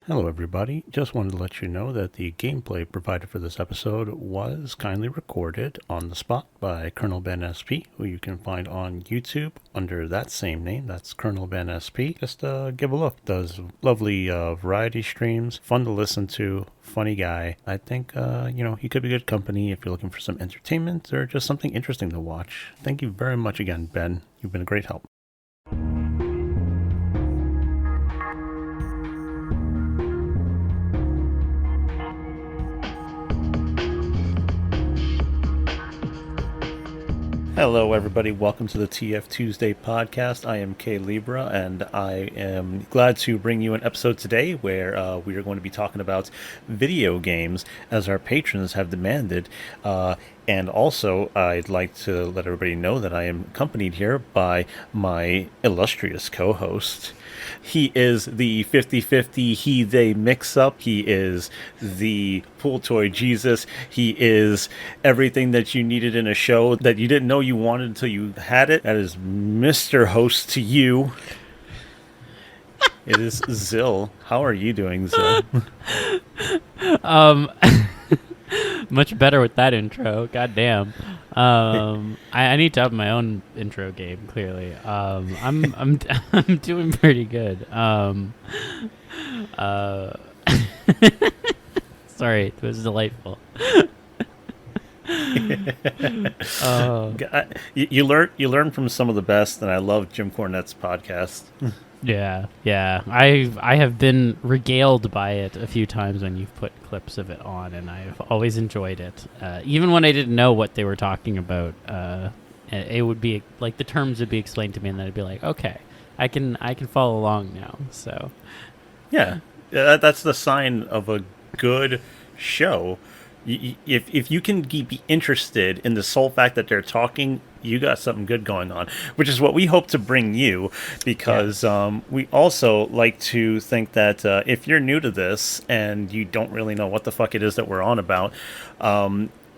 Hello everybody, just wanted to let you know that the gameplay provided for this episode was kindly recorded on the spot by Colonel Ben SP, who you can find on YouTube under that same name, that's Colonel Ben SP. Just give a look, does lovely variety streams, fun to listen to, funny guy. I think, he could be good company if you're looking for some entertainment or just something interesting to watch. Thank you very much again, Ben, you've been a great help. Hello, everybody. Welcome to the TFTuesday Podcast. I am K-Libra, and I am glad to bring you an episode today where we are going to be talking about video games as our patrons have demanded. And also, I'd like to let everybody know that I am accompanied here by my illustrious co-host. He is the 50-50 he-they mix-up. He is the pool toy Jesus. He is everything that you needed in a show that you didn't know you wanted until you had it. That is Mr. Host to you. It is Zil. How are you doing, Zil? Much better with that intro. Goddamn. I need to have my own intro game. Clearly, I'm doing pretty good. Sorry, it was delightful. You learn from some of the best, and I love Jim Cornette's podcast. Yeah. I have been regaled by it a few times when you've put clips of it on, and I've always enjoyed it. Even when I didn't know what they were talking about, it would be like the terms would be explained to me, and then I'd be like, okay, I can follow along now. So, yeah, that's the sign of a good show. If you can be interested in the sole fact that they're talking, you got something good going on, which is what we hope to bring you, because we also like to think that if you're new to this and you don't really know what the fuck it is that we're on about,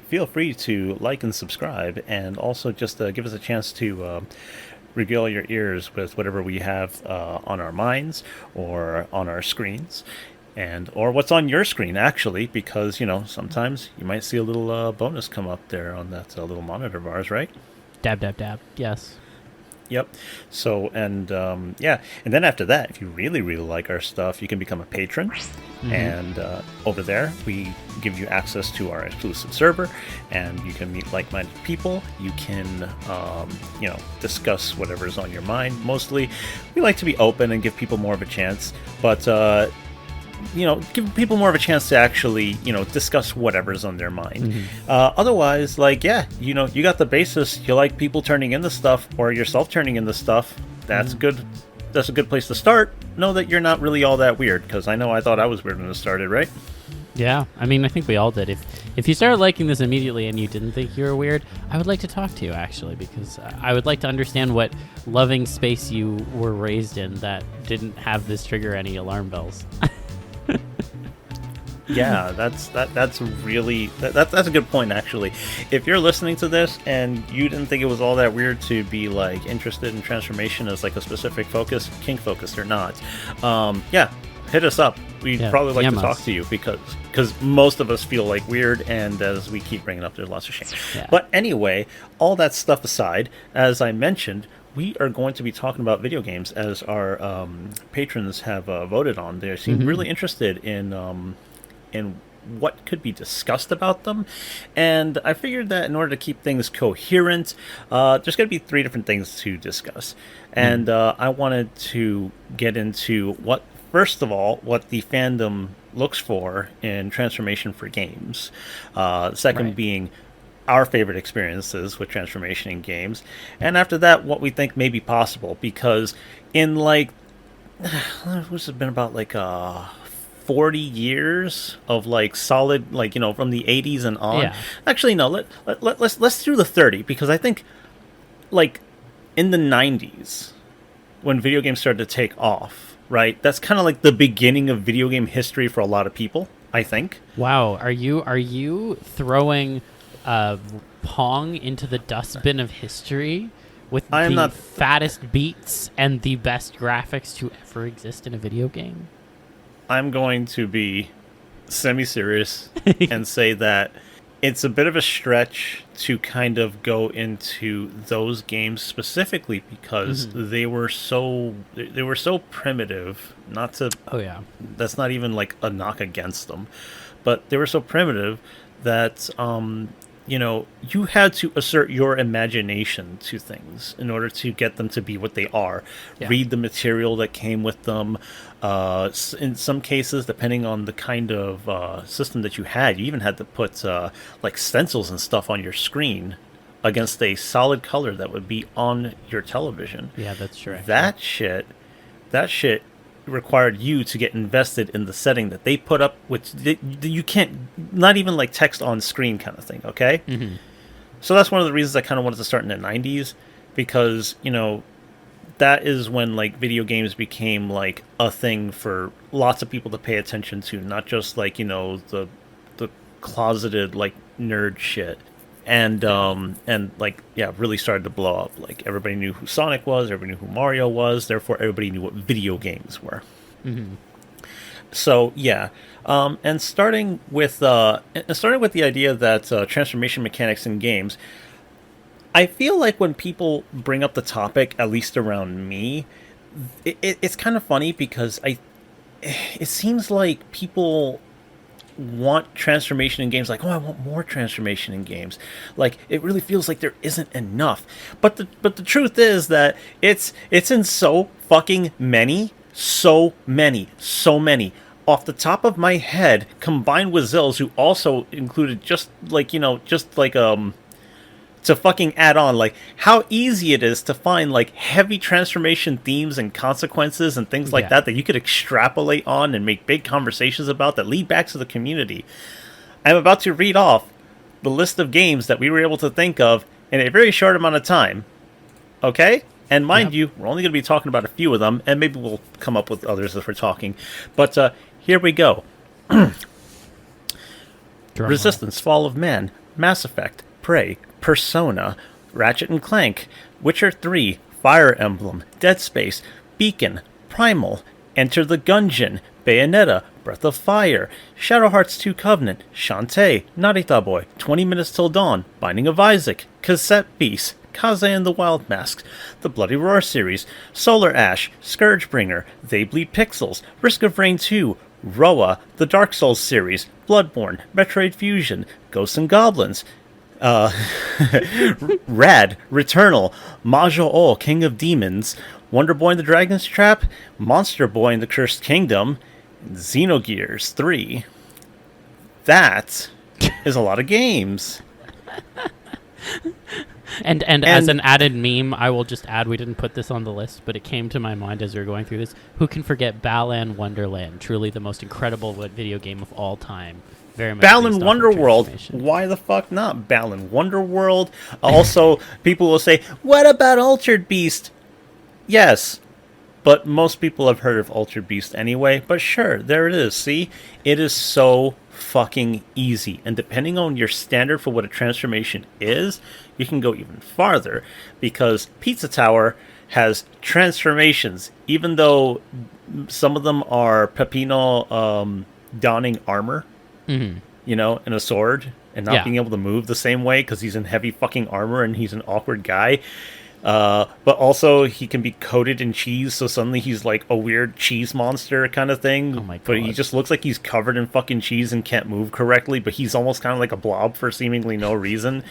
feel free to like and subscribe, and also just give us a chance to regale your ears with whatever we have on our minds or on our screens. Or what's on your screen, actually, because, sometimes you might see a little bonus come up there on that little monitor of ours, right? Dab, dab, dab. Yes. Yep. So, and then after that, if you really, really like our stuff, you can become a patron. Mm-hmm. And over there, we give you access to our exclusive server, and you can meet like-minded people. You can, discuss whatever's on your mind. Mostly, we like to be open and give people more of a chance, but give people more of a chance to actually, discuss whatever's on their mind. Mm-hmm. Otherwise, you got the basis. You like people turning into stuff or yourself turning into stuff. That's good. That's a good place to start. Know that you're not really all that weird, because I know I thought I was weird when it started, right? Yeah, I mean, I think we all did. If you started liking this immediately and you didn't think you were weird, I would like to talk to you, actually, because I would like to understand what loving space you were raised in that didn't have this trigger any alarm bells. Yeah, that's a good point, actually. If you're listening to this and you didn't think it was all that weird to be interested in transformation as a specific focus, kink focused or not, hit us up. We'd probably like to talk to you, because most of us feel weird, and as we keep bringing up, there's lots of shame. Yeah. But anyway, all that stuff aside, as I mentioned, we are going to be talking about video games as our patrons have voted on. They seem really interested in what could be discussed about them, and I figured that in order to keep things coherent, there's going to be 3 different things to discuss, and I wanted to get into first of all, what the fandom looks for in transformation for games. Second being our favorite experiences with transformation in games, and after that, what we think may be possible, because in what's it been about 40 years of solid from the 80s and on. Yeah. Actually, no, let's do the 30, because I think in the 90s when video games started to take off, right? That's kind of the beginning of video game history for a lot of people, I think. Wow, are you throwing Pong into the dustbin of history with fattest beats and the best graphics to ever exist in a video game? I'm going to be semi-serious and say that it's a bit of a stretch to kind of go into those games specifically because they were so primitive. Not to that's not even like a knock against them, but they were so primitive that you had to assert your imagination to things in order to get them to be what they are. Yeah. Read the material that came with them. In some cases, depending on the kind of system that you had, you even had to put like stencils and stuff on your screen against a solid color that would be on your television. Yeah, that's true. That shit required you to get invested in the setting that they put up, which you can't, not even like text on screen kind of thing, okay? Mm-hmm. So that's one of the reasons I kind of wanted to start in the 90s, because, that is when like video games became like a thing for lots of people to pay attention to, not just like, the closeted like nerd shit. And really started to blow up. Like, everybody knew who Sonic was, everybody knew who Mario was, therefore everybody knew what video games were. Mm-hmm. So yeah, and starting with the idea that transformation mechanics in games, I feel like when people bring up the topic, at least around me, it's kind of funny because it seems like people want transformation in games, like, oh, I want more transformation in games. Like, it really feels like there isn't enough. But the truth is that it's in so fucking many. Off the top of my head, combined with Zil's, who also included to fucking add on, like, how easy it is to find, like, heavy transformation themes and consequences and things like that you could extrapolate on and make big conversations about that lead back to the community. I'm about to read off the list of games that we were able to think of in a very short amount of time. Okay? And mind you, we're only going to be talking about a few of them, and maybe we'll come up with others as we're talking. But here we go. Resistance, Fall of Man, Mass Effect, Prey, Persona, Ratchet and Clank, Witcher 3, Fire Emblem, Dead Space, Beacon, Primal, Enter the Gungeon, Bayonetta, Breath of Fire, Shadow Hearts 2 Covenant, Shantae, Narita Boy, 20 Minutes Till Dawn, Binding of Isaac, Cassette Beast, Kaze and the Wild Masks, the Bloody Roar series, Solar Ash, Scourgebringer, They Bleed Pixels, Risk of Rain 2, Roa, the Dark Souls series, Bloodborne, Metroid Fusion, Ghosts and Goblins, Rad, Returnal, Mahjong, King of Demons, Wonder Boy and the Dragon's Trap, Monster Boy and the Cursed Kingdom, and Xenogears 3. That is a lot of games. And as an added meme, I will just add, we didn't put this on the list, but it came to my mind as we were going through this. Who can forget Balan Wonderland? Truly the most incredible video game of all time. Very much Balan Wonderworld. Why the fuck not Balan Wonderworld? Also, people will say, what about Altered Beast? Yes, but most people have heard of Altered Beast anyway. But sure, there it is. See? It is so fucking easy. And depending on your standard for what a transformation is, you can go even farther. Because Pizza Tower has transformations. Even though some of them are Peppino donning armor. Mm-hmm. And a sword, and not being able to move the same way because he's in heavy fucking armor and he's an awkward guy. But also he can be coated in cheese, so suddenly he's like a weird cheese monster kind of thing. Oh my God. But he just looks like he's covered in fucking cheese and can't move correctly, but he's almost kind of like a blob for seemingly no reason.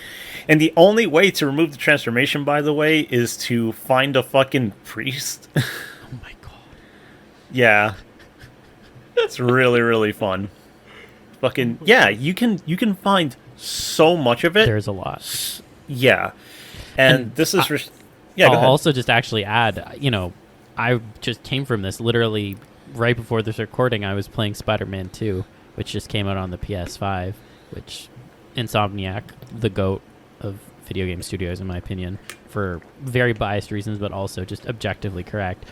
And the only way to remove the transformation, by the way, is to find a fucking priest. Oh my God. Yeah. It's really, really fun. Fucking yeah, you can find so much of it. There's a lot. Yeah, and this is I'll also just actually add, I just came from this literally right before this recording. I was playing Spider-Man 2, which just came out on the PS5, which Insomniac, the GOAT of video game studios, in my opinion, for very biased reasons, but also just objectively correct.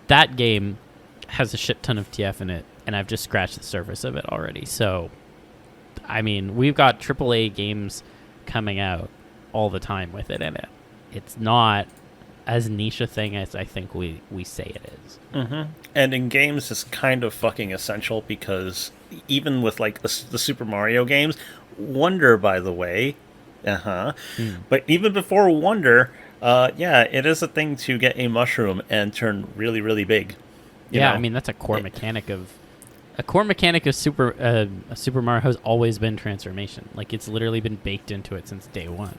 That game has a shit ton of TF in it, and I've just scratched the surface of it already. So, I mean, we've got AAA games coming out all the time with it in it. It's not as niche a thing as I think we say it is. Mm-hmm. And in games, it's kind of fucking essential because even with like the Super Mario games, Wonder, by the way, but even before Wonder, yeah, it is a thing to get a mushroom and turn really, really big. You Yeah, know? I mean that's a core mechanic of Super Mario has always been transformation. Like it's literally been baked into it since day one.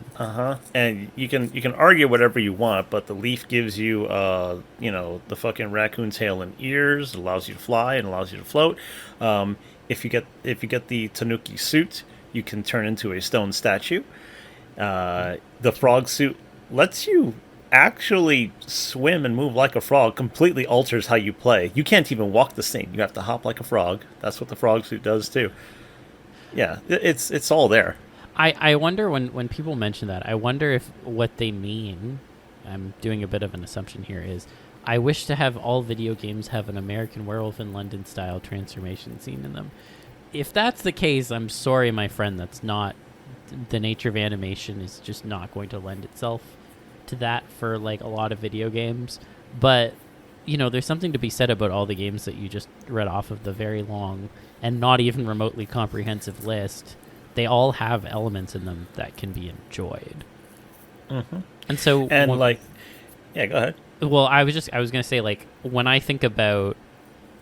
And you can argue whatever you want, but the leaf gives you the fucking raccoon tail and ears, allows you to fly and allows you to float. If you get the Tanuki suit, you can turn into a stone statue. The frog suit lets you actually swim and move like a frog, completely alters how you play. You can't even walk the same. You have to hop like a frog. That's what the frog suit does too. Yeah, it's all there. I wonder when people mention that, I wonder if what they mean, I'm doing a bit of an assumption here, is I wish to have all video games have an American Werewolf in London style transformation scene in them. If that's the case, I'm sorry, my friend, that's not, the nature of animation is just not going to lend itself to that for like a lot of video games. But there's something to be said about all the games that you just read off of the very long and not even remotely comprehensive list. They all have elements in them that can be enjoyed. And so yeah, go ahead. Well, I was gonna say, like, when I think about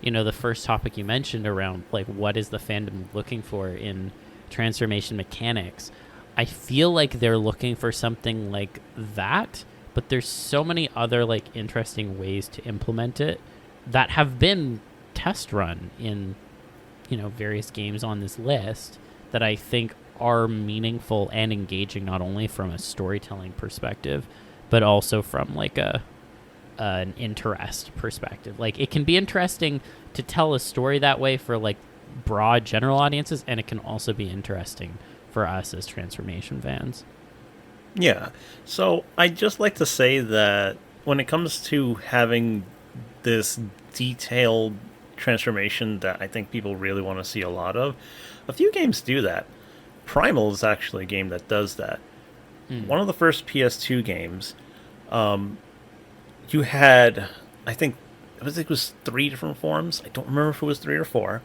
the first topic you mentioned around like what is the fandom looking for in transformation mechanics, I feel like they're looking for something like that, but there's so many other like interesting ways to implement it that have been test run in various games on this list that I think are meaningful and engaging, not only from a storytelling perspective but also from like an interest perspective. Like it can be interesting to tell a story that way for like broad general audiences, and it can also be interesting for us as transformation fans. Yeah. So I'd just like to say that when it comes to having this detailed transformation that I think people really want to see a lot of, a few games do that. Primal is actually a game that does that. One of the first PS2 games, you had, I think it was 3 different forms. I don't remember if it was 3 or 4.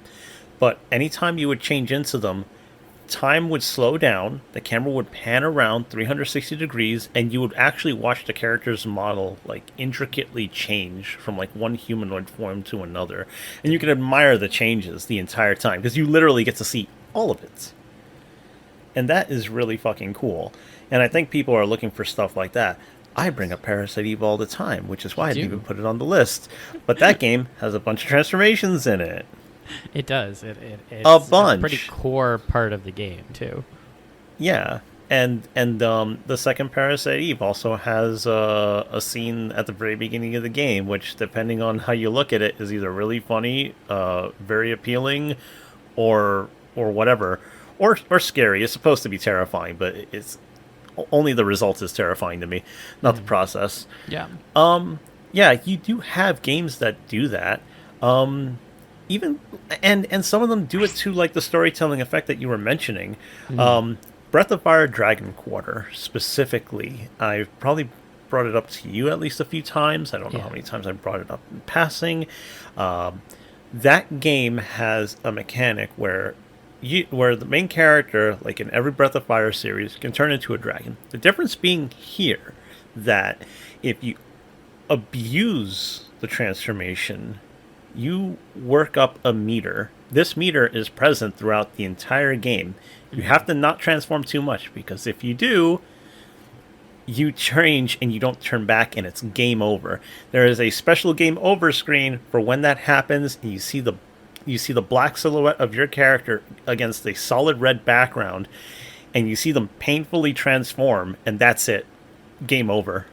But anytime you would change into them, time would slow down, the camera would pan around 360 degrees, and you would actually watch the character's model like intricately change from like one humanoid form to another. And you could admire the changes the entire time because you literally get to see all of it. And that is really fucking cool. And I think people are looking for stuff like that. I bring up Parasite Eve all the time, which is why I didn't even put it on the list. But that game has a bunch of transformations in it. It does. It's a bunch. A pretty core part of the game too. Yeah, and the second Parasite Eve also has a scene at the very beginning of the game, which, depending on how you look at it, is either really funny, very appealing, or whatever, or scary. It's supposed to be terrifying, but it's only the result is terrifying to me, not the process. Yeah. Yeah, you do have games that do that. Even and some of them do it to like the storytelling effect that you were mentioning. Breath of Fire Dragon Quarter specifically, I've probably brought it up to you at least a few times. I don't know how many times I brought it up in passing. That game has a mechanic where the main character, like in every Breath of Fire series, can turn into a dragon. The difference being here that if you abuse the transformation, you work up a meter. This meter is present throughout the entire game. You have to not transform too much, because if you do, you change and you don't turn back and it's game over. There is a special game over screen for when that happens, and you see the black silhouette of your character against a solid red background, and you see them painfully transform, and that's it. Game over.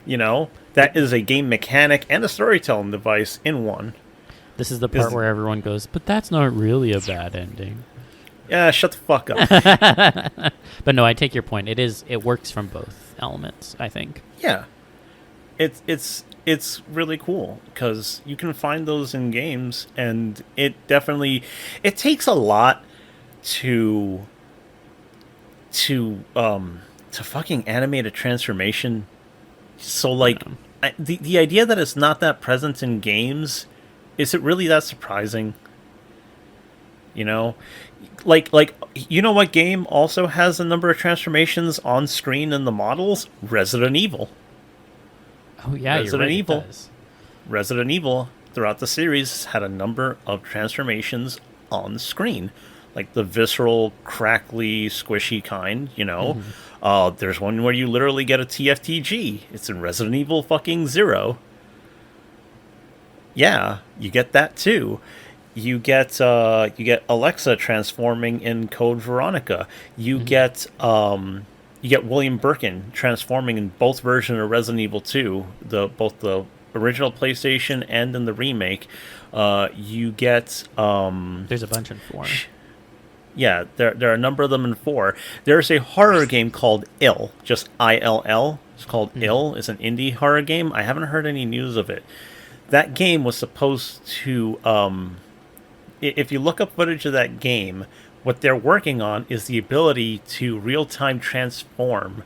That is a game mechanic and a storytelling device in one. This is the part where everyone goes, but that's not really a bad ending. Yeah, shut the fuck up. But no, I take your point. It works from both elements, I think. Yeah. It's really cool because you can find those in games, and it takes a lot to fucking animate a transformation So like, the idea that it's not that present in games, is it really that surprising? You know, like you know what game also has a number of transformations on screen in the models? Resident Evil. Oh yeah, Resident you're right, Evil. it does. Resident Evil throughout the series had a number of transformations on screen, like the visceral, crackly, squishy kind. There's one where you literally get a TFTG. It's in Resident Evil fucking 0. Yeah, you get that too. You get Alexa transforming in Code Veronica. You get William Birkin transforming in both versions of Resident Evil 2, both the original PlayStation and in the remake. You get There's a bunch in 4. yeah, there are a number of them in 4. There's a horror game called Ill, just ILL. It's called Ill. It's an indie horror game. I haven't heard any news of it. That game was supposed to if you look up footage of that game, what they're working on is the ability to real-time transform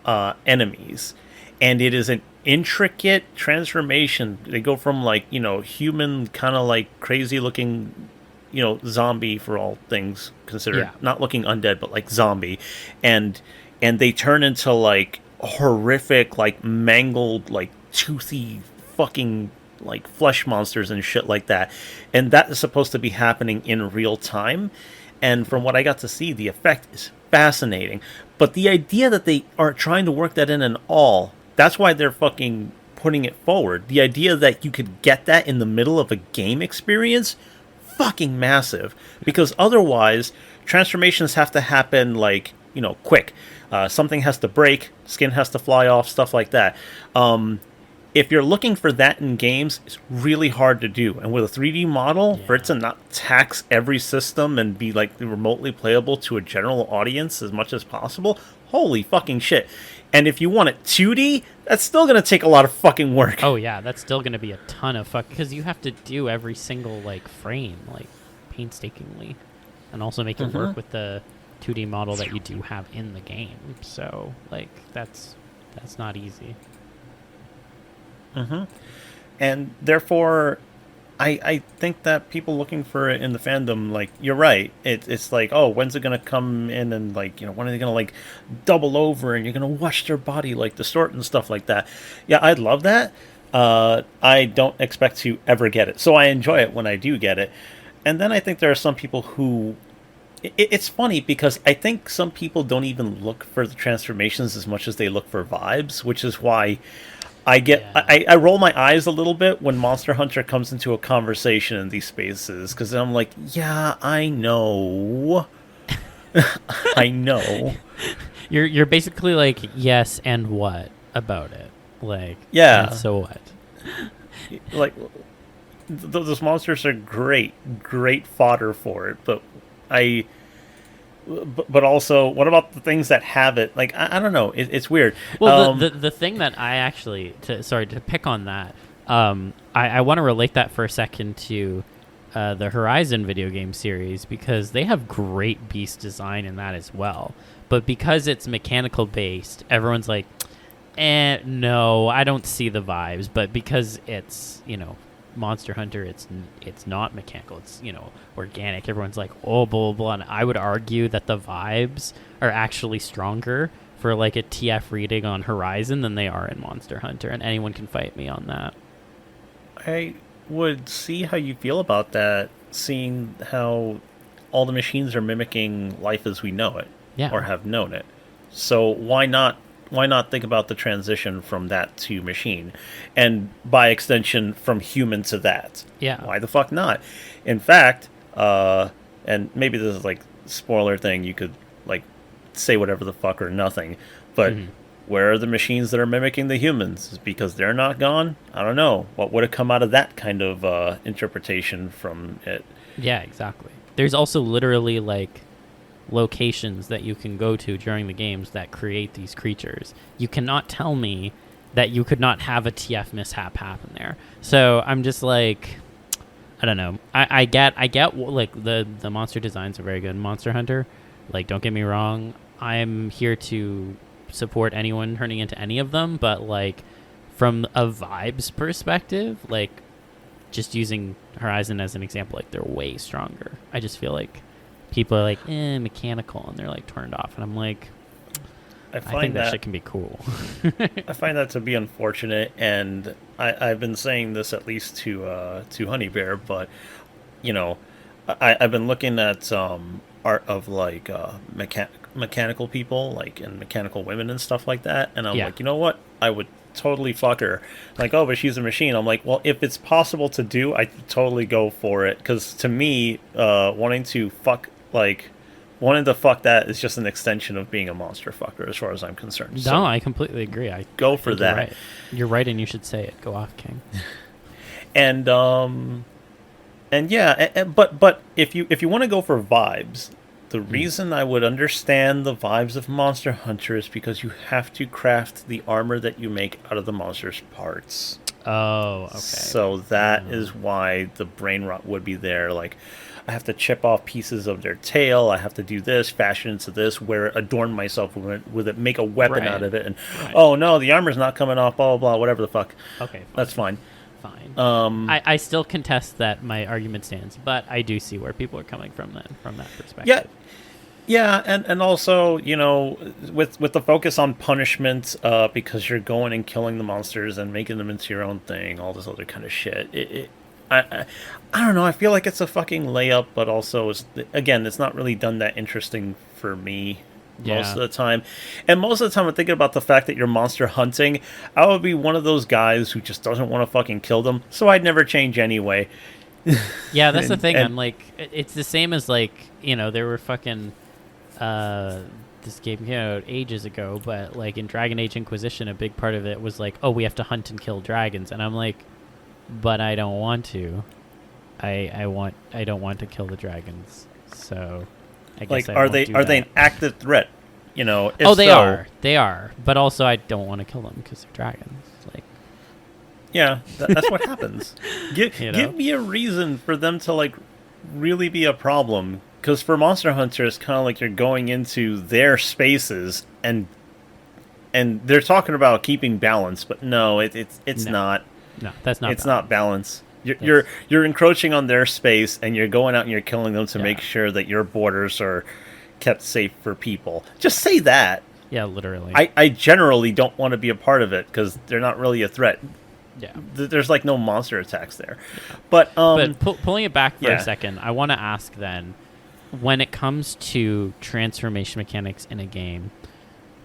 enemies. And it is an intricate transformation. They go from, like, human, kind of like crazy-looking, zombie for all things considered. Yeah. Not looking undead, but like zombie. And they turn into, like, horrific, like, mangled, like, toothy fucking like flesh monsters and shit like that, and that is supposed to be happening in real time. And from what I got to see, the effect is fascinating. But the idea that they are trying to work that in all, that's why they're fucking putting it forward. The idea that you could get that in the middle of a game experience, fucking massive. Because otherwise, transformations have to happen like, quick. Something has to break, skin has to fly off, stuff like that. If you're looking for that in games, it's really hard to do. And with a 3D model, for it to not tax every system and be like remotely playable to a general audience as much as possible, holy fucking shit. And if you want it 2D, that's still going to take a lot of fucking work. Oh yeah, that's still going to be a ton of because you have to do every single like frame like painstakingly, and also make it work with the 2D model that you do have in the game. So like that's not easy. And therefore, I think that people looking for it in the fandom, like, you're right. It's like, oh, when's it going to come in and, like, when are they going to, like, double over and you're going to watch their body, like, distort and stuff like that. Yeah, I'd love that. I don't expect to ever get it. So I enjoy it when I do get it. And then I think there are some people who... It's funny because I think some people don't even look for the transformations as much as they look for vibes, which is why... I roll my eyes a little bit when Monster Hunter comes into a conversation in these spaces, because I'm like, yeah, I know. I know. You're basically like, yes, and what about it? Like, yeah. And so what? Like, those monsters are great fodder for it, but also, what about the things that have it? Like, I don't know. It's weird. Well, the thing that I actually... to pick on that, I want to relate that for a second to the Horizon video game series, because they have great beast design in that as well. But because it's mechanical based, everyone's like, no, I don't see the vibes. But because it's, Monster Hunter, it's not mechanical, it's organic, everyone's like, oh, blah blah blah. And I would argue that the vibes are actually stronger for like a TF reading on Horizon than they are in Monster Hunter, and anyone can fight me on that. I would see how you feel about that, seeing how all the machines are mimicking life as we know it, or have known it. So why not think about the transition from that to machine, and by extension from human to that? Yeah. Why the fuck not? In fact, and maybe this is like spoiler thing, you could like say whatever the fuck or nothing, but where are the machines that are mimicking the humans? Is because they're not gone? I don't know. What would have come out of that kind of interpretation from it? Yeah, exactly. There's also literally like locations that you can go to during the games that create these creatures. You cannot tell me that you could not have a TF mishap happen there. So I'm just like, I don't know. I get like the monster designs are very good in Monster Hunter. Like, don't get me wrong, I'm here to support anyone turning into any of them, but like from a vibes perspective, like just using Horizon as an example, like they're way stronger. I just feel like people are like mechanical and they're like turned off, and I'm like, I think that shit can be cool. I find that to be unfortunate, and I've been saying this at least to Honey Bear, but you know, I've been looking at art of like mechanical people, like, and mechanical women and stuff like that, and I'm like, you know what, I would totally fuck her. Like, oh, but she's a machine. I'm like, well, if it's possible to do, I totally go for it, because to me, wanting to fuck that is just an extension of being a monster fucker, as far as I'm concerned. No, so I completely agree. I go for that. You're right, and you should say it. Go off, King. And yeah, but if you want to go for vibes, the reason I would understand the vibes of Monster Hunter is because you have to craft the armor that you make out of the monster's parts. Oh, okay. So that is why the brain rot would be there. Like, I have to chip off pieces of their tail. I have to do this, fashion into this, adorn myself with it, make a weapon out of it. And oh no, the armor's not coming off. Blah blah blah. Whatever the fuck. Okay, fine. That's fine. Fine. I still contest that my argument stands, but I do see where people are coming from that perspective. Yeah, and also, you know, with the focus on punishment, because you're going and killing the monsters and making them into your own thing, all this other kind of shit. I don't know. I feel like it's a fucking layup, but also, it's not really done that interesting for me most of the time. And most of the time, I'm thinking about the fact that you're monster hunting. I would be one of those guys who just doesn't want to fucking kill them, so I'd never change anyway. Yeah, that's the thing. I'm like, it's the same as like, you know, there were fucking this game came out ages ago, but like in Dragon Age Inquisition, a big part of it was like, oh, we have to hunt and kill dragons, and I'm like, but I don't want to. I don't want to kill the dragons. So I guess like, are they an active threat? You know? They are. But also, I don't want to kill them because they're dragons. Like, yeah, that's what happens. Give me a reason for them to like really be a problem. Because for Monster Hunter, it's kind of like you're going into their spaces, and they're talking about keeping balance, but no, it's not. No, that's not. It's not balance. You're encroaching on their space, and you're going out and you're killing them to make sure that your borders are kept safe for people. Just say that. Yeah, literally. I generally don't want to be a part of it because they're not really a threat. Yeah, there's like no monster attacks there. Yeah. But pulling it back for a second, I want to ask then, when it comes to transformation mechanics in a game,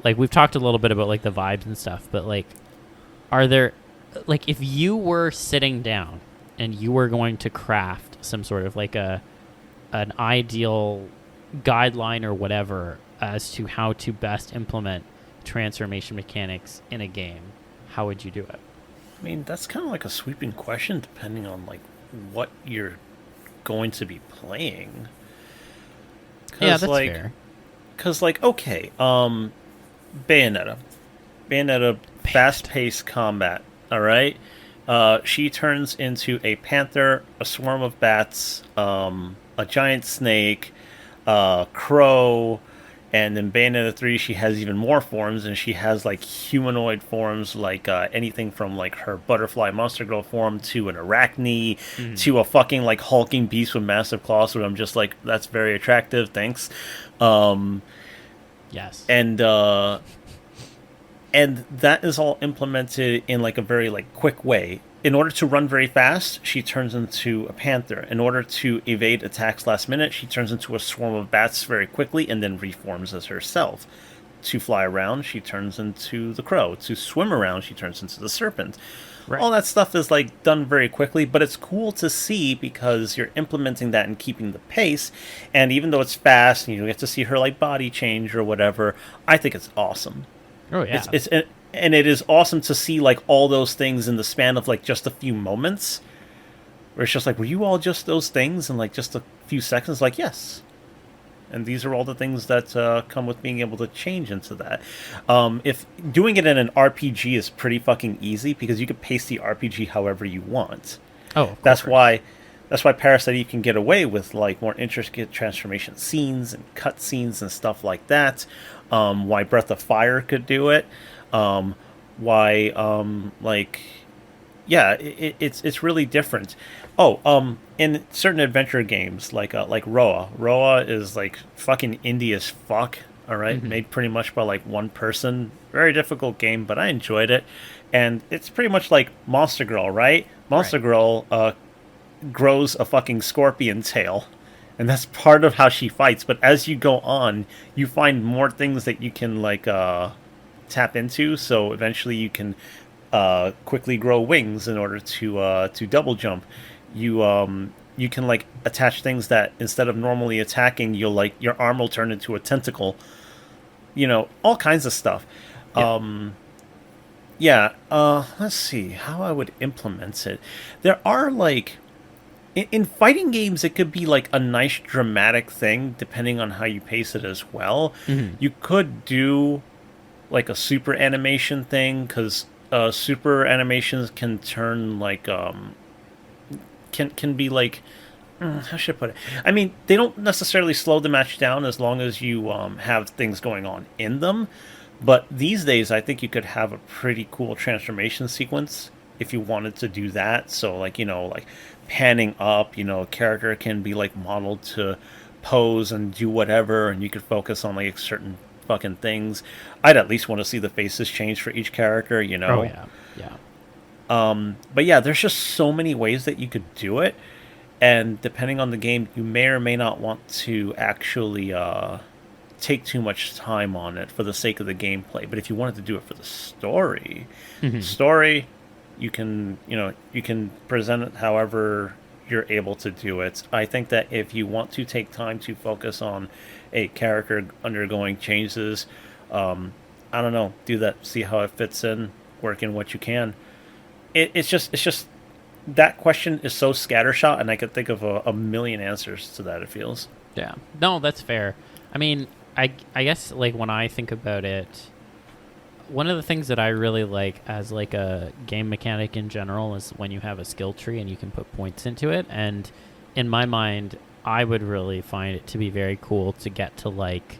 like we've talked a little bit about like the vibes and stuff, but like, are there, like, if you were sitting down and you were going to craft some sort of like an ideal guideline or whatever as to how to best implement transformation mechanics in a game, how would you do it? I mean, that's kind of like a sweeping question depending on like what you're going to be playing. Yeah, that's fair. Because, like, okay, Bayonetta, fast-paced combat, all right? She turns into a panther, a swarm of bats, a giant snake, crow, and in Bayonetta 3, she has even more forms, and she has, like, humanoid forms, like, anything from, like, her butterfly monster girl form to an arachne, to a fucking, like, hulking beast with massive claws, where I'm just like, that's very attractive, thanks. Yes. And that is all implemented in, like, a very, like, quick way. In order to run very fast, she turns into a panther. In order to evade attacks last minute, she turns into a swarm of bats very quickly and then reforms as herself. To fly around, she turns into the crow. To swim around, she turns into the serpent. Right. All that stuff is like done very quickly, but it's cool to see because you're implementing that and keeping the pace. And even though it's fast and you get to see her like body change or whatever, I think it's awesome. Oh yeah, and it is awesome to see like all those things in the span of like just a few moments, where it's just like, were you all just those things in like just a few seconds? Like, yes. And these are all the things that come with being able to change into that. If doing it in an RPG is pretty fucking easy because you can pace the RPG however you want. Oh, that's why That's why Parasite Eve can get away with like more intricate transformation scenes and cut scenes and stuff like that. Why Breath of Fire could do it. Why like yeah, it's really different. Oh, in certain adventure games like Roa. Roa is like fucking indie as fuck. All right, made pretty much by like one person. Very difficult game, but I enjoyed it. And it's pretty much like Monster Girl, right? Monster Girl grows a fucking scorpion tail, and that's part of how she fights. But as you go on, you find more things that you can like tap into. So eventually, you can quickly grow wings in order to double jump. You can like attach things that instead of normally attacking, you'll like your arm will turn into a tentacle. All kinds of stuff. Let's see how I would implement it. There are like in fighting games, it could be like a nice dramatic thing depending on how you pace it as well. You could do like a super animation thing because super animations can turn like can be like how should I put it? I mean, they don't necessarily slow the match down as long as you have things going on in them. But these days, I think you could have a pretty cool transformation sequence if you wanted to do that. So, like, like panning up, a character can be like modeled to pose and do whatever, and you could focus on like certain fucking things. I'd at least want to see the faces change for each character, Oh, yeah. But yeah, there's just so many ways that you could do it. And depending on the game, you may or may not want to actually take too much time on it for the sake of the gameplay. But if you wanted to do it for the story, you can present it however you're able to do it. I think that if you want to take time to focus on a character undergoing changes, I don't know, do that, see how it fits in, work in what you can. It's just that question is so scattershot, and I could think of a million answers to that, it feels. Yeah. No, that's fair. I mean, I guess, like, when I think about it, one of the things that I really like as, like, a game mechanic in general is when you have a skill tree and you can put points into it. And in my mind, I would really find it to be very cool to get to, like,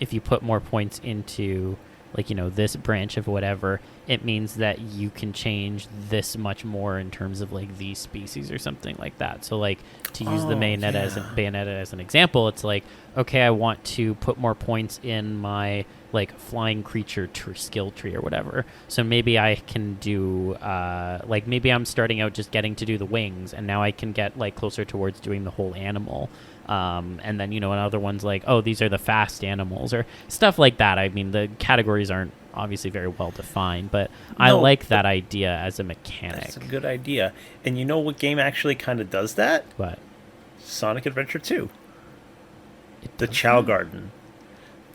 if you put more points into, like, this branch of whatever, it means that you can change this much more in terms of, like, these species or something like that. So, like, to use the Bayonetta as an example, it's like, okay, I want to put more points in my, like, flying creature skill tree or whatever. So maybe I can do, like, maybe I'm starting out just getting to do the wings, and now I can get, like, closer towards doing the whole animal. And then, another one's like, oh, these are the fast animals or stuff like that. I mean, the categories aren't obviously very well defined, but I like that idea as a mechanic. That's a good idea. And you know what game actually kind of does that? What? Sonic Adventure 2. The Chow Garden.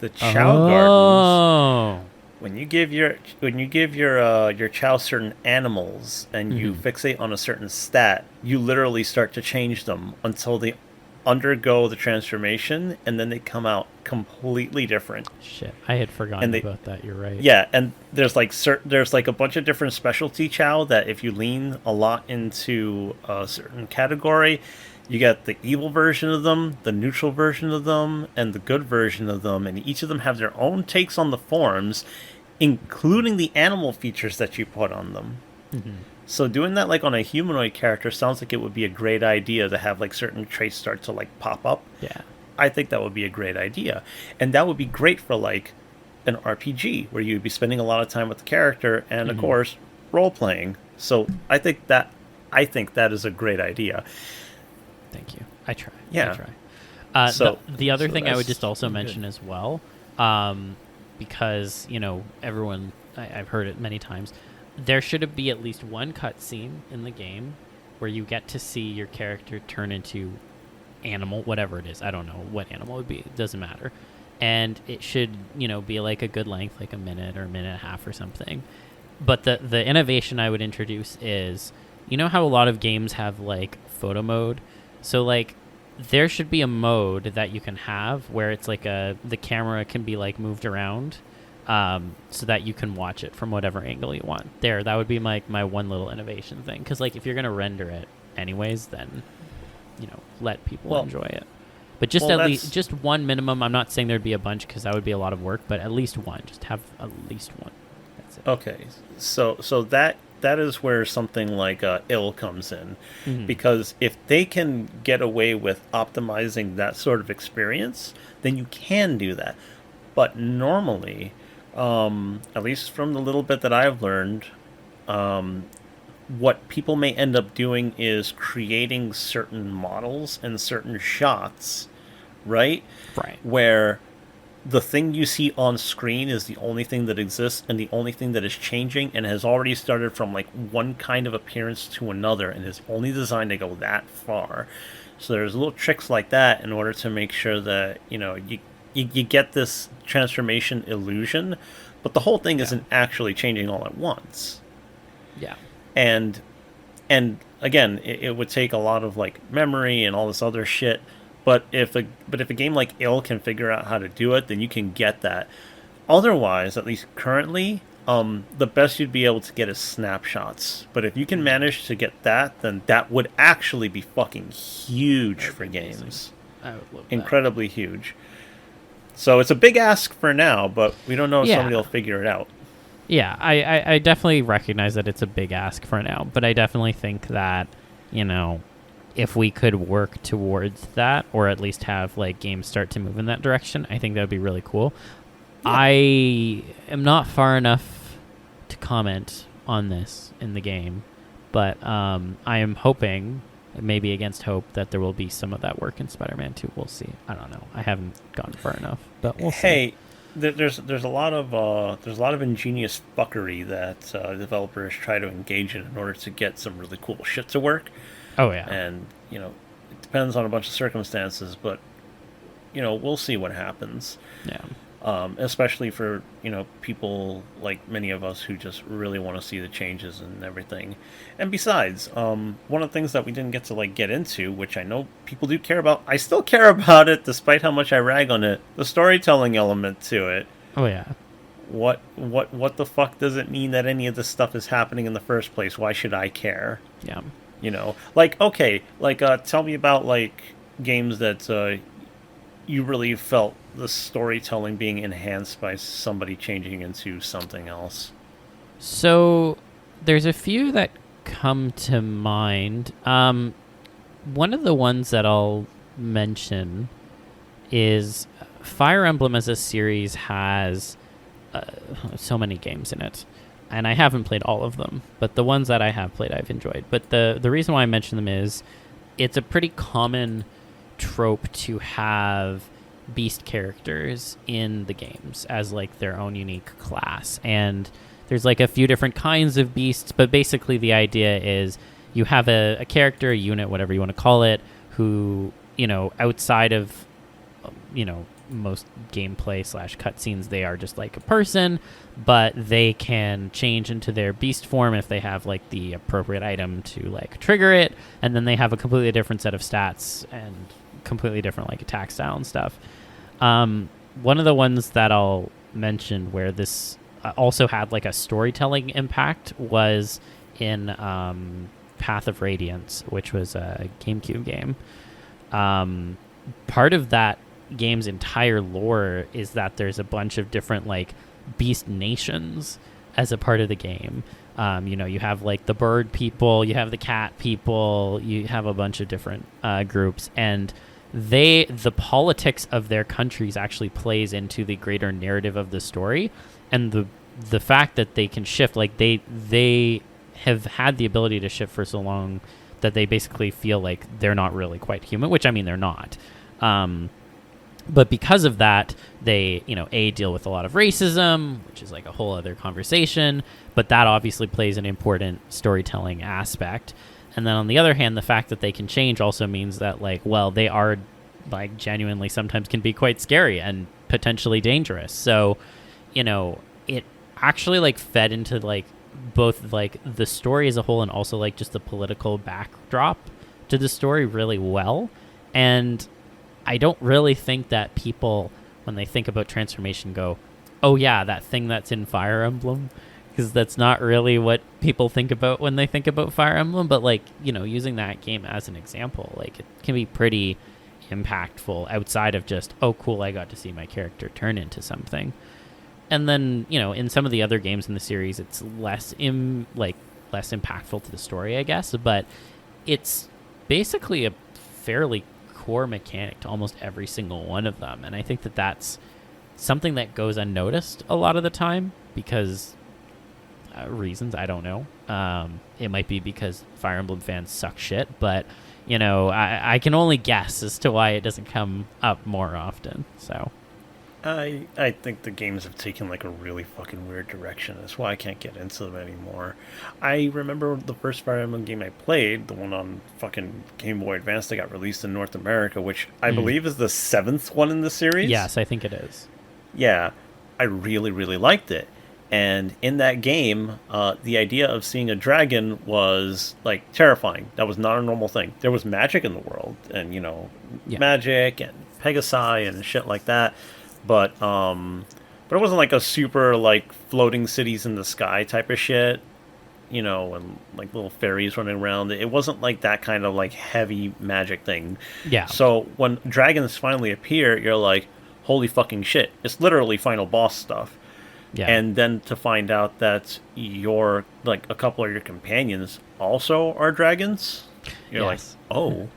The Chow Gardens. When you give your Chow certain animals and you fixate on a certain stat, you literally start to change them until they undergo the transformation, and then they come out completely different. Shit, I had forgotten about that. You're right. Yeah, and there's like a bunch of different specialty Chow that if you lean a lot into a certain category, you get the evil version of them, the neutral version of them, and the good version of them, and each of them have their own takes on the forms, including the animal features that you put on them. So doing that like on a humanoid character sounds like it would be a great idea to have like certain traits start to like pop up. Yeah. I think that would be a great idea. And that would be great for like an RPG where you'd be spending a lot of time with the character and of course role playing. So I think that is a great idea. Thank you. I try. Yeah. I try. The other thing I would just also mention as well, because everyone, I've heard it many times, there should be at least one cutscene in the game where you get to see your character turn into animal, whatever it is. I don't know what animal it would be. It doesn't matter. And it should, be like a good length, like a minute or a minute and a half or something. But the innovation I would introduce is, how a lot of games have like photo mode? So like there should be a mode that you can have where it's like the camera can be like moved around. So that you can watch it from whatever angle you want. That would be my one little innovation thing. Because, like, if you're going to render it, anyways, then let people Well, enjoy it. But just well, at least just one minimum. I'm not saying there'd be a bunch because that would be a lot of work, but at least one. Just have at least one. That's it. Okay, so that is where something like ill comes in, because if they can get away with optimizing that sort of experience, then you can do that. But normally, at least from the little bit that I've learned, what people may end up doing is creating certain models and certain shots, right? Right. Where the thing you see on screen is the only thing that exists and the only thing that is changing, and has already started from like one kind of appearance to another and is only designed to go that far. So there's little tricks like that in order to make sure that you get this transformation illusion, but the whole thing isn't actually changing all at once. Yeah. And again, it would take a lot of like memory and all this other shit. But if a game like Ill can figure out how to do it, then you can get that. Otherwise, at least currently, the best you'd be able to get is snapshots. But if you can manage to get that, then that would actually be fucking huge for games. I would love Incredibly huge. So it's a big ask for now, but we don't know if somebody will figure it out. Yeah, I definitely recognize that it's a big ask for now, but I definitely think that, if we could work towards that, or at least have like games start to move in that direction, I think that would be really cool. Yeah. I am not far enough to comment on this in the game, but I am hoping, maybe against hope, that there will be some of that work in Spider-Man 2. We'll see. I don't know. I haven't gone far enough, but we'll see. There's a lot of ingenious fuckery that developers try to engage in order to get some really cool shit to work. Oh yeah. And it depends on a bunch of circumstances, but we'll see what happens. Yeah. Especially for people like many of us who just really want to see the changes and everything. And besides, one of the things that we didn't get to get into, which I know people do care about, I still care about it despite how much I rag on it, the storytelling element to it. Oh yeah. What the fuck does it mean that any of this stuff is happening in the first place? Why should I care? Yeah. Tell me about games that you really felt the storytelling being enhanced by somebody changing into something else. So there's a few that come to mind. One of the ones that I'll mention is Fire Emblem as a series has so many games in it. And I haven't played all of them, but the ones that I have played I've enjoyed. But the reason why I mention them is it's a pretty common trope to have beast characters in the games as their own unique class. And there's a few different kinds of beasts, but basically the idea is you have a character, a unit, whatever you want to call it, who, outside of, most gameplay / cutscenes, they are just like a person, but they can change into their beast form if they have the appropriate item to trigger it, and then they have a completely different set of stats and completely different attack style and stuff. One of the ones that I'll mention where this also had a storytelling impact was in Path of Radiance, which was a GameCube game. Part of that game's entire lore is that there's a bunch of different beast nations as a part of the game. You have the bird people, you have the cat people, you have a bunch of different groups, and the politics of their countries actually plays into the greater narrative of the story. And the fact that they can shift, they have had the ability to shift for so long that they basically feel like they're not really quite human, which I mean they're not. But because of that, they, deal with a lot of racism, which is a whole other conversation, but that obviously plays an important storytelling aspect. And then on the other hand, the fact that they can change also means that they are genuinely sometimes can be quite scary and potentially dangerous. So, it actually fed into both the story as a whole and also just the political backdrop to the story really well. And I don't really think that people, when they think about transformation, go, oh yeah, that thing that's in Fire Emblem. because that's not really what people think about when they think about Fire Emblem. But like, using that game as an example, like, it can be pretty impactful outside of just, oh cool, I got to see my character turn into something. And then, in some of the other games in the series, it's less impactful to the story, I guess, but it's basically a fairly core mechanic to almost every single one of them. And I think that that's something that goes unnoticed a lot of the time because reasons, I don't know. It might be because Fire Emblem fans suck shit, but I can only guess as to why it doesn't come up more often. So I think the games have taken like a really fucking weird direction. That's why I can't get into them anymore. I remember the first Fire Emblem game I played, the one on fucking Game Boy Advance that got released in North America, which I believe is the 7th one in the series. Yes, I think it is. Yeah, I really, really liked it. And in that game, the idea of seeing a dragon was like terrifying. That was not a normal thing. There was magic in the world, and magic and Pegasi and shit like that. But it wasn't like a super like floating cities in the sky type of shit, and like little fairies running around. It wasn't like that kind of like heavy magic thing. Yeah. So when dragons finally appear, you're like, holy fucking shit! It's literally final boss stuff. Yeah. And then to find out that a couple of your companions also are dragons, you're like, oh,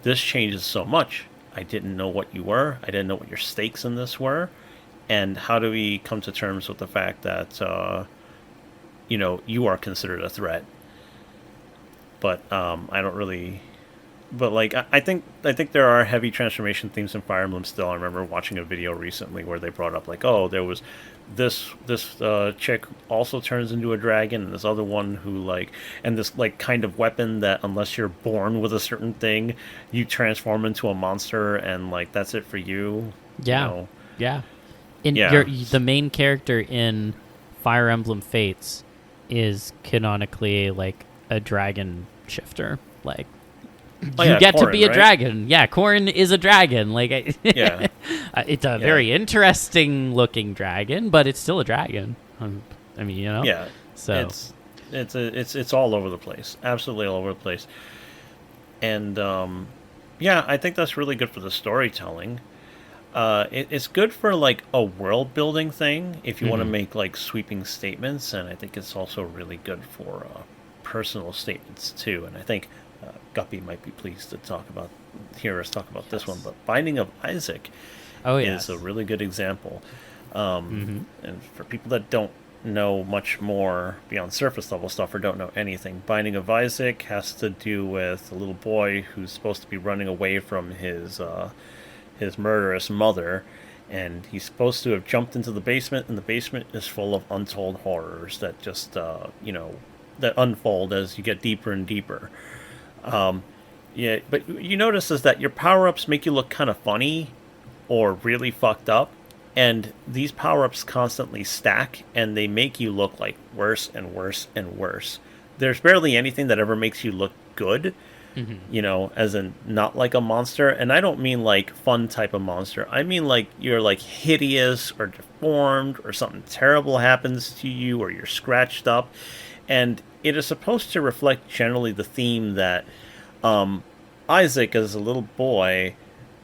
this changes so much. I didn't know what you were. I didn't know what your stakes in this were. And how do we come to terms with the fact that, you are considered a threat? But I don't really... But like I think there are heavy transformation themes in Fire Emblem still. I remember watching a video recently where they brought up like, oh, there was this chick also turns into a dragon, and this other one who like, and this like kind of weapon that unless you're born with a certain thing, you transform into a monster, and like that's it for you. Yeah, yeah. The main character in Fire Emblem Fates is canonically like a dragon shifter, like. You get Corrin, to be a dragon. Yeah, Corrin is a dragon. Like, it's a very interesting looking dragon, but it's still a dragon. Yeah. So it's all over the place. Absolutely all over the place. And I think that's really good for the storytelling. It's good for like a world building thing if you want to make like sweeping statements, and I think it's also really good for personal statements too. And I think Guppy might be pleased to hear us talk about this one, but Binding of Isaac is a really good example. And for people that don't know much more beyond surface level stuff or don't know anything, Binding of Isaac has to do with a little boy who's supposed to be running away from his murderous mother, and he's supposed to have jumped into the basement, and the basement is full of untold horrors that just that unfold as you get deeper and deeper. But you notice is that your power-ups make you look kind of funny or really fucked up, and these power-ups constantly stack, and they make you look like worse and worse and worse. There's barely anything that ever makes you look good, as in not like a monster. And I don't mean like fun type of monster. I mean like you're like hideous or deformed, or something terrible happens to you, or you're scratched up. And it is supposed to reflect generally the theme that Isaac, as a little boy,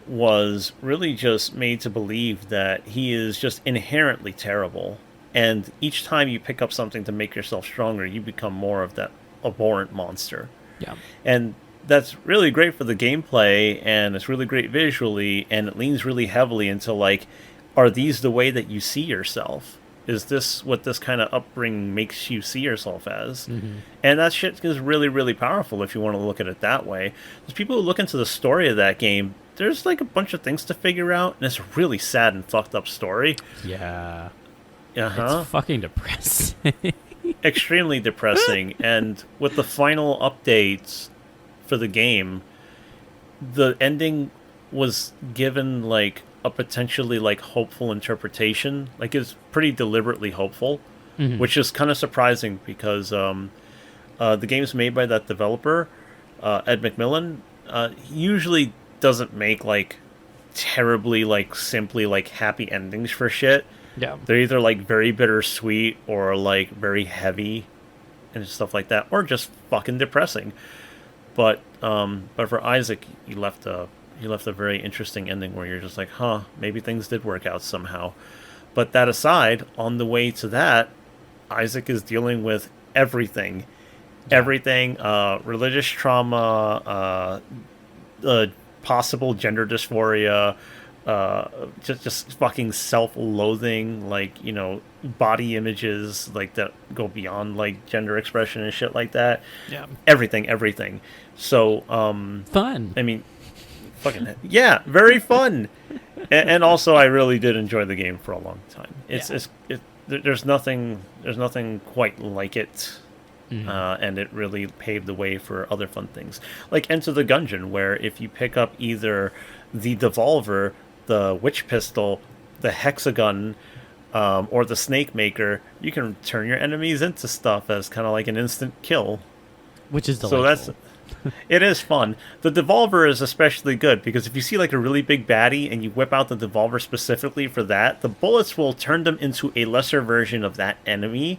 was really just made to believe that he is just inherently terrible. And each time you pick up something to make yourself stronger, you become more of that abhorrent monster. Yeah. And that's really great for the gameplay, and it's really great visually, and it leans really heavily into, like, are these the way that you see yourself? Is this what this kind of upbringing makes you see yourself as? And that shit is really, really powerful if you want to look at it that way. There's people who look into the story of that game, there's like a bunch of things to figure out, and it's a really sad and fucked up story. Yeah. It's fucking depressing. Extremely depressing. And with the final updates for the game, the ending was given like a potentially like hopeful interpretation. Like it's pretty deliberately hopeful, which is kind of surprising because the game's made by that developer, Ed McMillan. He usually doesn't make like terribly like simply like happy endings for shit. Yeah. They're either like very bittersweet or like very heavy and stuff like that, or just fucking depressing. But for Isaac, he left a very interesting ending where you're just like, huh, maybe things did work out somehow. But that aside, on the way to that, Isaac is dealing with everything. Yeah. Everything, religious trauma, possible gender dysphoria, just fucking self-loathing, like, body images like that go beyond like gender expression and shit like that. Yeah. Everything. So, Fun. I mean, fucking yeah, very fun. And also, I really did enjoy the game for a long time. There's nothing quite like it. And it really paved the way for other fun things, like Enter the Gungeon, where if you pick up either the Devolver, the Witch Pistol, the Hexagon, or the Snake Maker, you can turn your enemies into stuff as kind of like an instant kill. Which is delightful. It is fun. The Devolver is especially good because if you see like a really big baddie and you whip out the Devolver specifically for that, the bullets will turn them into a lesser version of that enemy.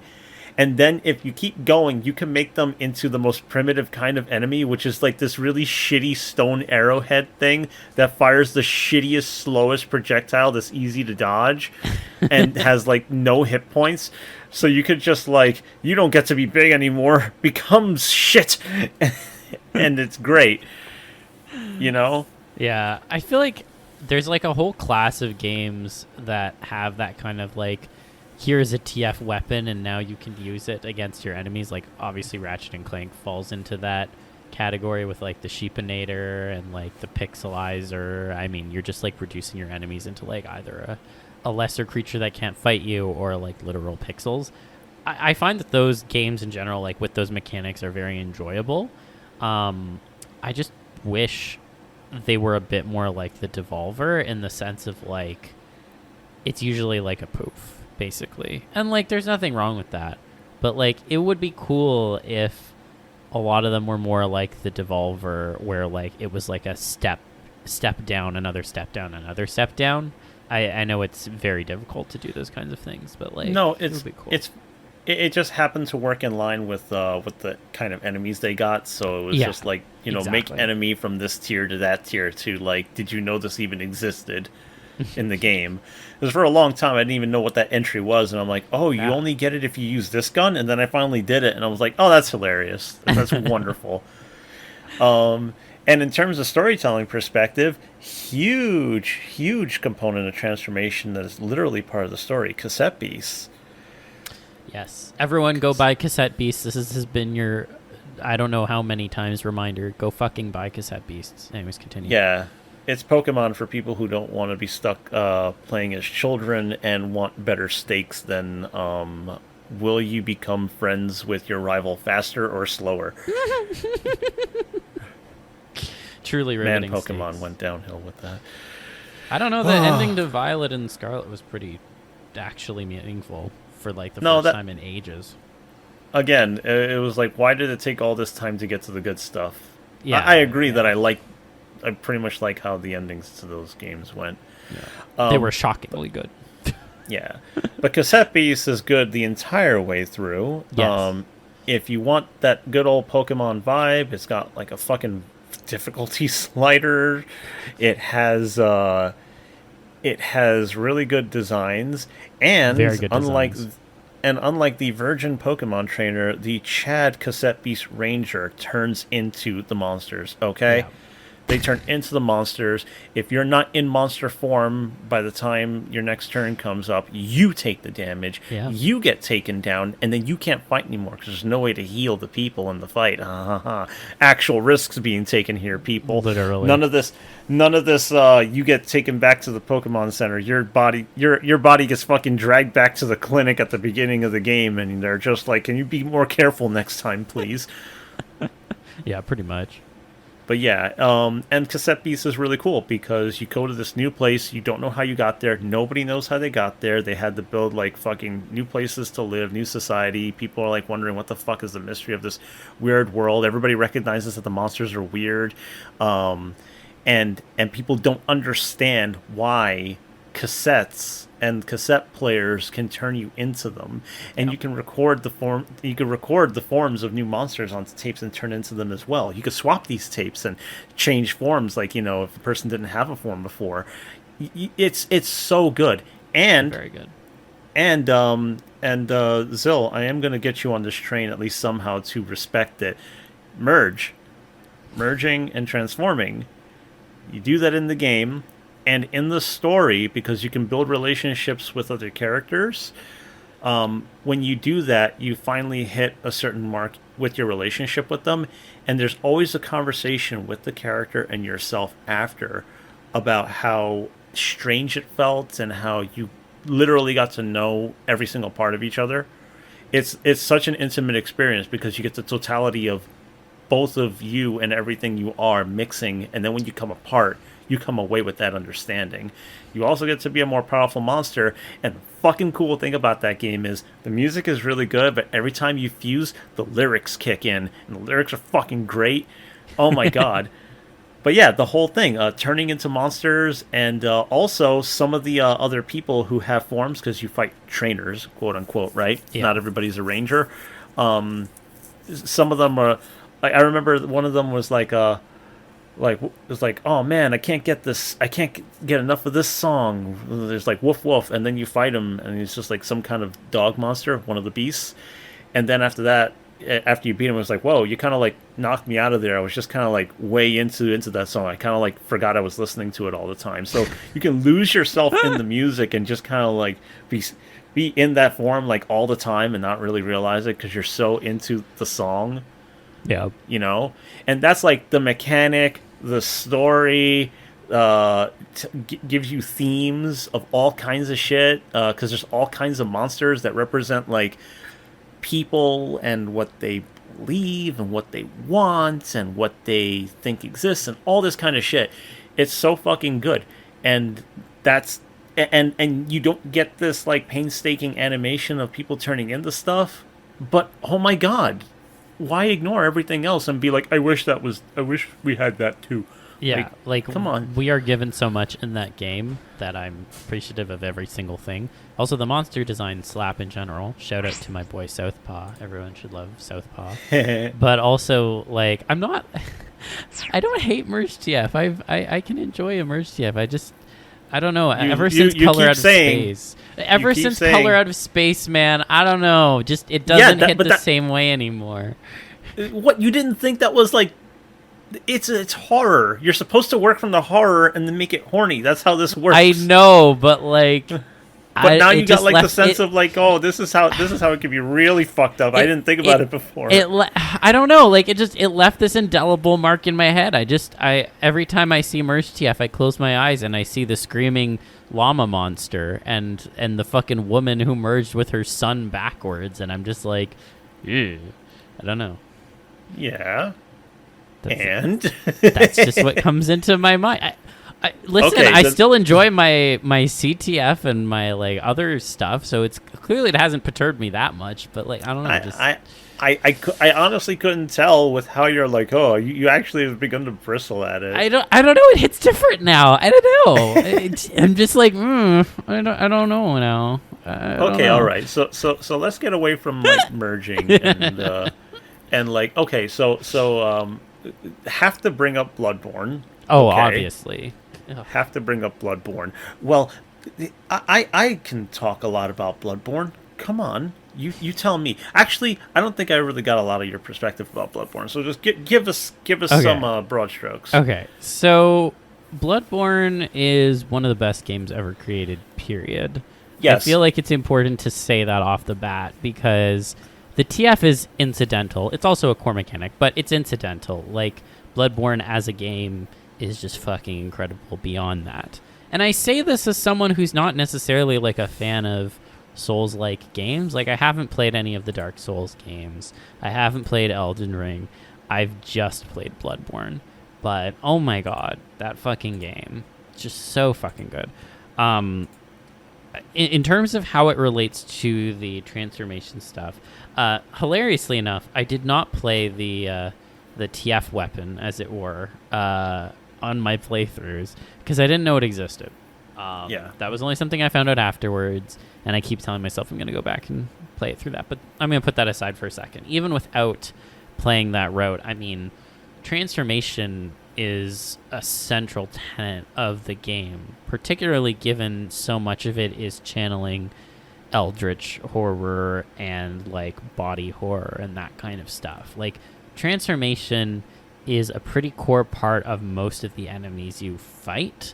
And then if you keep going, you can make them into the most primitive kind of enemy, which is like this really shitty stone arrowhead thing that fires the shittiest, slowest projectile that's easy to dodge and has like no hit points. So you could just like, you don't get to be big anymore, becomes shit. And it's great. Yeah, I feel like there's like a whole class of games that have that kind of like, here's a TF weapon and now you can use it against your enemies. Like obviously Ratchet and Clank falls into that category with like the Sheepinator and like the Pixelizer. I mean, you're just like reducing your enemies into like either a lesser creature that can't fight you or like literal pixels. I find that those games in general, like with those mechanics, are very enjoyable. I just wish they were a bit more like the Devolver in the sense of like it's usually like a poof, basically. And like there's nothing wrong with that. But like it would be cool if a lot of them were more like the Devolver, where like it was like a step down, another step down, another step down. I know it's very difficult to do those kinds of things, but like no, it would be cool. It just happened to work in line with the kind of enemies they got. So it was just like, exactly. Make enemy from this tier to that tier to like, did you know this even existed in the game? Because for a long time I didn't even know what that entry was, and I'm like, oh, you only get it if you use this gun. And then I finally did it, and I was like, oh, that's hilarious. That's wonderful. And in terms of storytelling perspective, huge component of transformation that is literally part of the story, cassette beasts. Yes. Everyone go buy Cassette Beasts. This has been your, I don't know how many times reminder. Go fucking buy Cassette Beasts. Anyways, continue. Yeah. It's Pokemon for people who don't want to be stuck playing as children and want better stakes than will you become friends with your rival faster or slower? Truly riveting. Man, Pokemon stakes. went downhill with that. I don't know. The ending to Violet and Scarlet was pretty actually meaningful for like the first time in ages. Again, it was like, why did it take all this time to get to the good stuff? Yeah, I agree that I pretty much like how the endings to those games went. Yeah. They were shockingly good. Yeah. But Cassette Beast is good the entire way through. Yes. If you want that good old Pokemon vibe, it's got like a fucking difficulty slider. It has really good designs, and very good designs. Unlike the Virgin Pokemon Trainer, the Chad Cassette Beast Ranger turns into the monsters. Okay. Yeah. They turn into the monsters. If you're not in monster form by the time your next turn comes up, you take the damage. Yeah. You get taken down, and then you can't fight anymore because there's no way to heal the people in the fight. Actual risks being taken here, people. Literally. None of this. You get taken back to the Pokemon Center. Your body gets fucking dragged back to the clinic at the beginning of the game, and they're just like, "Can you be more careful next time, please?" Yeah, pretty much. But yeah, and Cassette Beast is really cool because you go to this new place, you don't know how you got there, nobody knows how they got there, they had to build like fucking new places to live, new society, people are like wondering what the fuck is the mystery of this weird world, everybody recognizes that the monsters are weird, and people don't understand why cassettes and cassette players can turn you into them, and you can record the forms of new monsters onto tapes and turn into them as well. You could swap these tapes and change forms, like, if a person didn't have a form before. It's so good. And very good. And Zil, I am gonna get you on this train at least somehow to respect it. Merging and transforming. You do that in the game and in the story, because you can build relationships with other characters. When you do that, you finally hit a certain mark with your relationship with them, and there's always a conversation with the character and yourself after about how strange it felt and how you literally got to know every single part of each other. It's such an intimate experience because you get the totality of both of you and everything you are mixing, and then when you come apart, you come away with that understanding. You also get to be a more powerful monster, and the fucking cool thing about that game is the music is really good, but every time you fuse, the lyrics kick in, and the lyrics are fucking great. Oh my god. But yeah, the whole thing, turning into monsters, and also some of the other people who have forms, because you fight trainers, quote unquote, right? Yeah. Not everybody's a ranger. Some of them are, like, I remember one of them was like, it was like, oh man, I can't get enough of this song. There's like woof woof, and then you fight him, and he's just like some kind of dog monster, one of the beasts. And then after that, after you beat him, it was like, whoa, you kind of like knocked me out of there. I was just kind of like way into that song. I kind of like forgot I was listening to it all the time. So you can lose yourself in the music and just kind of like be in that form like all the time and not really realize it because you're so into the song. Yeah. And that's like the mechanic, the story, gives you themes of all kinds of shit, because there's all kinds of monsters that represent like people and what they believe and what they want and what they think exists and all this kind of shit. It's so fucking good. And that's and you don't get this like painstaking animation of people turning into stuff, but oh my god, why ignore everything else and be like, I wish we had that too. Yeah, like come on. We are given so much in that game that I'm appreciative of every single thing. Also, the monster design slap in general. Shout out to my boy Southpaw. Everyone should love Southpaw. But also, like, I don't hate Merge TF. I can enjoy a Merge TF. I don't know. Ever since Color Out of Space. Ever since Color Out of Space, man, I don't know. Just, it doesn't hit the same way anymore. What, you didn't think that was like... It's horror. You're supposed to work from the horror and then make it horny. That's how this works. I know, but like... But now you got like the sense of like, oh, this is how it could be really fucked up. I didn't think about it before. I don't know, like it left this indelible mark in my head. Every time I see Merge TF, I close my eyes and I see the screaming llama monster and the fucking woman who merged with her son backwards, and I'm just like, ew. I don't know. Yeah. That's just what comes into my mind. Listen, okay, I still enjoy my CTF and my like other stuff, so it hasn't perturbed me that much. But like, I don't know. I honestly couldn't tell with how you're like, oh, you actually have begun to bristle at it. I don't know. It hits different now. I don't know. I'm just like, I don't know now. Okay, all right. So let's get away from like merging and like, okay, so have to bring up Bloodborne. Oh, okay. Obviously. Have to bring up Bloodborne. Well, I can talk a lot about Bloodborne. Come on, you tell me. Actually, I don't think I really got a lot of your perspective about Bloodborne. So just give us okay. Some broad strokes. Okay, so Bloodborne is one of the best games ever created. Period. Yes. I feel like it's important to say that off the bat because the TF is incidental. It's also a core mechanic, but it's incidental. Like Bloodborne as a game is just fucking incredible beyond that. And I say this as someone who's not necessarily like a fan of Souls-like games. Like I haven't played any of the Dark Souls games. I haven't played Elden Ring. I've just played Bloodborne. But oh my god, that fucking game. Just so fucking good. In terms of how it relates to the transformation stuff, hilariously enough, I did not play the TF weapon, as it were, on my playthroughs because I didn't know it existed. Yeah. That was only something I found out afterwards, and I keep telling myself I'm going to go back and play it through that. But I'm going to put that aside for a second. Even without playing that route, I mean, transformation is a central tenet of the game, particularly given so much of it is channeling eldritch horror and like body horror and that kind of stuff. Like, transformation is a pretty core part of most of the enemies you fight,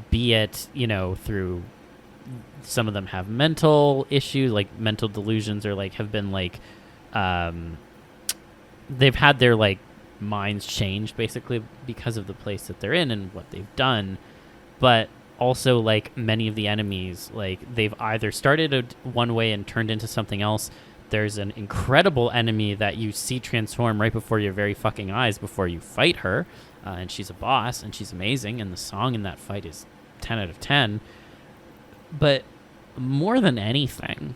be it, through some of them have mental issues, like mental delusions, or like have been like they've had their like minds changed basically because of the place that they're in and what they've done. But also, like, many of the enemies, like, they've either started one way and turned into something else. There's an incredible enemy that you see transform right before your very fucking eyes before you fight her, and she's a boss and she's amazing, and the song in that fight is 10 out of 10. But more than anything,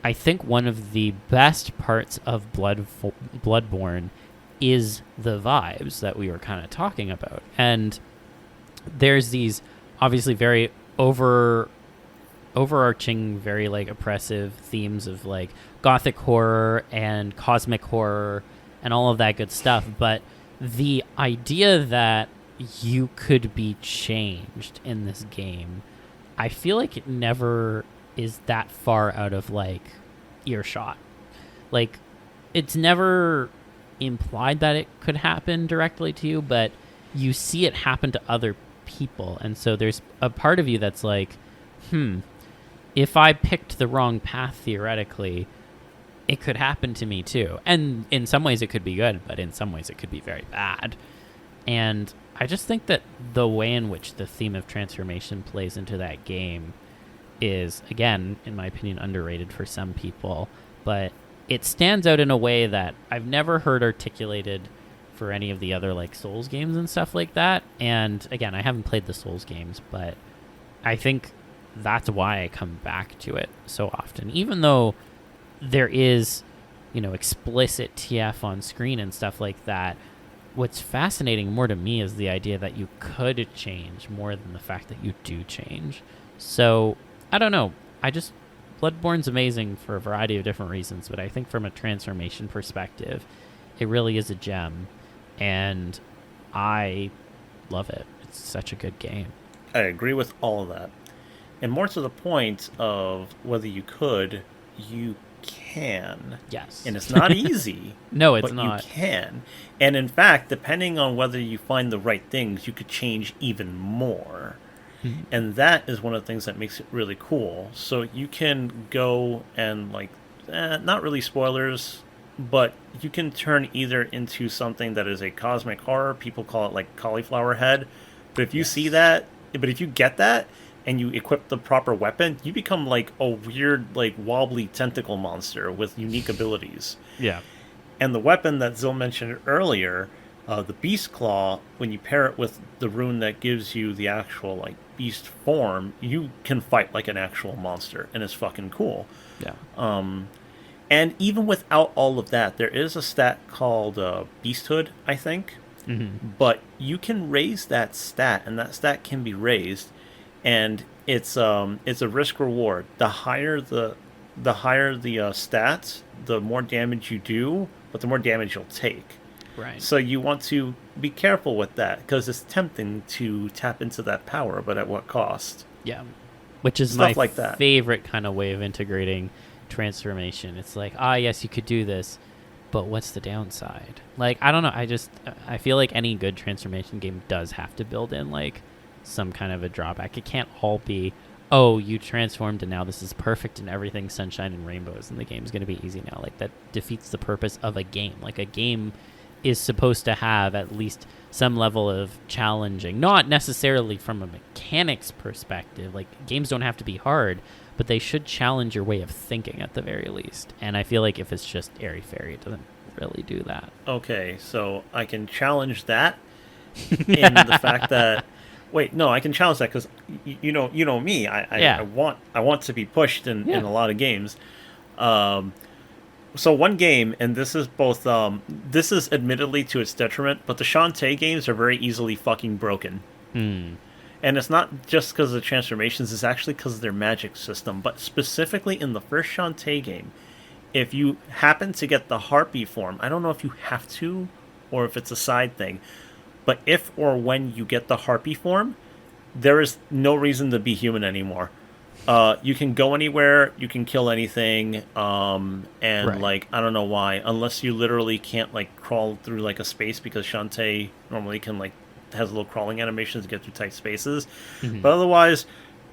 I think one of the best parts of Bloodborne is the vibes that we were kind of talking about. And there's these obviously very overarching, very like oppressive themes of like gothic horror and cosmic horror and all of that good stuff. But the idea that you could be changed in this game, I feel like it never is that far out of like earshot. Like, it's never implied that it could happen directly to you, but you see it happen to other people. And so there's a part of you that's like, if I picked the wrong path theoretically, it could happen to me too. And in some ways it could be good, but in some ways it could be very bad. And I just think that the way in which the theme of transformation plays into that game is, again, in my opinion, underrated for some people, but it stands out in a way that I've never heard articulated for any of the other like Souls games and stuff like that. And again, I haven't played the Souls games, but I think that's why I come back to it so often. Even though there is, explicit TF on screen and stuff like that, what's fascinating more to me is the idea that you could change more than the fact that you do change. So, I don't know. Bloodborne's amazing for a variety of different reasons, but I think from a transformation perspective, it really is a gem, and I love it. It's such a good game. I agree with all of that. And more to the point of whether you could, you can. Yes. And it's not easy. No, it's but not. You can. And in fact, depending on whether you find the right things, you could change even more. And that is one of the things that makes it really cool. So you can go and, like, not really spoilers, but you can turn either into something that is a cosmic horror. People call it, like, cauliflower head. But if you see that, but if you get that and you equip the proper weapon, you become, like, a weird, like, wobbly tentacle monster with unique abilities. Yeah. And the weapon that Zil mentioned earlier, the Beast Claw, when you pair it with the rune that gives you the actual, like, beast form, you can fight like an actual monster, and it's fucking cool. Yeah. And even without all of that, there is a stat called Beasthood, I think. But you can raise that stat, and that stat can be raised, and it's a risk reward. The higher the stats, the more damage you do, but the more damage you'll take. Right. So you want to be careful with that, because it's tempting to tap into that power, but at what cost? Yeah. Which is Stuff my like that. favorite kind of way of integrating transformation. It's like, yes, you could do this, but what's the downside? Like, I don't know. I feel like any good transformation game does have to build in, like, some kind of a drawback. It can't all be, you transformed and now this is perfect and everything's sunshine and rainbows and the game's going to be easy now. Like, that defeats the purpose of a game. Like, a game is supposed to have at least some level of challenging, not necessarily from a mechanics perspective. Like, games don't have to be hard, but they should challenge your way of thinking at the very least. And I feel like if it's just airy-fairy, it doesn't really do that. Okay, so I can challenge that in the fact that... Wait, no, I can challenge that because you know me. I want to be pushed in a lot of games. So one game, and this is both, this is admittedly to its detriment, but the Shantae games are very easily fucking broken. And it's not just because of the transformations, it's actually because of their magic system. But specifically in the first Shantae game, if you happen to get the harpy form, I don't know if you have to or if it's a side thing, but if or when you get the harpy form, there is no reason to be human anymore. You can go anywhere, you can kill anything, and Right. like I don't know why, unless you literally can't like crawl through like a space, because Shantae normally can like has little crawling animations to get through tight spaces. But otherwise,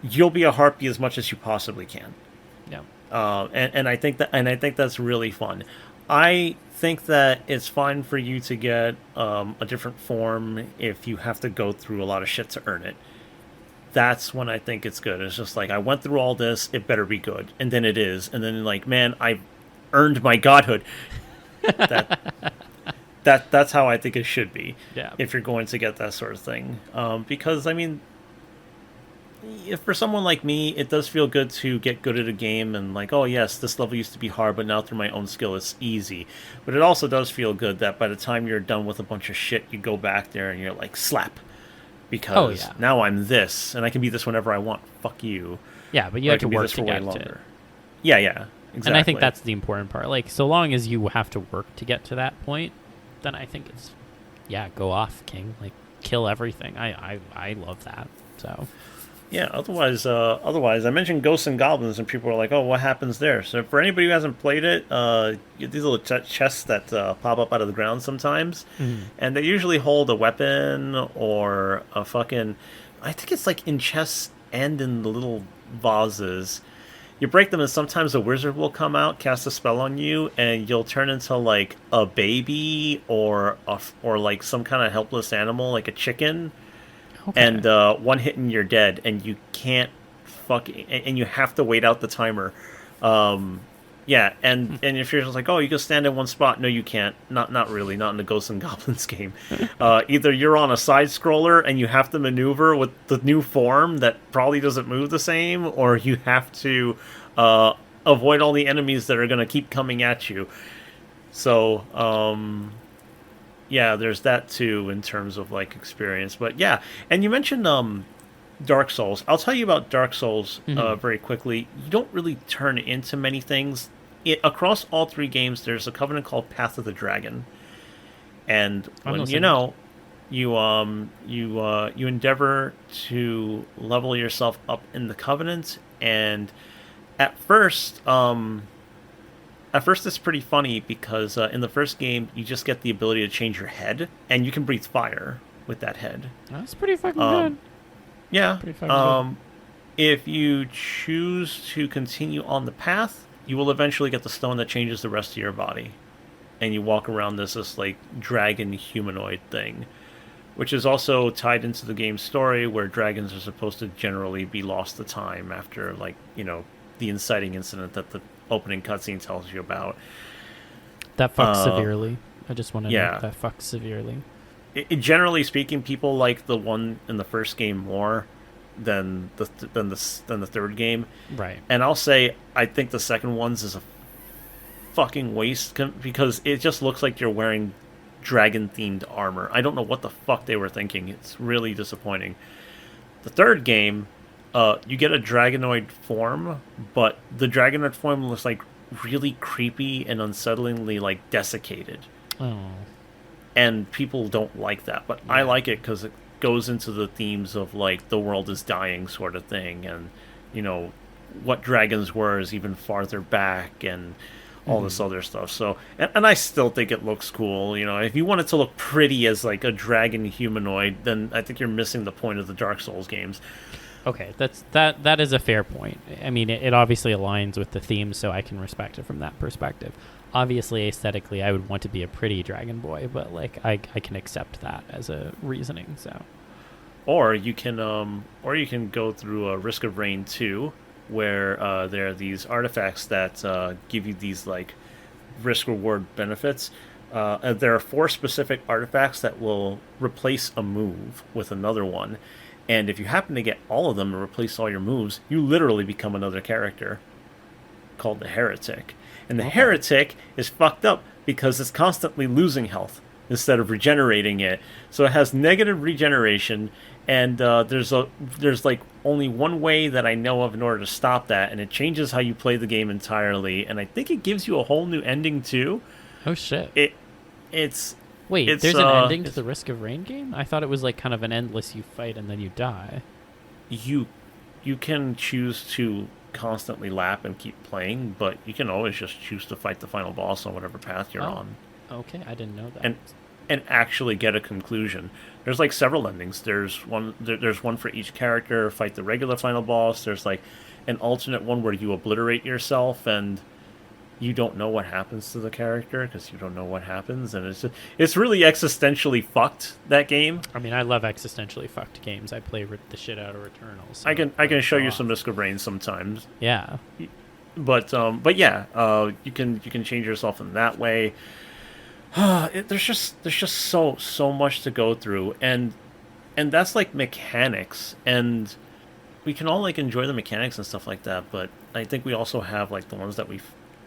you'll be a harpy as much as you possibly can. Yeah. And I think that's really fun. I think that it's fine for you to get a different form if you have to go through a lot of shit to earn it. That's when I think it's good. It's just like, I went through all this, it better be good. And then it is. And then like, man, I earned my godhood. That's how I think it should be. Yeah. If you're going to get that sort of thing. Because, I mean, if for someone like me, it does feel good to get good at a game and like, oh yes, this level used to be hard, but now through my own skill, it's easy. But it also does feel good that by the time you're done with a bunch of shit, you go back there and you're like, slap. Because now I'm this, and I can be this whenever I want. Fuck you. Yeah, but you have to work to get to it. Yeah, exactly. And I think that's the important part. Like, so long as you have to work to get to that point, then I think it's, go off, King. Like, kill everything. I love that. So. Yeah, otherwise, I mentioned Ghosts and Goblins, and people are like, oh, what happens there? So for anybody who hasn't played it, you get these little chests that pop up out of the ground sometimes, and they usually hold a weapon or a fucking... I think it's like in chests and in the little vases. You break them, and sometimes a wizard will come out, cast a spell on you, and you'll turn into like a baby or like some kind of helpless animal, like a chicken. Okay. And one hit and you're dead, and you can't and you have to wait out the timer. And if you're just like, oh, you can stand in one spot, no, you can't. Not really. Not in the Ghosts and Goblins game. Either you're on a side scroller and you have to maneuver with the new form that probably doesn't move the same, or you have to avoid all the enemies that are going to keep coming at you. So. Yeah, there's that too in terms of like experience. But yeah, and you mentioned Dark Souls. I'll tell you about Dark Souls very quickly. You don't really turn into many things. Across all three games, there's a covenant called Path of the Dragon, and when you endeavor to level yourself up in the covenant, and at first. At first, it's pretty funny because in the first game, you just get the ability to change your head, and you can breathe fire with that head. That's pretty fucking good. Yeah. Pretty fucking good. If you choose to continue on the path, you will eventually get the stone that changes the rest of your body. And you walk around this like dragon humanoid thing, which is also tied into the game's story, where dragons are supposed to generally be lost to time after, like, the inciting incident that the opening cutscene tells you about. That fucks severely. I just want to note that fucks severely. Generally speaking, people like the one in the first game more than the third game. Right. And I'll say I think the second one's is a fucking waste because it just looks like you're wearing dragon-themed armor. I don't know what the fuck they were thinking. It's really disappointing. The third game, you get a dragonoid form, but the dragonoid form looks like really creepy and unsettlingly like desiccated. Oh. And people don't like that, but I like it because it goes into the themes of like the world is dying sort of thing, and what dragons were is even farther back, and all this other stuff. So, and I still think it looks cool. If you want it to look pretty as like a dragon humanoid, then I think you're missing the point of the Dark Souls games. Okay, that is a fair point. I mean, it obviously aligns with the theme, so I can respect it from that perspective. Obviously, aesthetically, I would want to be a pretty dragon boy, but like I can accept that as a reasoning. So, or you can go through a Risk of Rain 2, where there are these artifacts that give you these like risk reward benefits. There are 4 specific artifacts that will replace a move with another one. And if you happen to get all of them and replace all your moves, you literally become another character called the Heretic. And the Heretic is fucked up because it's constantly losing health instead of regenerating it. So it has negative regeneration, And there's like only one way that I know of in order to stop that, and it changes how you play the game entirely. And I think it gives you a whole new ending too. Oh shit! It's Wait, there's an ending to the Risk of Rain game? I thought it was like kind of an endless you fight and then you die. You can choose to constantly lap and keep playing, but you can always just choose to fight the final boss on whatever path you're on. Okay, I didn't know that. And actually get a conclusion. There's like several endings. There's one for each character. Fight the regular final boss. There's like an alternate one where you obliterate yourself and you don't know what happens to the character because you don't know what happens, and it's really existentially fucked, that game. I mean, I love existentially fucked games. I play the shit out of Returnal. So I can show you some Risk of Rain sometimes. Yeah, but yeah, you can change yourself in that way. There's just so much to go through, and that's like mechanics, and we can all like enjoy the mechanics and stuff like that. But I think we also have like the ones that we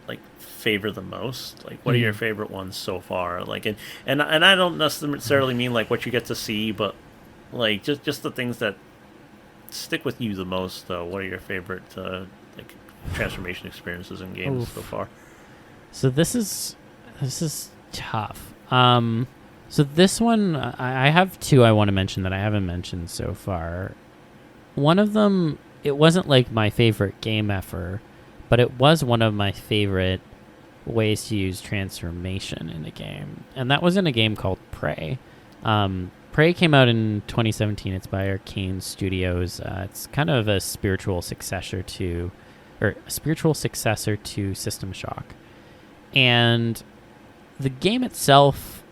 like favor the most. Like, what are your favorite ones so far? Like, and I don't necessarily mean like what you get to see, but like just the things that stick with you the most. What are your favorite like transformation experiences in games so far? So this is tough. So this one, I have two I want to mention that I haven't mentioned so far. One of them, it wasn't like my favorite game ever, but it was one of my favorite ways to use transformation in a game. And that was in a game called Prey. Prey came out in 2017. It's by Arcane Studios. It's kind of a spiritual successor to System Shock. And the game itself,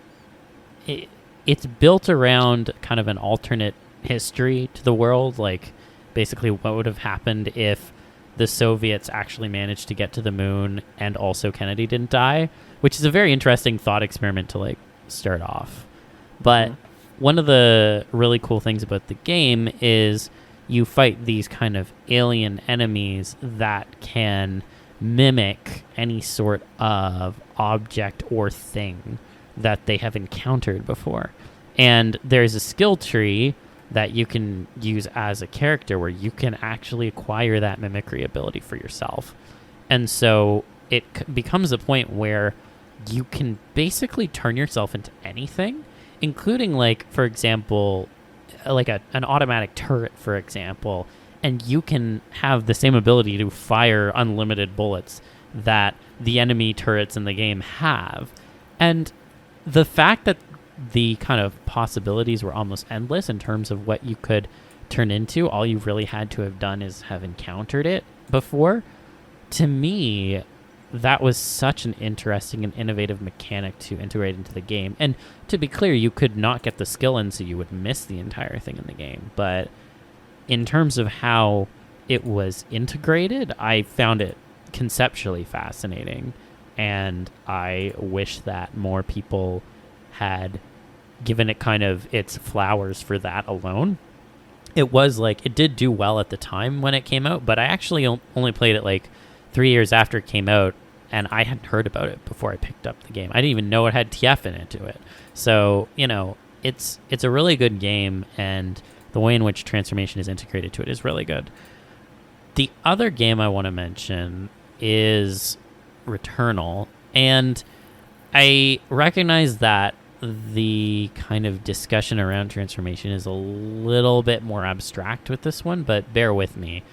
it's built around kind of an alternate history to the world, like basically what would have happened if the Soviets actually managed to get to the moon and also Kennedy didn't die, which is a very interesting thought experiment to like start off. But one of the really cool things about the game is you fight these kind of alien enemies that can mimic any sort of object or thing that they have encountered before. And there's a skill tree that you can use as a character where you can actually acquire that mimicry ability for yourself. And so it becomes a point where you can basically turn yourself into anything, including, like, for example, like an automatic turret, for example, and you can have the same ability to fire unlimited bullets that the enemy turrets in the game have. And the fact that the kind of possibilities were almost endless in terms of what you could turn into, all you really had to have done is have encountered it before. To me, that was such an interesting and innovative mechanic to integrate into the game. And to be clear, you could not get the skill in, so you would miss the entire thing in the game. But in terms of how it was integrated, I found it conceptually fascinating. And I wish that more people had given it kind of its flowers for that alone. It was like, it did do well at the time when it came out, but I actually only played it like 3 years after it came out, and I hadn't heard about it before I picked up the game. I didn't even know it had TF in it to it. So, you know, it's a really good game, and the way in which transformation is integrated to it is really good. The other game I want to mention is Returnal, and I recognize that the kind of discussion around transformation is a little bit more abstract with this one, but bear with me.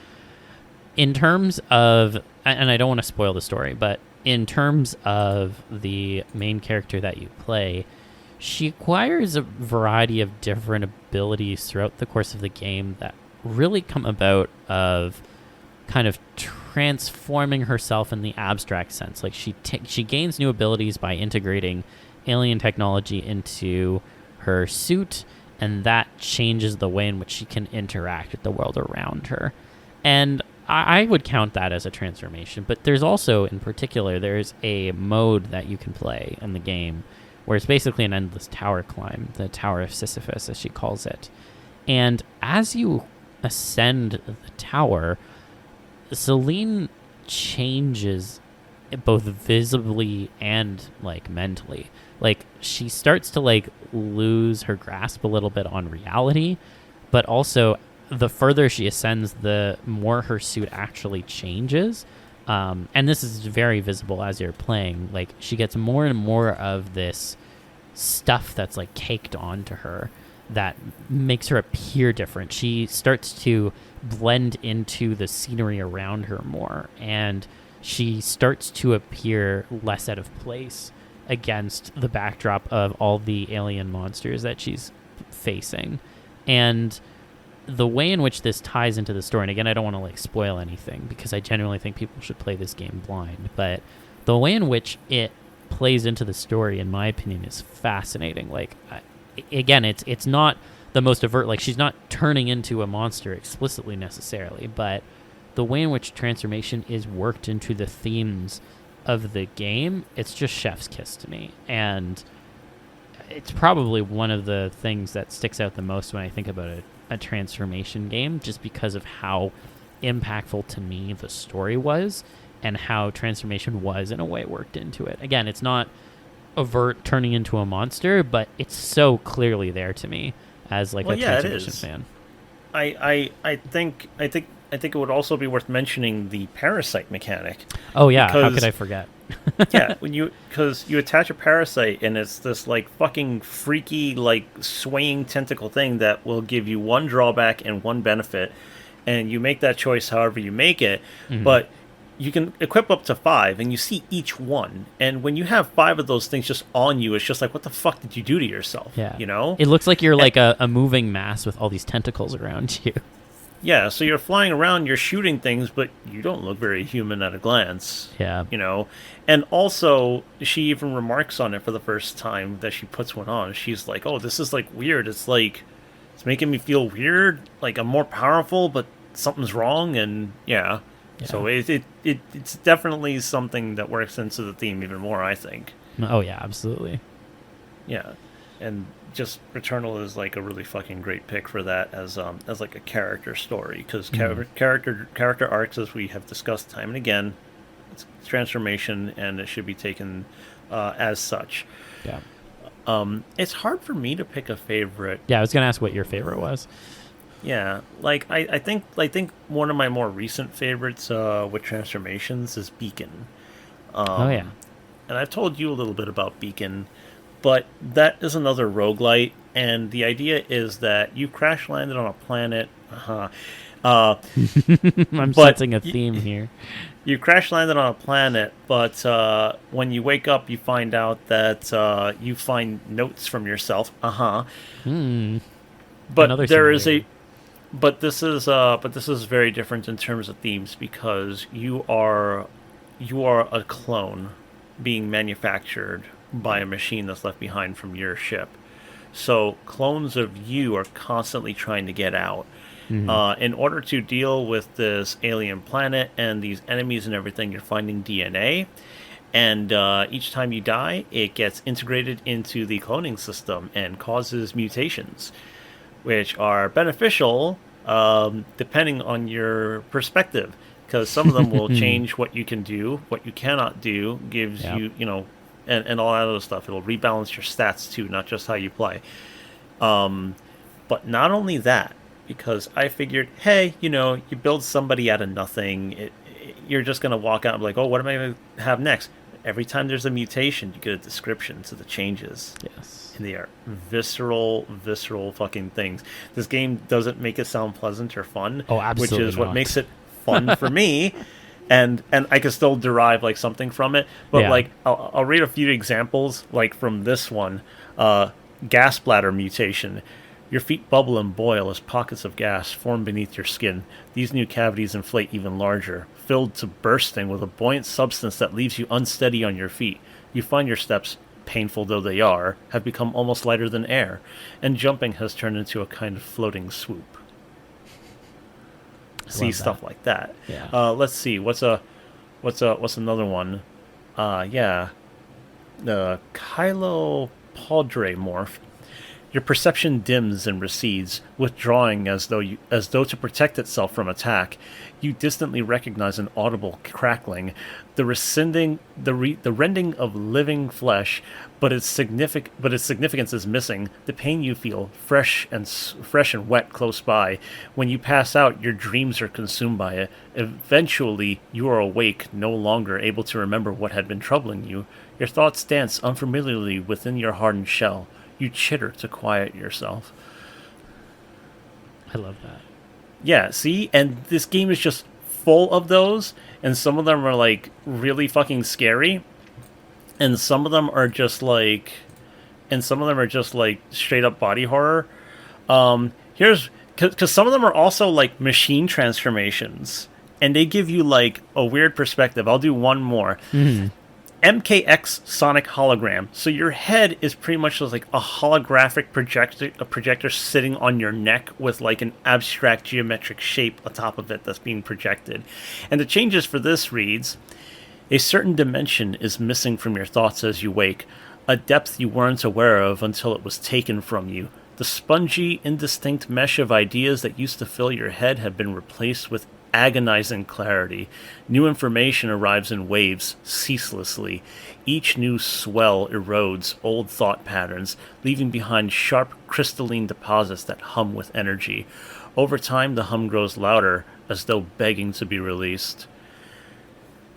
In terms of, and I don't want to spoil the story, but in terms of the main character that you play, she acquires a variety of different abilities throughout the course of the game that really come about of kind of transforming herself in the abstract sense. Like she gains new abilities by integrating alien technology into her suit, and that changes the way in which she can interact with the world around her. And I would count that as a transformation, but there's also, in particular, there's a mode that you can play in the game where it's basically an endless tower climb, the Tower of Sisyphus, as she calls it. And as you ascend the tower, Celine changes both visibly and like mentally. Like she starts to like lose her grasp a little bit on reality, but also the further she ascends, the more her suit actually changes. And this is very visible as you're playing. Like, she gets more and more of this stuff that's like caked onto her that makes her appear different. She starts to blend into the scenery around her more, and she starts to appear less out of place against the backdrop of all the alien monsters that she's facing. And the way in which this ties into the story, and again, I don't want to like spoil anything because I genuinely think people should play this game blind, but the way in which it plays into the story, in my opinion, is fascinating. Like, again, it's not the most overt, like, she's not turning into a monster explicitly necessarily, but the way in which transformation is worked into the themes of the game, it's just chef's kiss to me. And it's probably one of the things that sticks out the most when I think about a transformation game, just because of how impactful to me the story was and how transformation was in a way worked into it. Again, it's not overt turning into a monster, but it's so clearly there to me as like a transformation fan. I think it would also be worth mentioning the parasite mechanic. Oh yeah, how could I forget? Yeah, because you attach a parasite and it's this like fucking freaky like swaying tentacle thing that will give you one drawback and one benefit, and you make that choice however you make it. Mm-hmm. But you can equip up to 5, and you see each one. And when you have 5 of those things just on you, it's just like, what the fuck did you do to yourself? Yeah, you know, it looks like you're like a moving mass with all these tentacles around you. Yeah, so you're flying around, you're shooting things, but you don't look very human at a glance. Yeah. You know? And also, she even remarks on it for the first time that she puts one on. She's like, oh, this is, like, weird. It's like, it's making me feel weird. Like, I'm more powerful, but something's wrong, and yeah. So it's definitely something that works into the theme even more, I think. Oh, yeah, absolutely. Yeah. And just Returnal is like a really fucking great pick for that as like a character story, because character arcs, as we have discussed time and again, it's transformation, and it should be taken as such. Yeah. It's hard for me to pick a favorite. Yeah, I was gonna ask what your favorite was. Yeah, like I think one of my more recent favorites with transformations is Beacon. Oh yeah. And I've told you a little bit about Beacon. But that is another roguelite, and the idea is that you crash landed on a planet. I'm sensing a theme here. You crash landed on a planet, but when you wake up, you find out that you find notes from yourself. But another there scenario. but this is very different in terms of themes, because you are a clone being manufactured by a machine that's left behind from your ship. So clones of you are constantly trying to get out. Mm-hmm. In order to deal with this alien planet and these enemies and everything, you're finding DNA. And each time you die, it gets integrated into the cloning system and causes mutations, which are beneficial depending on your perspective. Because some of them will change what you can do, what you cannot do, gives you, and all that other stuff. It'll rebalance your stats too, not just how you play. But not only that, because I figured, hey, you build somebody out of nothing. You're just going to walk out and be like, oh, what am I going to have next? Every time there's a mutation, you get a description to the changes. Yes. And they are visceral fucking things. This game doesn't make it sound pleasant or fun. Oh, absolutely which is not. what makes it fun for me. And I can still derive like something from it, but like I'll read a few examples, like from this one, gas bladder mutation. Your feet bubble and boil as pockets of gas form beneath your skin. These new cavities inflate even larger, filled to bursting with a buoyant substance that leaves you unsteady on your feet. You find your steps, painful though they are, have become almost lighter than air, and jumping has turned into a kind of floating swoop. See stuff like that. Yeah. Let's see. What's another one? The Kylo Padre morph. Your perception dims and recedes, withdrawing as though to protect itself from attack. You distantly recognize an audible crackling, the rending of living flesh, but its significance is missing. The pain you feel, fresh and wet close by. When you pass out, your dreams are consumed by it. Eventually, you are awake, no longer able to remember what had been troubling you. Your thoughts dance unfamiliarly within your hardened shell. You chitter to quiet yourself. I love that. Yeah, see? And this game is just full of those, and some of them are, like, really fucking scary, and some of them are just, like... straight up body horror. Because some of them are also, like, machine transformations, and they give you, like, a weird perspective. I'll do one more. Mm-hmm. MKX Sonic Hologram. So your head is pretty much just like a holographic projector sitting on your neck with like an abstract geometric shape atop of it that's being projected. And the changes for this reads, a certain dimension is missing from your thoughts as you wake, a depth you weren't aware of until it was taken from you. The spongy, indistinct mesh of ideas that used to fill your head have been replaced with agonizing clarity. New information arrives in waves, ceaselessly. Each new swell erodes old thought patterns, leaving behind sharp crystalline deposits that hum with energy. Over time, the hum grows louder, as though begging to be released.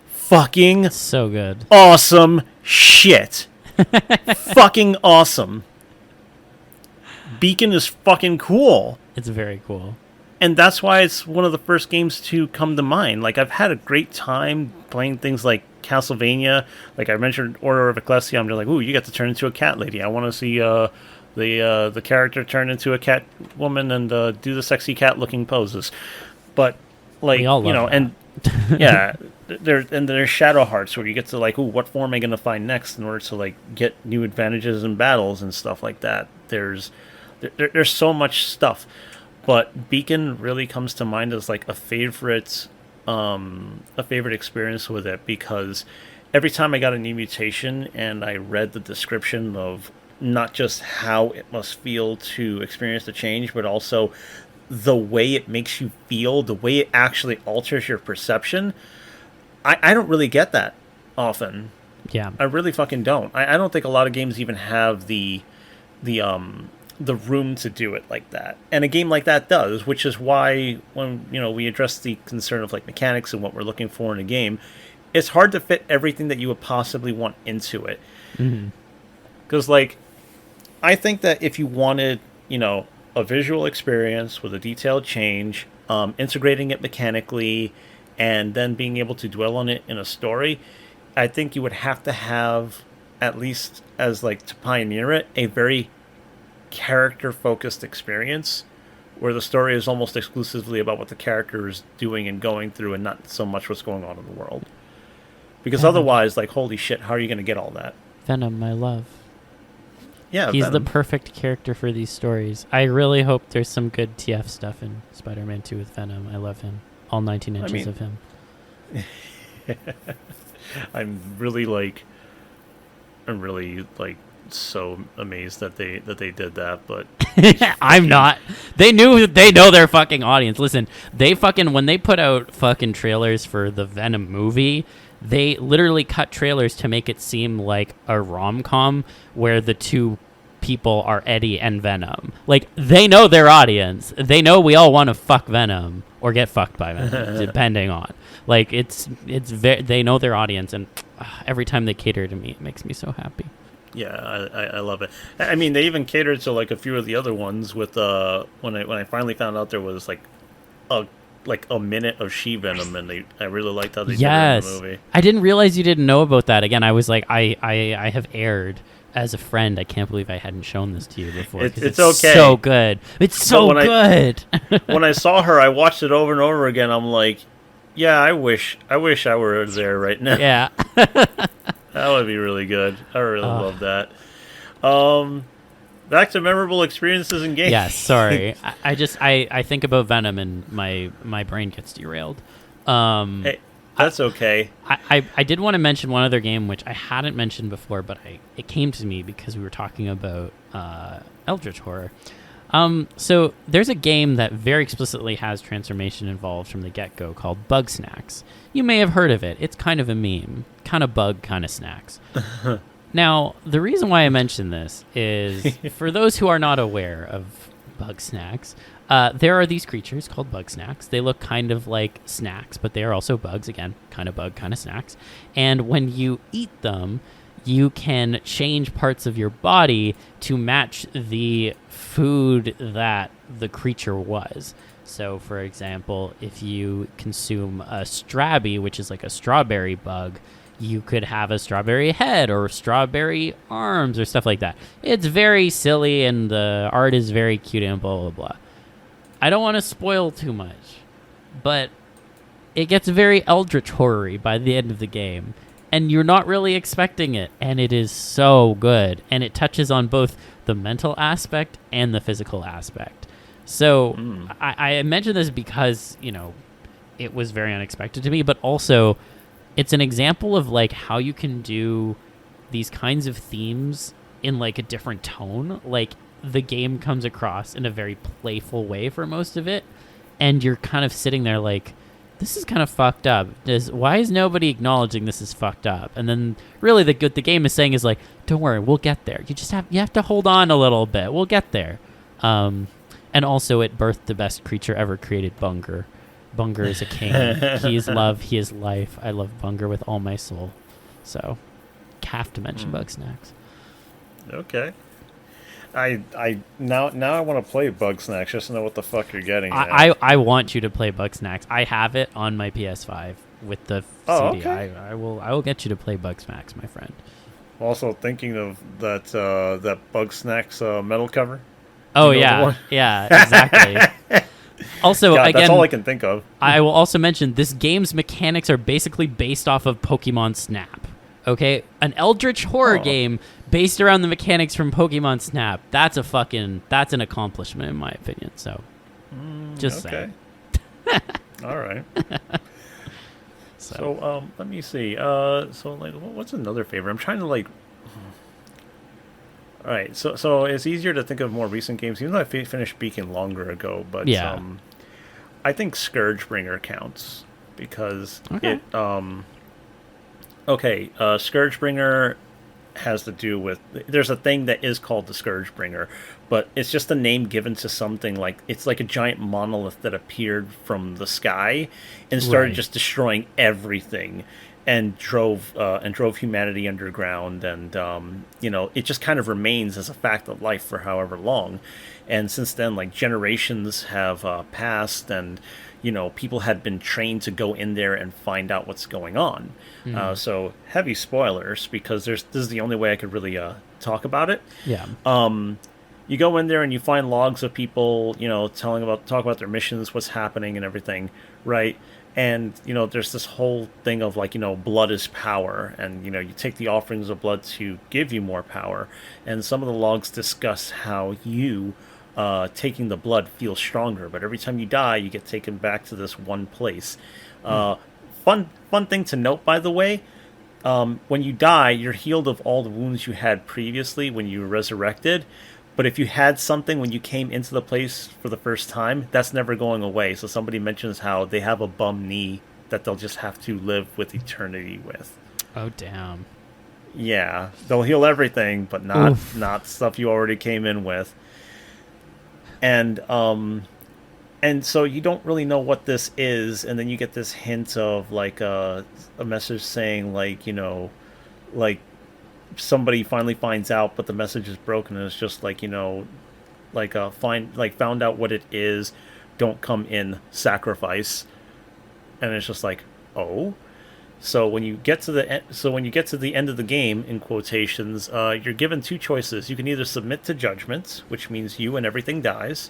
Fucking so good. Awesome shit. Fucking awesome. Beacon is fucking cool. It's very cool. And that's why it's one of the first games to come to mind. Like, I've had a great time playing things like Castlevania. Like, I mentioned Order of Ecclesia. I'm just like, ooh, you get to turn into a cat lady. I want to see the character turn into a cat woman and do the sexy cat-looking poses. But, like, we all love that. And yeah, there's Shadow Hearts where you get to, like, ooh, what form am I going to find next in order to, like, get new advantages in battles and stuff like that. There's so much stuff. But Beacon really comes to mind as like a favorite experience with it, because every time I got a new mutation and I read the description of not just how it must feel to experience the change, but also the way it makes you feel, the way it actually alters your perception, I don't really get that often. Yeah. I really fucking don't. I don't think a lot of games even have the room to do it like that, and a game like that does, which is why when we address the concern of like mechanics and what we're looking for in a game, it's hard to fit everything that you would possibly want into it. Because like I think that if you wanted a visual experience with a detailed change, integrating it mechanically, and then being able to dwell on it in a story, I think you would have to have, at least as like to pioneer it, a very character-focused experience where the story is almost exclusively about what the character is doing and going through, and not so much what's going on in the world. Because otherwise, like, holy shit, how are you going to get all that? Venom, my love. Yeah, he's Venom. The perfect character for these stories. I really hope there's some good TF stuff in Spider-Man 2 with Venom. I love him. All 19 inches of him. I'm really so amazed that they did that, but I'm not. They know their fucking audience. Listen, when they put out fucking trailers for the Venom movie, they literally cut trailers to make it seem like a rom-com where the two people are Eddie and Venom. Like, they know their audience. They know we all want to fuck Venom or get fucked by Venom, depending on. Like, they know their audience, and every time they cater to me, it makes me so happy. Yeah, I love it. I mean, they even catered to like a few of the other ones with when I finally found out there was like a minute of She-Venom, and I really liked how they did it in the movie. I didn't realize you didn't know about that. Again, I was like, I have erred as a friend. I can't believe I hadn't shown this to you before. It's okay. So good. It's so good. When I saw her, I watched it over and over again. I'm like, yeah, I wish I were there right now. Yeah. That would be really good. I really love that. Back to memorable experiences in games. Yes, sorry. I think about Venom and my brain gets derailed. Hey, That's okay. I did want to mention one other game which I hadn't mentioned before, but it came to me because we were talking about eldritch horror. So there's a game that very explicitly has transformation involved from the get-go called Bug Snacks. You may have heard of it. It's kind of a meme. Kind of bug, kind of snacks. Now, the reason why I mention this is for those who are not aware of Bug Snacks, there are these creatures called Bug Snacks. They look kind of like snacks, but they are also bugs. Again, kind of bug, kind of snacks. And when you eat them, you can change parts of your body to match the food that the creature was. So, for example, if you consume a strabby, which is like a strawberry bug, you could have a strawberry head or strawberry arms or stuff like that. It's very silly, and the art is very cute and blah, blah, blah. I don't want to spoil too much, but it gets very eldritch horror-y by the end of the game. And you're not really expecting it, and it is so good. And it touches on both the mental aspect and the physical aspect. So I mention this because, it was very unexpected to me, but also it's an example of like how you can do these kinds of themes in like a different tone. Like the game comes across in a very playful way for most of it, and you're kind of sitting there like, this is kind of fucked up. Why is nobody acknowledging this is fucked up? And then really the game is saying is like, don't worry, we'll get there. You have to hold on a little bit. We'll get there. And also it birthed the best creature ever created, Bunger. Bunger is a king. He is love. He is life. I love Bunger with all my soul. So, have to mention Bug Snacks. Okay. Now I want to play Bug Snacks just to know what the fuck you're getting at. I want you to play Bug Snacks. I have it on my PS5 with the CD. Okay. I will get you to play Bug Snacks, my friend. Also thinking of that Bug Snacks metal cover. Oh yeah, exactly. Also, God, again, that's all I can think of. I will also mention this game's mechanics are basically based off of Pokemon Snap. Okay, an eldritch horror game based around the mechanics from Pokemon Snap. That's an accomplishment in my opinion. So, just saying. All right. So let me see. So like, what's another favorite? I'm trying to like. All right, so it's easier to think of more recent games, even though I finished Beacon longer ago. But yeah. I think Scourgebringer counts because it. Scourgebringer has to do with, there's a thing that is called the Scourgebringer, but it's just a name given to something like, it's like a giant monolith that appeared from the sky and started just destroying everything and drove humanity underground, and it just kind of remains as a fact of life for however long. And since then, like, generations have passed, and people had been trained to go in there and find out what's going on. So heavy spoilers, because this is the only way I could really talk about it. Yeah. You go in there and you find logs of people, talk about their missions, what's happening, and everything, right? And there's this whole thing of like, blood is power, and you take the offerings of blood to give you more power. And some of the logs discuss how you taking the blood feels stronger, but every time you die, you get taken back to this one place. Fun thing to note, by the way. When you die, you're healed of all the wounds you had previously when you were resurrected. But if you had something when you came into the place for the first time, that's never going away. So somebody mentions how they have a bum knee that they'll just have to live with eternity with. Oh, damn. Yeah, they'll heal everything, but not stuff you already came in with. And so you don't really know what this is, and then you get this hint of like a message saying like somebody finally finds out, but the message is broken, and it's just like found out what it is, don't come in, sacrifice. And it's just like, oh. So when you get to the end of the game, in quotations, you're given two choices. You can either submit to judgment, which means you and everything dies,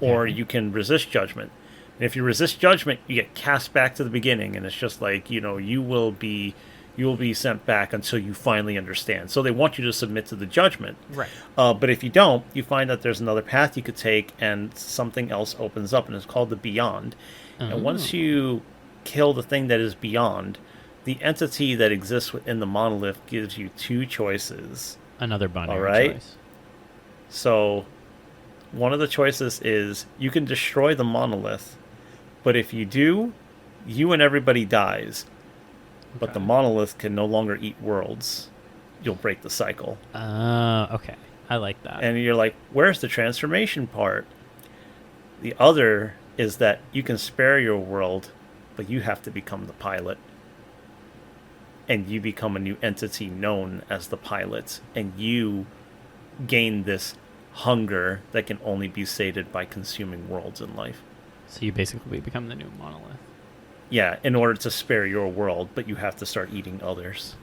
or you can resist judgment. And if you resist judgment, you get cast back to the beginning, and it's just like, you will be sent back until you finally understand. So they want you to submit to the judgment. Right. But if you don't, you find that there's another path you could take, and something else opens up, and it's called the Beyond. And once you kill the thing that is beyond, the entity that exists within the monolith gives you two choices. Another binary all right? choice. So one of the choices is you can destroy the monolith, but if you do, you and everybody dies. But the monolith can no longer eat worlds. You'll break the cycle. Okay. I like that. And you're like, where's the transformation part? The other is that you can spare your world, but you have to become the pilot. And you become a new entity known as the pilot. And you gain this hunger that can only be sated by consuming worlds in life. So you basically become the new monolith. Yeah, in order to spare your world, but you have to start eating others.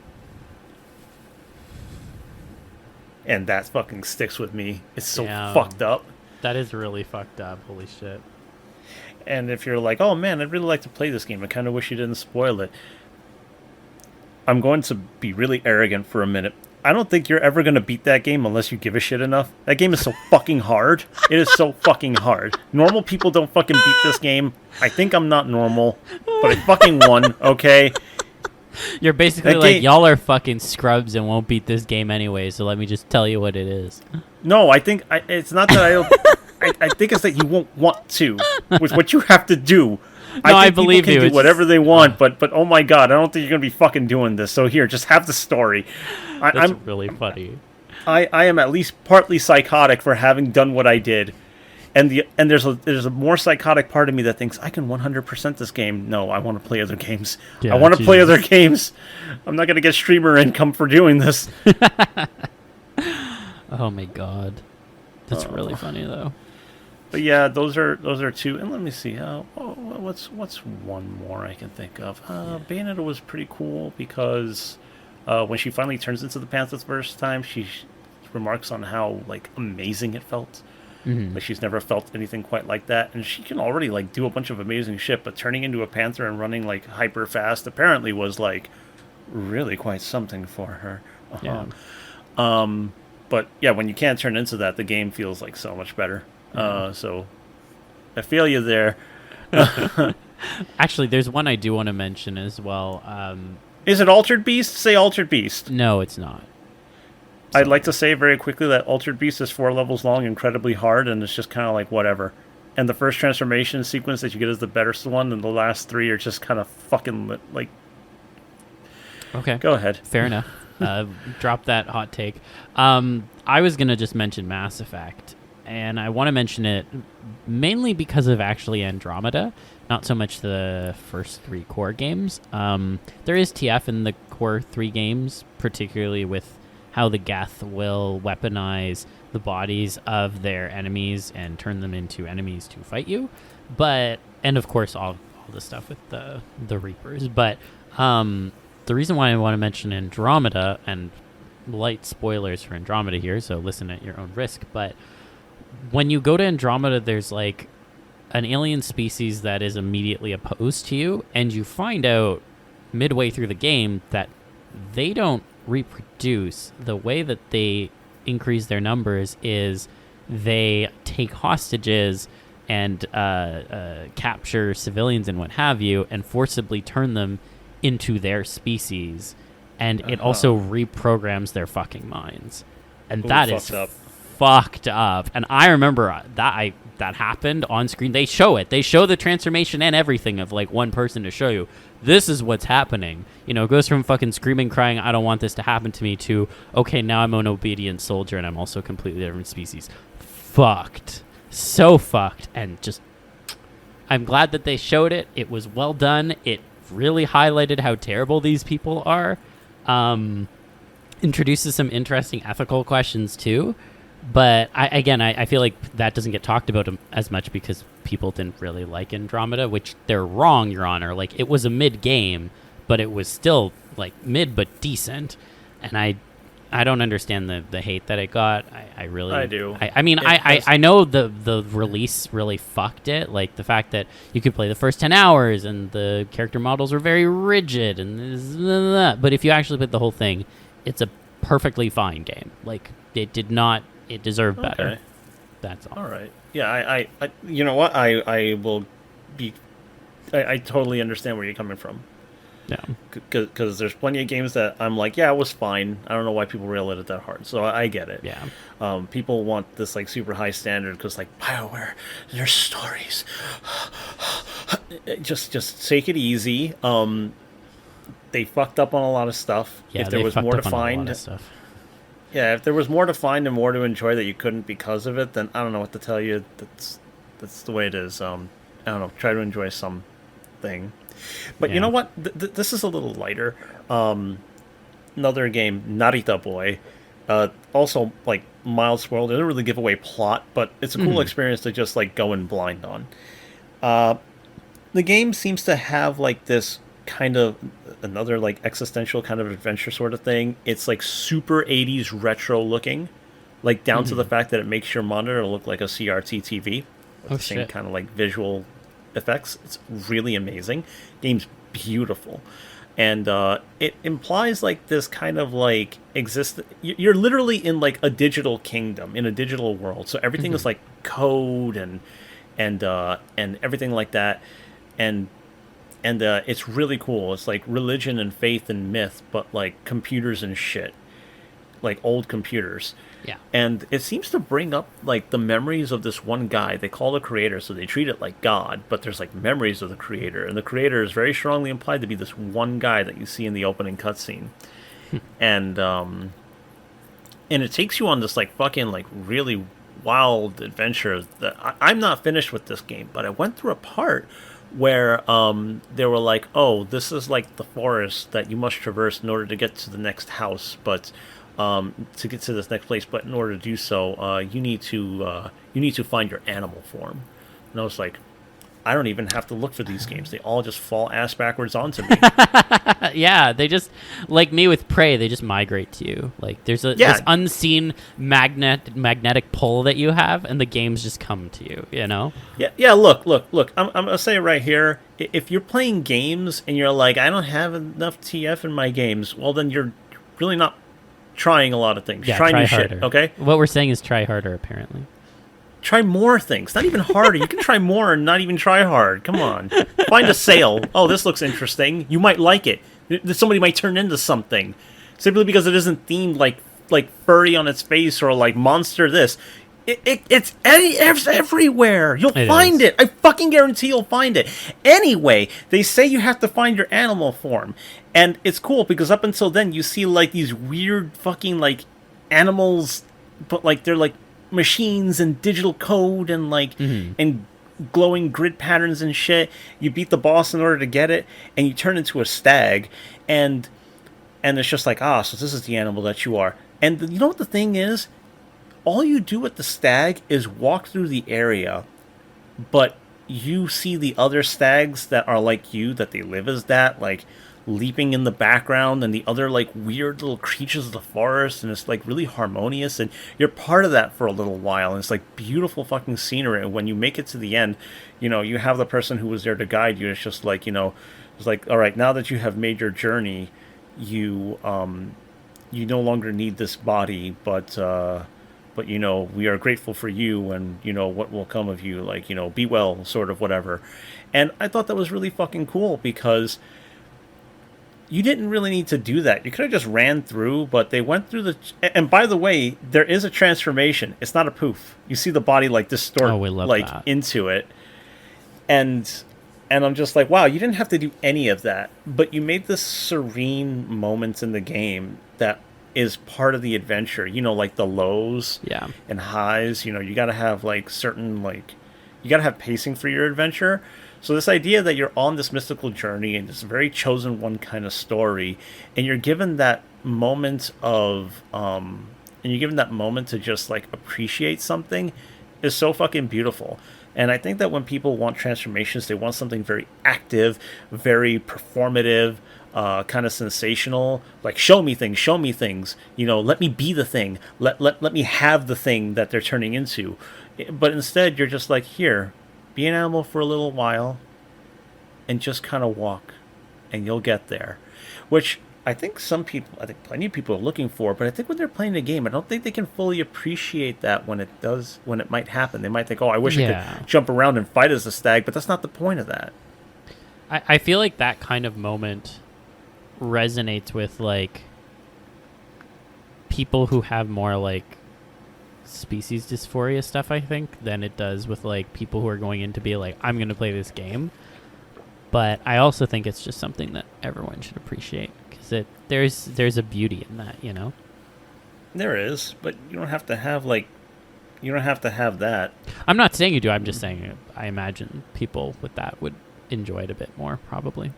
And that fucking sticks with me. It's so fucked up. That is really fucked up. Holy shit. And if you're like, oh man, I'd really like to play this game, I kind of wish you didn't spoil it. I'm going to be really arrogant for a minute. I don't think you're ever going to beat that game unless you give a shit enough. That game is so fucking hard. It is so fucking hard. Normal people don't fucking beat this game. I think I'm not normal, but I fucking won, okay? You're basically like, y'all are fucking scrubs and won't beat this game anyway, so let me just tell you what it is. No, I think it's not that I don't... I think it's that you won't want to, with what you have to do. No, I think believe people you. can do whatever they want, but oh my god, I don't think you're gonna be fucking doing this. So here, just have the story. That's really funny. I am at least partly psychotic for having done what I did, and there's a more psychotic part of me that thinks I can 100% this game. No, I want to play other games. Yeah, I want to play other games. I'm not gonna get streamer income for doing this. Oh my god, that's really funny though. But yeah, those are two. And let me see. What's one more I can think of? Bayonetta was pretty cool because when she finally turns into the Panther the first time, she remarks on how like amazing it felt. Mm-hmm. Like she's never felt anything quite like that, and she can already like do a bunch of amazing shit. But turning into a panther and running like hyper fast apparently was like really quite something for her. Uh-huh. Yeah. But yeah, when you can't turn into that, the game feels like so much better. So I feel you there. Actually, there's one I do want to mention as well. Is it Altered Beast? Say Altered Beast. No, it's not. I'd like to say very quickly that Altered Beast is 4 levels long, incredibly hard, and it's just kind of like whatever. And the first transformation sequence that you get is the better one, and the last 3 are just kind of fucking like... Okay. Go ahead. Fair enough. Drop that hot take. I was going to just mention Mass Effect. And I want to mention it mainly because of actually Andromeda, not so much the first 3 core games. There is TF in the core 3 games, particularly with how the Geth will weaponize the bodies of their enemies and turn them into enemies to fight you. And of course, all the stuff with the Reapers. But the reason why I want to mention Andromeda, and light spoilers for Andromeda here, so listen at your own risk, but when you go to Andromeda, there's like an alien species that is immediately opposed to you, and you find out midway through the game that they don't reproduce. The way that they increase their numbers is they take hostages and capture civilians and what have you, and forcibly turn them into their species, and it also reprograms their fucking minds. And that is fucked up. And I remember that happened on screen. They show it. They show the transformation and everything of like one person to show you this is what's happening. You know, it goes from fucking screaming, crying, I don't want this to happen to me, to okay, now I'm an obedient soldier and I'm also a completely different species. Fucked. So fucked. And just, I'm glad that they showed it. It was well done. It really highlighted how terrible these people are. Introduces some interesting ethical questions too. But I feel like that doesn't get talked about as much because people didn't really like Andromeda, which they're wrong, Your Honor. Like, it was a mid-game, but it was still, like, mid but decent. And I don't understand the hate that it got. I do. I know the release really fucked it. Like, the fact that you could play the first 10 hours and the character models were very rigid. But if you actually played the whole thing, it's a perfectly fine game. Like, it did not... It deserved better. Okay. That's all. All right. Yeah, I you know what? I will be I totally understand where you're coming from. Yeah. Because there's plenty of games that I'm like, yeah, it was fine. I don't know why people rail it that hard. So I get it. Yeah. People want this like super high standard because like BioWare, their stories. just take it easy. They fucked up on a lot of stuff. Yeah, if there was more to find, yeah, if there was more to find and more to enjoy that you couldn't because of it, then I don't know what to tell you. That's the way it is. I don't know. Try to enjoy something. But you know what? This is a little lighter. Another game, Narita Boy. Also, like, mild world. It doesn't really give away plot, but it's a cool experience to just, like, go in blind on. The game seems to have, like, this kind of another, like, existential kind of adventure sort of thing. It's, like, super 80s retro looking. Like, down to the fact that it makes your monitor look like a CRT TV. With the same kind of, like, visual effects. It's really amazing. Game's beautiful, and it implies like this kind of like you're literally in like a digital kingdom, in a digital world, so everything is like code and everything like that, and it's really cool. It's like religion and faith and myth, but like computers and shit, like old computers. Yeah. And it seems to bring up, like, the memories of this one guy. They call the creator, so they treat it like God, but there's, like, memories of the creator. And the creator is very strongly implied to be this one guy that you see in the opening cutscene. And it takes you on this, like, fucking, like, really wild adventure. That I'm not finished with this game, but I went through a part where they were like, oh, this is, like, the forest that you must traverse in order to get to the next house, but... to get to this next place, but in order to do so, you need to find your animal form. And I was like, I don't even have to look for these games; they all just fall ass backwards onto me. Yeah, they just like me with Prey. They just migrate to you. Like there's this unseen magnetic pull that you have, and the games just come to you. You know? Yeah. Look. I'm gonna say it right here. If you're playing games and you're like, I don't have enough TF in my games, well, then you're really not trying a lot of things. Yeah, try new harder. Shit, okay? What we're saying is try harder, apparently. Try more things. Not even harder. You can try more and not even try hard. Come on. Find a sale. Oh, this looks interesting. You might like it. Somebody might turn into something. Simply because it isn't themed like furry on its face or like monster this. It's everywhere. You'll find it. I fucking guarantee you'll find it. Anyway, they say you have to find your animal form. And it's cool because up until then you see like these weird fucking like animals, but like they're like machines and digital code and like and glowing grid patterns and shit. You beat the boss in order to get it, and you turn into a stag, and it's just like, so this is the animal that you are. And you know what the thing is? All you do with the stag is walk through the area, but you see the other stags that are like you, that they live as that, like leaping in the background, and the other like weird little creatures of the forest, and it's like really harmonious, and you're part of that for a little while, and it's like beautiful fucking scenery. And when you make it to the end, you know, you have the person who was there to guide you. It's just like, you know, it's like, all right, now that you have made your journey, you no longer need this body, but you know, we are grateful for you, and you know what will come of you, like, you know, be well, sort of whatever. And I thought that was really fucking cool because you didn't really need to do that. You could have just ran through, but they went through and by the way, there is a transformation. It's not a poof. You see the body like distort like into it. And I'm just like, wow, you didn't have to do any of that, but you made this serene moment in the game that is part of the adventure. You know, like the lows and highs, you know, you got to have like certain, like, you got to have pacing for your adventure. So this idea that you're on this mystical journey and this very chosen one kind of story, and you're given that moment of, and you're given that moment to just like appreciate something, is so fucking beautiful. And I think that when people want transformations, they want something very active, very performative, kind of sensational, like show me things, you know, let me be the thing, let me have the thing that they're turning into. But instead, you're just like, here, be an animal for a little while and just kind of walk, and you'll get there. Which I think plenty of people are looking for, but I think when they're playing the game, I don't think they can fully appreciate that when it might happen. They might think, oh, I wish I could jump around and fight as a stag, but that's not the point of that. I feel like that kind of moment resonates with like people who have more like species dysphoria stuff, I think, than it does with like people who are going in to be like, I'm going to play this game. But I also think it's just something that everyone should appreciate because there's a beauty in that, you know? There is, but you don't have to have that. I'm not saying you do. I'm just saying I imagine people with that would enjoy it a bit more, probably.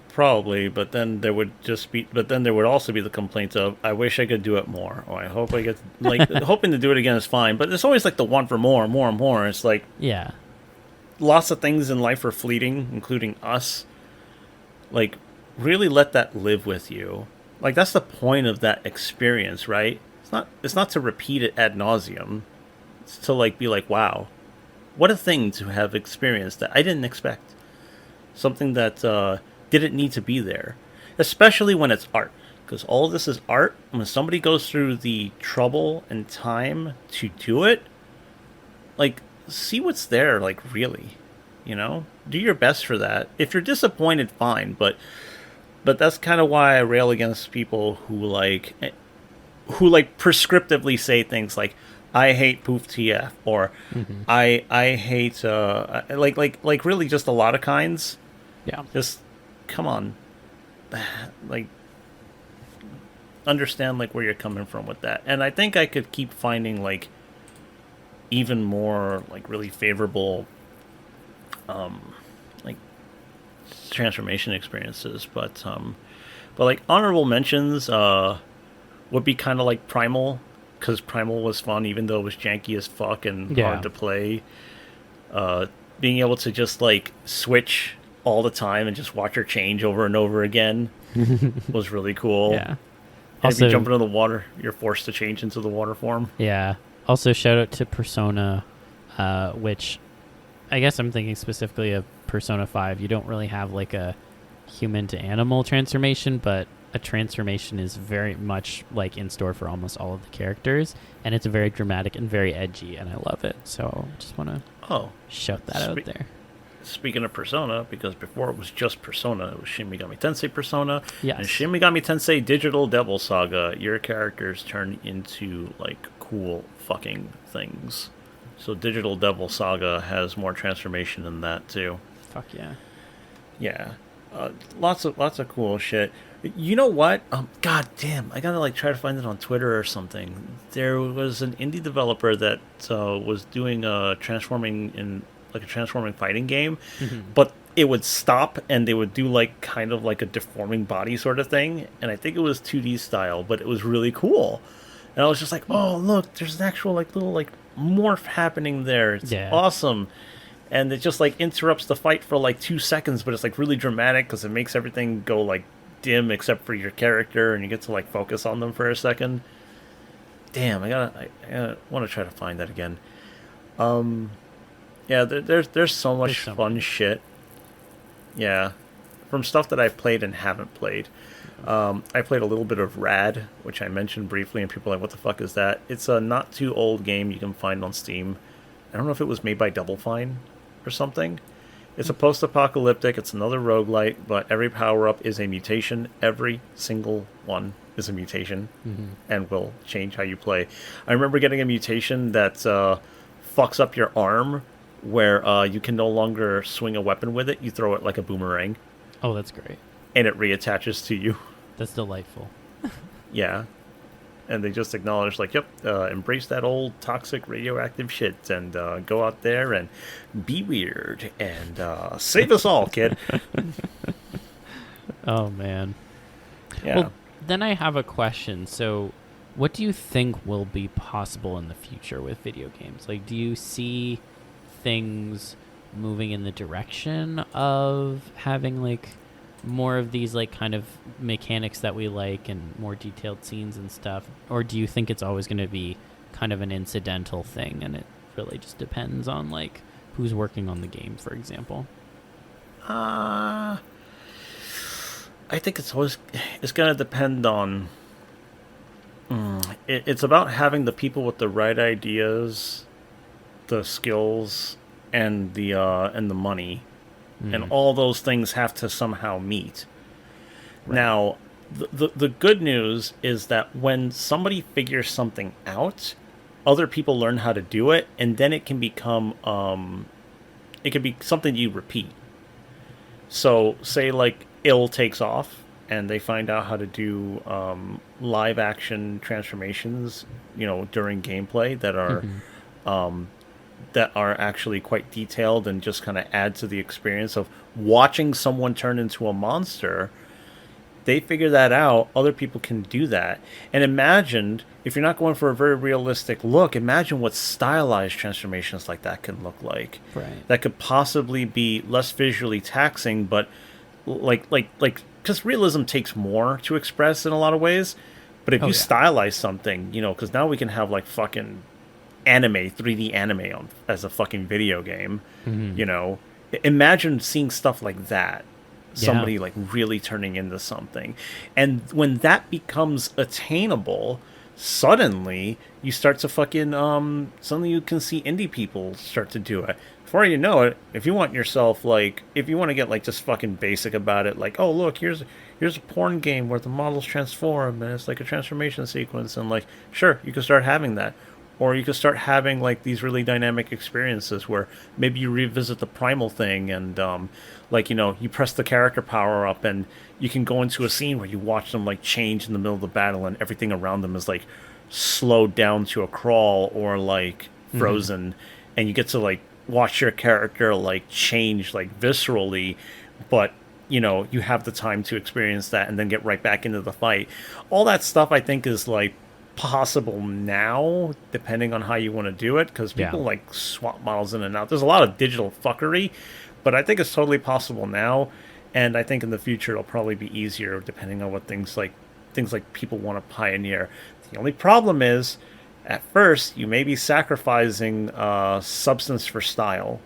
Probably, but then there would also be the complaints of, I wish I could do it more, or I hope I get like hoping to do it again is fine, but there's always like the want for more and more and more. It's like, yeah, lots of things in life are fleeting, including us. Like, really let that live with you. Like, that's the point of that experience, right? It's not to repeat it ad nauseum. It's to like be like, wow, what a thing to have experienced that I didn't expect. Something that didn't need to be there, especially when it's art, because all of this is art. When somebody goes through the trouble and time to do it, like, see what's there, like, really, you know, do your best for that. If you're disappointed, fine, but that's kind of why I rail against people who prescriptively say things like, I hate poof TF, or I hate like really just a lot of kinds. Yeah, just come on, like, understand like where you're coming from with that. And I think I could keep finding like even more like really favorable like transformation experiences, but like honorable mentions would be kind of like Primal, because Primal was fun even though it was janky as fuck and hard to play. Being able to just like switch all the time and just watch her change over and over again was really cool. Yeah. Also, if you jump into the water, you're forced to change into the water form. Yeah. Also, shout out to Persona, which I guess I'm thinking specifically of Persona 5. You don't really have like a human to animal transformation, but a transformation is very much like in store for almost all of the characters, and it's very dramatic and very edgy, and I love it. So just want to shout that out there. Speaking of Persona, because before it was just Persona, it was Shin Megami Tensei Persona. Yes. And Shin Megami Tensei Digital Devil Saga, your characters turn into, like, cool fucking things. So Digital Devil Saga has more transformation than that, too. Fuck yeah. Yeah. Lots of cool shit. You know what? God damn, I gotta, like, try to find it on Twitter or something. There was an indie developer that was doing a transforming fighting game, but it would stop and they would do like kind of like a deforming body sort of thing, and I think it was 2D style, but it was really cool. And I was just like, oh look, there's an actual like little like morph happening there. It's awesome. And it just like interrupts the fight for like 2 seconds, but it's like really dramatic because it makes everything go like dim except for your character, and you get to like focus on them for a second. Damn, I want to try to find that again. Yeah, there's so much fun shit. Yeah, from stuff that I've played and haven't played. I played a little bit of Rad, which I mentioned briefly, and people are like, what the fuck is that? It's a not too old game you can find on Steam. I don't know if it was made by Double Fine or something. It's a post-apocalyptic, it's another roguelite, but every power-up is a mutation. Every single one is a mutation, and will change how you play. I remember getting a mutation that fucks up your arm, where you can no longer swing a weapon with it. You throw it like a boomerang. Oh, that's great. And it reattaches to you. That's delightful. Yeah. And they just acknowledge, like, yep, embrace that old toxic radioactive shit and go out there and be weird and save us all, kid. Oh, man. Yeah. Well, then I have a question. So what do you think will be possible in the future with video games? Like, do you see things moving in the direction of having like more of these like kind of mechanics that we like and more detailed scenes and stuff, or do you think it's always going to be kind of an incidental thing and it really just depends on like who's working on the game, for example? I think it's going to depend on it's about having the people with the right ideas, the skills, and the money and all those things have to somehow meet. Right. Now, the good news is that when somebody figures something out, other people learn how to do it, and then it can become it can be something you repeat. So, say like ill takes off, and they find out how to do live action transformations, during gameplay that are actually quite detailed and just kind of add to the experience of watching someone turn into a monster. They figure that out. Other people can do that. And imagine, if you're not going for a very realistic look, imagine what stylized transformations like that can look like. Right. That could possibly be less visually taxing, but because realism takes more to express in a lot of ways. But if you stylize something, because now we can have like fucking anime, 3D anime as a fucking video game, imagine seeing stuff like that. Somebody like really turning into something. And when that becomes attainable, suddenly you start to fucking suddenly you can see indie people start to do it. Before you know it, if you want yourself like, if you want to get like just fucking basic about it, like, oh look, here's a porn game where the models transform and it's like a transformation sequence, and like, sure, you can start having that. Or you could start having like these really dynamic experiences where maybe you revisit the primal thing and you press the character power up and you can go into a scene where you watch them like change in the middle of the battle and everything around them is like slowed down to a crawl or like frozen, and you get to like watch your character like change like viscerally, but you have the time to experience that and then get right back into the fight. All that stuff I think is like possible now, depending on how you want to do it, because people like swap models in and out. There's a lot of digital fuckery, but I think it's totally possible now, and I think in the future it'll probably be easier depending on what things like people want to pioneer. The only problem is, at first, you may be sacrificing substance for style.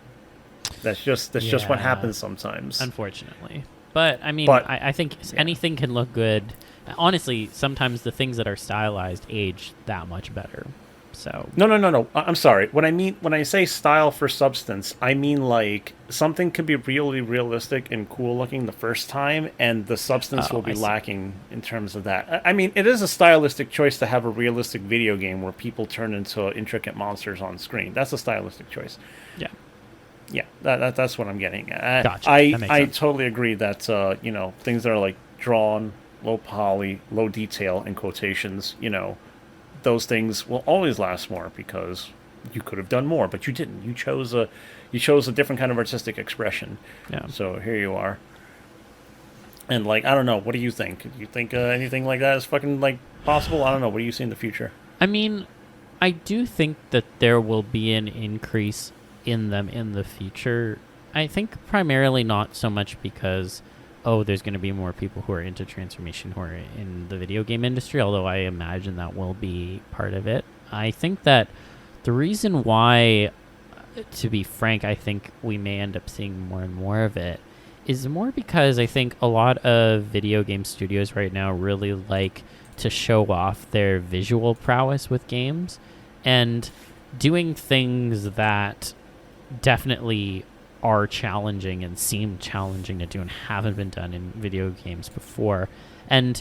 That's just what happens sometimes, unfortunately. But I mean, I think anything can look good. Honestly, sometimes the things that are stylized age that much better. So no. I'm sorry. When I say style for substance, I mean like something could be really realistic and cool looking the first time, and the substance will be lacking in terms of that. I mean, it is a stylistic choice to have a realistic video game where people turn into intricate monsters on screen. That's a stylistic choice. Yeah. That's what I'm getting at. Gotcha. I totally agree that things that are like drawn, low poly, low detail in quotations, those things will always last more because you could have done more, but you didn't. You chose a different kind of artistic expression. Yeah. So here you are. And like, I don't know, what do you think? Do you think anything like that is fucking like possible? I don't know. What do you see in the future? I mean, I do think that there will be an increase in them in the future. I think primarily not so much because there's going to be more people who are into transformation who are in the video game industry, although I imagine that will be part of it. I think that the reason why, to be frank, I think we may end up seeing more and more of it is more because I think a lot of video game studios right now really like to show off their visual prowess with games, and doing things that definitely are challenging and seem challenging to do and haven't been done in video games before. And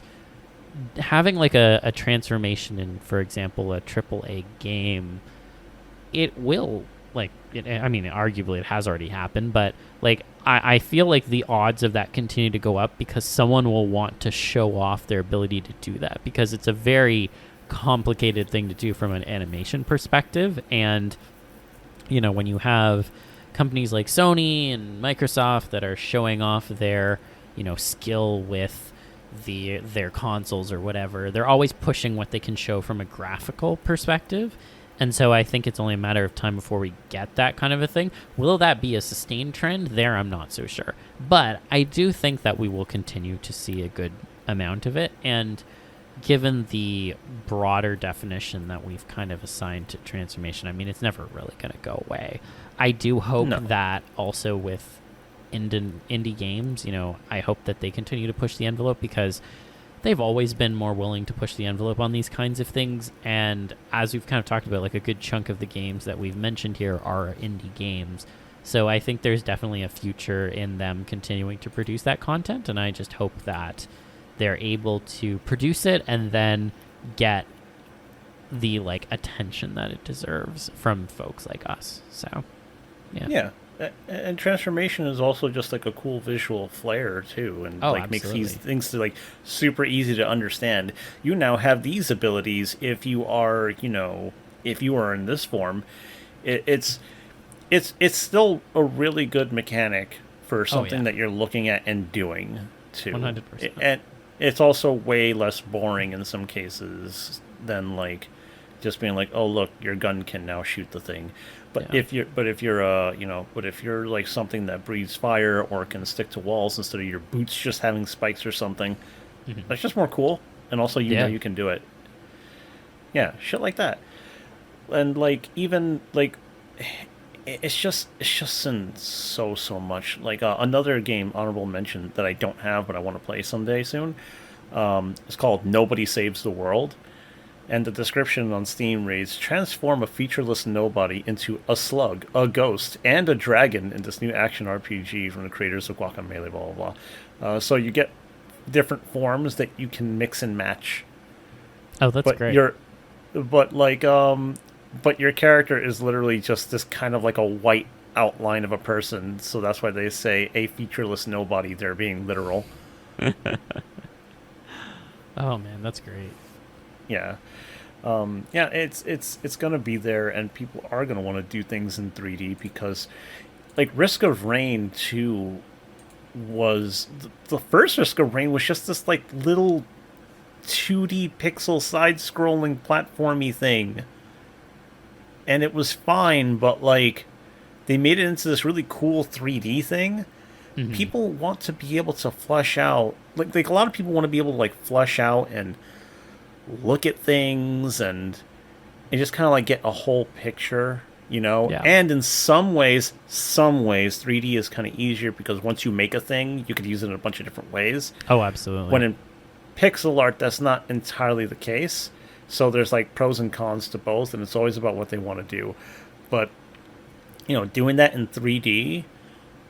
having like a transformation in, for example, a AAA game, it will arguably it has already happened, but like I feel like the odds of that continue to go up because someone will want to show off their ability to do that, because it's a very complicated thing to do from an animation perspective. And when you have companies like Sony and Microsoft that are showing off their, skill with their consoles or whatever, they're always pushing what they can show from a graphical perspective. And so I think it's only a matter of time before we get that kind of a thing. Will that be a sustained trend? There, I'm not so sure. But I do think that we will continue to see a good amount of it. And given the broader definition that we've kind of assigned to transformation, I mean, it's never really going to go away. I do hope that also with indie games, I hope that they continue to push the envelope, because they've always been more willing to push the envelope on these kinds of things. And as we've kind of talked about, like a good chunk of the games that we've mentioned here are indie games. So I think there's definitely a future in them continuing to produce that content, and I just hope that they're able to produce it and then get the like attention that it deserves from folks like us. So Yeah. And transformation is also just like a cool visual flair too, and like makes these things to like super easy to understand. You now have these abilities if you are, if you are in this form. It's still a really good mechanic for something that you're looking at and doing too. 100%. And it's also way less boring in some cases than like just being like, oh look, your gun can now shoot the thing. But if you're like something that breathes fire or can stick to walls instead of your boots just having spikes or something, that's just more cool. And also know you can do it. Yeah, shit like that. And like even like it's just in so much. Like another game, honorable mention, that I don't have but I want to play someday soon. It's called Nobody Saves the World. And the description on Steam reads, transform a featureless nobody into a slug, a ghost, and a dragon in this new action RPG from the creators of Guacamelee, blah, blah, blah. So you get different forms that you can mix and match. Oh, that's great. But your character is literally just this kind of like a white outline of a person. So that's why they say a featureless nobody. They're being literal. Oh, man, that's great. Yeah. It's gonna be there, and people are gonna want to do things in 3D because, like, Risk of Rain 2 was the first Risk of Rain was just this like little 2D pixel side-scrolling platformy thing, and it was fine, but like they made it into this really cool 3D thing. Mm-hmm. People want to be able to flesh out, like a lot of people want to be able to like flesh out and look at things and just kind of like get a whole picture, and in some ways 3D is kind of easier because once you make a thing you could use it in a bunch of different ways. Oh, absolutely. When in pixel art that's not entirely the case, so there's like pros and cons to both, and it's always about what they want to do. But doing that in 3D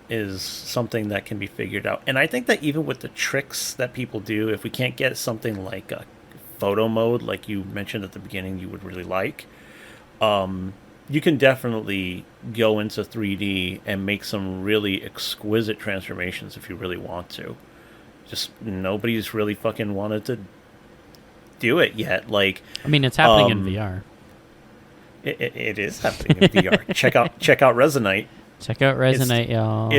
is something that can be figured out, and I think that even with the tricks that people do, if we can't get something like a photo mode, like you mentioned at the beginning, you would really like. You can definitely go into 3D and make some really exquisite transformations if you really want to. Just nobody's really fucking wanted to do it yet. Like, I mean, it's happening in VR. It is happening in VR. Check out Resonate. Check out Resonate, y'all.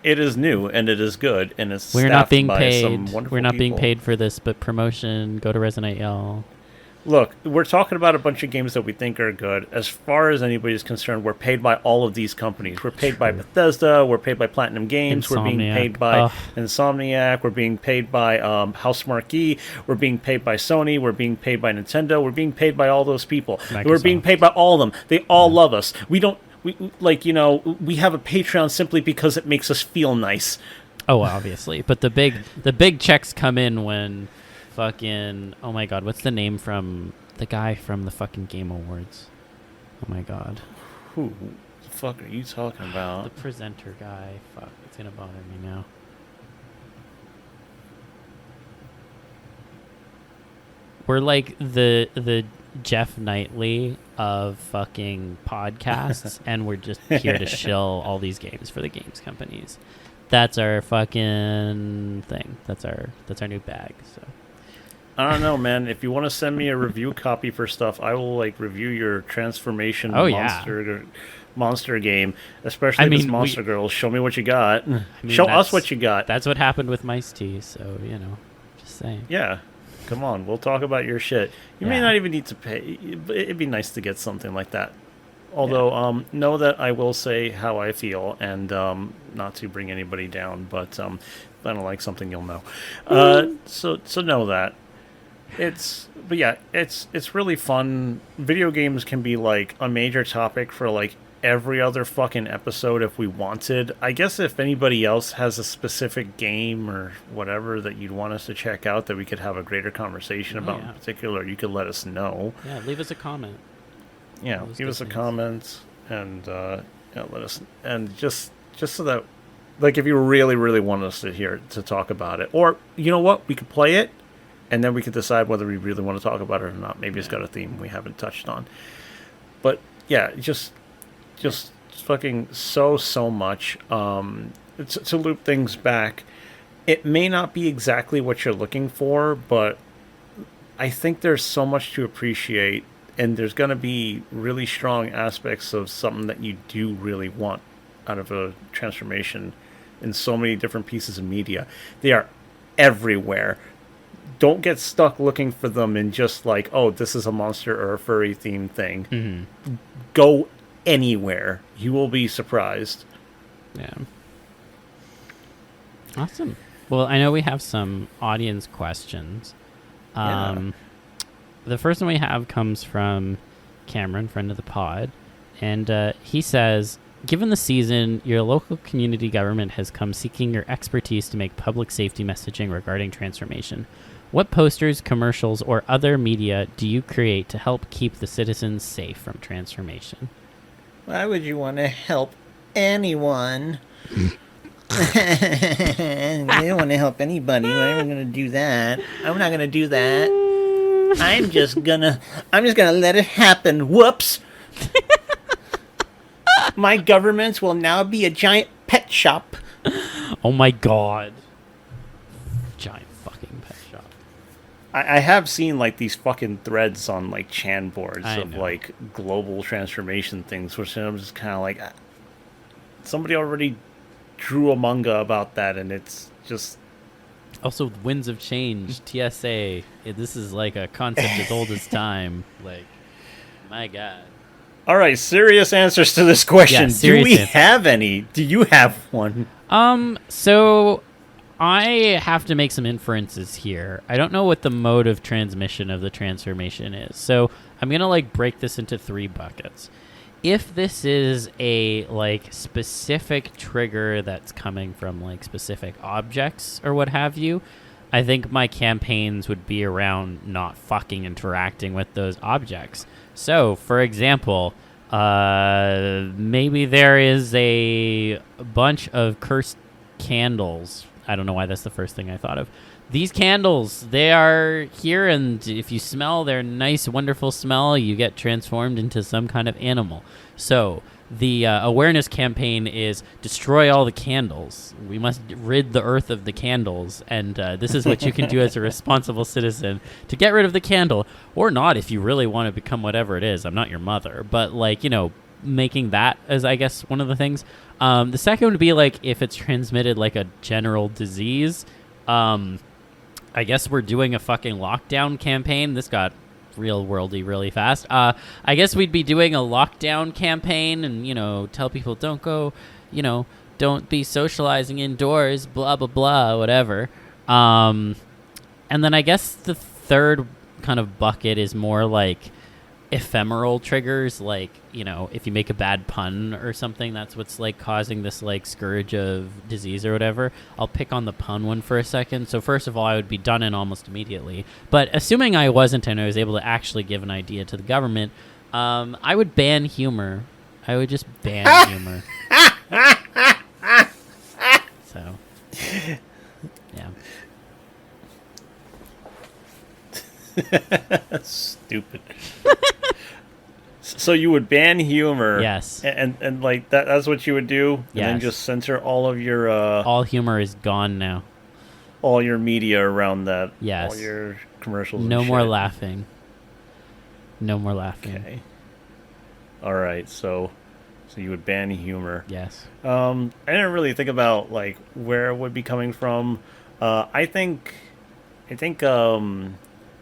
It is new and it is good, and it's we're not being by paid. Some wonderful we're not people. being paid for this, but promotion. Go to Resonate, y'all. Look, we're talking about a bunch of games that we think are good. As far as anybody's concerned, we're paid by all of these companies. We're paid by Bethesda. We're paid by Platinum Games. Insomniac. We're being paid by Insomniac. We're being paid by House Marquee. We're being paid by Sony. We're being paid by Nintendo. We're being paid by all those people. Microsoft. We're being paid by all of them. They all love us. We don't. We have a Patreon simply because it makes us feel nice. Oh, obviously, but the big checks come in when fucking, oh my god, what's the name from the guy from the fucking Game Awards? Oh my god, who the fuck are you talking about? The presenter guy. Fuck, it's gonna bother me now. We're like the Jeff Knightley of fucking podcasts, and we're just here to shill all these games for the games companies. That's our fucking thing. That's our new bag. So I don't know, man. If you want to send me a review copy for stuff, I will like review your transformation monster game, especially this Monster Girls. Show me what you got. Show us what you got. That's what happened with Mice Tea. So just saying. Yeah. Come on, we'll talk about your shit. You may not even need to pay. It'd be nice to get something like that. Although, know that I will say how I feel, and not to bring anybody down, but if I don't like something, you'll know. So know that. It's really fun. Video games can be like a major topic for like every other fucking episode if we wanted. I guess if anybody else has a specific game or whatever that you'd want us to check out that we could have a greater conversation about in particular, you could let us know. Yeah, leave us a comment. Yeah, give us a comment, and let us, and just so that, like, if you really, really want us to hear to talk about it, or you know what, we could play it, and then we could decide whether we really want to talk about it or not. Maybe it's got a theme we haven't touched on. But yeah, just fucking so much. To loop things back, it may not be exactly what you're looking for, but I think there's so much to appreciate, and there's going to be really strong aspects of something that you do really want out of a transformation in so many different pieces of media. They are everywhere. Don't get stuck looking for them in just like, oh, this is a monster or a furry themed thing. Mm-hmm. Go anywhere. You will be surprised. Yeah. Awesome. Well, I know we have some audience questions. The first one we have comes from Cameron, friend of the pod. And he says, given the season, your local community government has come seeking your expertise to make public safety messaging regarding transformation. What posters, commercials, or other media do you create to help keep the citizens safe from transformation? Why would you want to help anyone? I don't want to help anybody. Why am I going to do that? I'm not going to do that. I'm just gonna let it happen. Whoops. My government will now be a giant pet shop. Oh my god. Giant fucking pet shop. I have seen like these fucking threads on like Chan boards of like global transformation things, which I'm just kind of like, somebody already drew a manga about that, and it's just. Also, Winds of Change, TSA. This is like a concept as old as time. Like, my god. All right, serious answers to this question. Yeah, do we answers. have any? Do you have one? So I have to make some inferences here. I don't know what the mode of transmission of the transformation is. So I'm going to like break this into 3 buckets. If this is a like specific trigger that's coming from like specific objects or what have you, I think my campaigns would be around not fucking interacting with those objects. So, for example, maybe there is a bunch of cursed candles. I don't know why that's the first thing I thought of. These candles, they are here, and if you smell their nice, wonderful smell, you get transformed into some kind of animal. So the awareness campaign is destroy all the candles. We must rid the earth of the candles, and this is what you can do as a responsible citizen to get rid of the candle, or not if you really want to become whatever it is. I'm not your mother, but like, you know, making that as, I guess, one of the things. The second would be like if it's transmitted like a general disease. I guess we're doing a fucking lockdown campaign. This got real worldy really fast. I guess we'd be doing a lockdown campaign and, you know, tell people don't go, you know, don't be socializing indoors, blah, blah, blah, whatever. And then I guess the third kind of bucket is more like ephemeral triggers, like, you know, if you make a bad pun or something, that's what's like causing this like scourge of disease or whatever. I'll pick on the pun one for a second. So first of all, I would be done in almost immediately, but assuming I wasn't and I was able to actually give an idea to the government, I would ban humor. I would just ban humor. So yeah. Stupid. So you would ban humor, yes, and like that's what you would do, and yes. then just censor all of your all humor is gone now. All your media around that, yes, all your commercials. No and more shit. laughing. No more laughing. Okay. All right, so you would ban humor. Yes. I didn't really think about like where it would be coming from. I think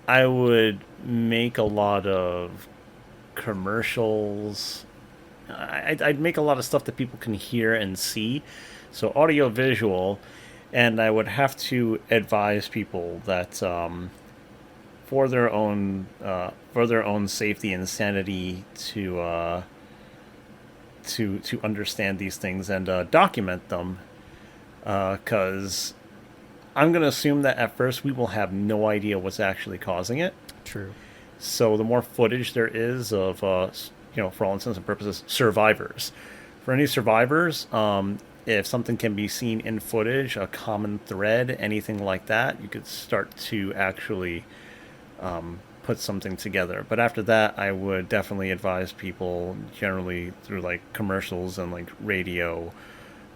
I would make a lot of commercials. I'd make a lot of stuff that people can hear and see, so audio visual, and I would have to advise people that for their own safety and sanity to understand these things and document them, because I'm going to assume that at first we will have no idea what's actually causing it. True. So the more footage there is of, for all intents and purposes, survivors for any survivors, if something can be seen in footage, a common thread, anything like that, you could start to actually put something together. But after that, I would definitely advise people, generally through like commercials and like radio.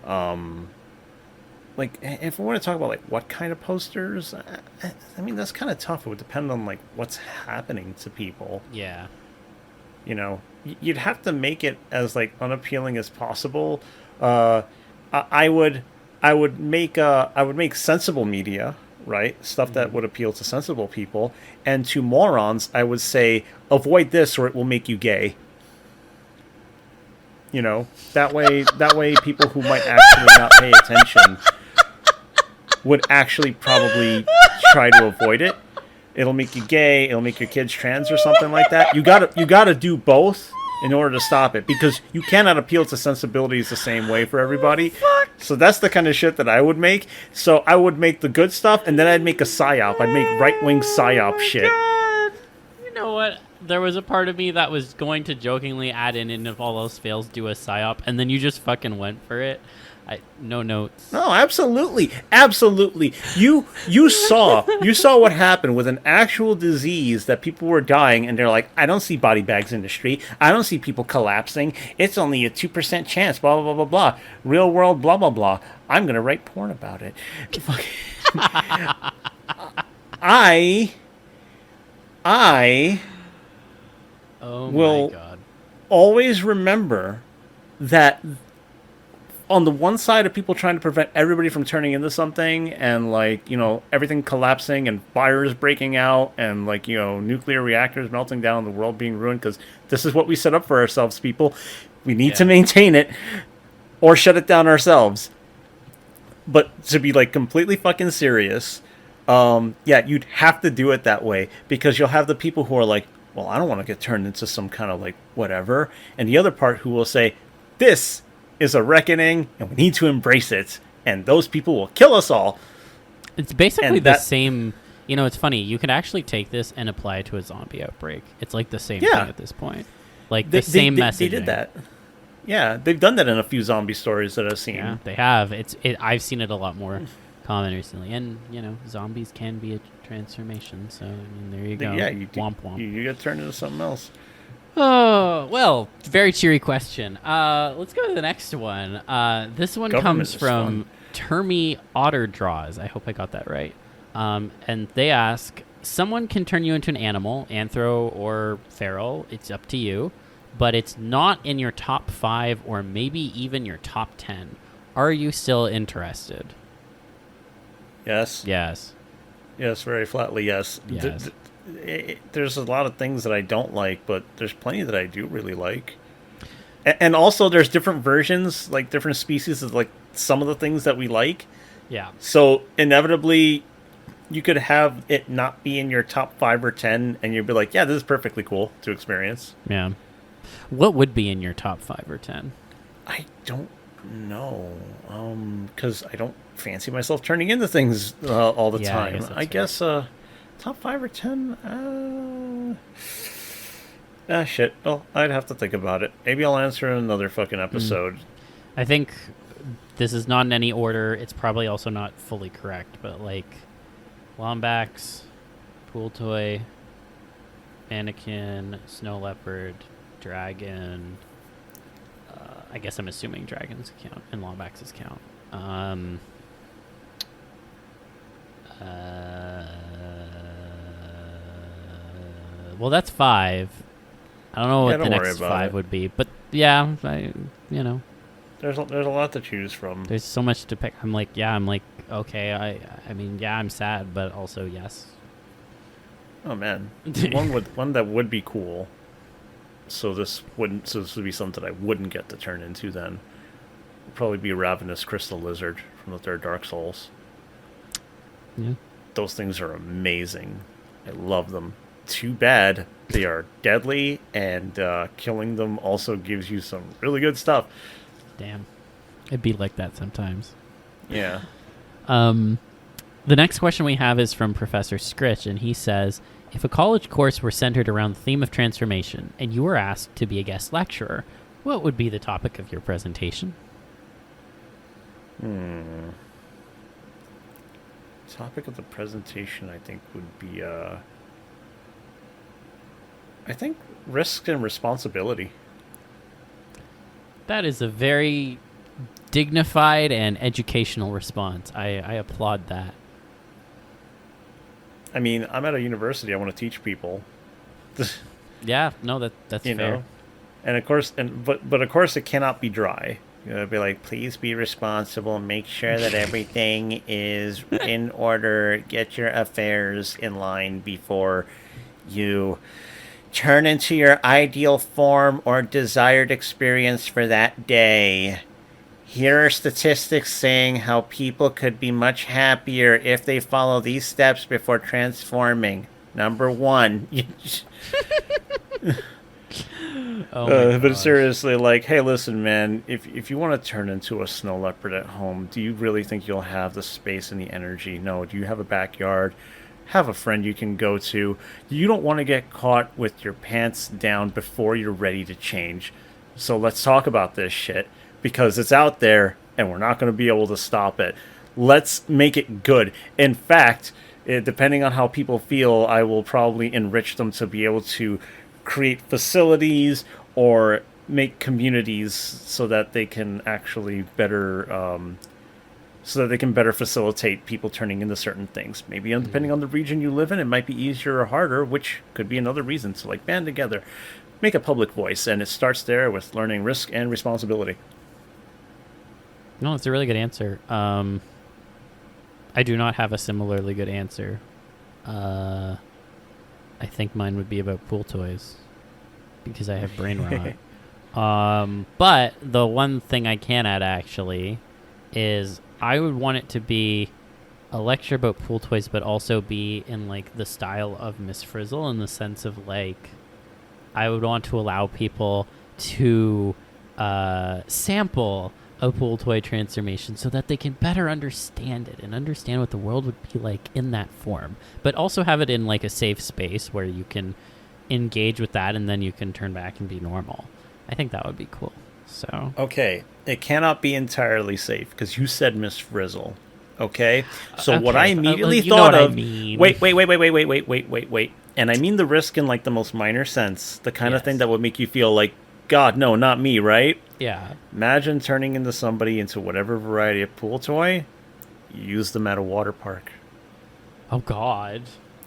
Like, if we want to talk about like what kind of posters, I mean, that's kind of tough. It would depend on like what's happening to people. Yeah. You know, you'd have to make it as like unappealing as possible. I would make sensible media, right? Stuff that would appeal to sensible people, and to morons, I would say avoid this or it will make you gay. You know, that way people who might actually not pay attention would actually probably try to avoid it. It'll make you gay, it'll make your kids trans or something like that. You gotta do both in order to stop it, because you cannot appeal to sensibilities the same way for everybody. So that's the kind of shit that I would make. So I would make the good stuff, and then I'd make a psyop. I'd make right-wing psyop shit. God. You know what? There was a part of me that was going to jokingly add in, and if all else fails, do a psyop, and then you just fucking went for it. No notes. No, absolutely. You saw what happened with an actual disease that people were dying, and they're like, I don't see body bags in the street. I don't see people collapsing. It's only a 2% chance, blah, blah, blah, blah, blah. Real world, blah, blah, blah. I'm going to write porn about it. I will always remember that on the one side of people trying to prevent everybody from turning into something, and like, you know, everything collapsing and fires breaking out and like, you know, nuclear reactors melting down, the world being ruined, because this is what we set up for ourselves, people. We need to maintain it or shut it down ourselves. But to be like completely fucking serious, you'd have to do it that way, because you'll have the people who are like, well, I don't want to get turned into some kind of like whatever, and the other part who will say, this is a reckoning and we need to embrace it, and those people will kill us all. It's basically the same. You know, it's funny, you could actually take this and apply it to a zombie outbreak. It's like the same thing at this point, like the same messaging. They did that. Yeah, they've done that in a few zombie stories that I've seen. Yeah, they have. I've seen it a lot more common recently, and you know, zombies can be a transformation, so I mean, there you go. Yeah, womp womp. You get turned into something else. Oh, well, very cheery question. Let's go to the next one. This one comes from Termy Otter Draws. I hope I got that right. And they ask, someone can turn you into an animal, anthro or feral, it's up to you, but it's not in your top 5 or maybe even your top 10. Are you still interested? Yes. Yes. Yes, very flatly, yes. Yes. There's a lot of things that I don't like, but there's plenty that I do really like. And also there's different versions, like different species of like some of the things that we like. Yeah. So inevitably you could have it not be in your top 5 or 10 and you'd be like, yeah, this is perfectly cool to experience. Yeah. What would be in your top 5 or 10? I don't know. Because I don't fancy myself turning into things all the time. I guess top 5 or 10? Shit. Well, I'd have to think about it. Maybe I'll answer in another fucking episode. I think this is not in any order. It's probably also not fully correct, but like Lombax, Pool Toy, Mannequin, Snow Leopard, Dragon. I guess I'm assuming Dragons count and Lombax's count. Well, that's 5. I don't know what the next 5 would be, but yeah, you know. There's a lot to choose from. There's so much to pick. I'm like, okay. I mean, yeah, I'm sad, but also yes. Oh man, one that would be cool. So this would be something I wouldn't get to turn into then. Would probably be a Ravenous Crystal Lizard from the 3rd Dark Souls. Yeah. Those things are amazing. I love them. Too bad they are deadly, and killing them also gives you some really good stuff. Damn. It'd be like that sometimes. Yeah. The next question we have is from Professor Scritch, and he says, if a college course were centered around the theme of transformation, and you were asked to be a guest lecturer, What would be the topic of your presentation? Topic of the presentation, I think, would be, I think risk and responsibility. That is a very dignified and educational response. I applaud that. I mean, I'm at a university. I want to teach people. Yeah, no, that's you fair. know, and of course, but of course, it cannot be dry. You know, be like, please be responsible. Make sure that everything is in order. Get your affairs in line before you turn into your ideal form or desired experience for that day. Here are statistics saying how people could be much happier if they follow these steps before transforming. Number 1. But seriously, like, hey, listen, man, if you want to turn into a snow leopard at home, do you really think you'll have the space and the energy? No. Do you have a backyard? Have a friend you can go to. You don't want to get caught with your pants down before you're ready to change. So let's talk about this shit, because it's out there and we're not going to be able to stop it. Let's make it good. In fact, depending on how people feel, I will probably enrich them to be able to create facilities or make communities so that they can actually better facilitate people turning into certain things. Maybe depending on the region you live in, it might be easier or harder, which could be another reason to like band together, make a public voice, and it starts there with learning risk and responsibility. No, it's a really good answer. I do not have a similarly good answer. I think mine would be about pool toys because I have brain rot. But the one thing I can add actually is I would want it to be a lecture about pool toys, but also be in like the style of Miss Frizzle, in the sense of like I would want to allow people to sample a pool toy transformation so that they can better understand it and understand what the world would be like in that form, but also have it in like a safe space where you can engage with that and then you can turn back and be normal. I think that would be cool. So okay, it cannot be entirely safe because you said Miss Frizzle. Okay, so okay. what I immediately thought of. Wait. And I mean the risk in like the most minor sense, the kind of thing that would make you feel like, God, no, not me, right? Yeah. Imagine turning into somebody into whatever variety of pool toy. You use them at a water park. Oh God.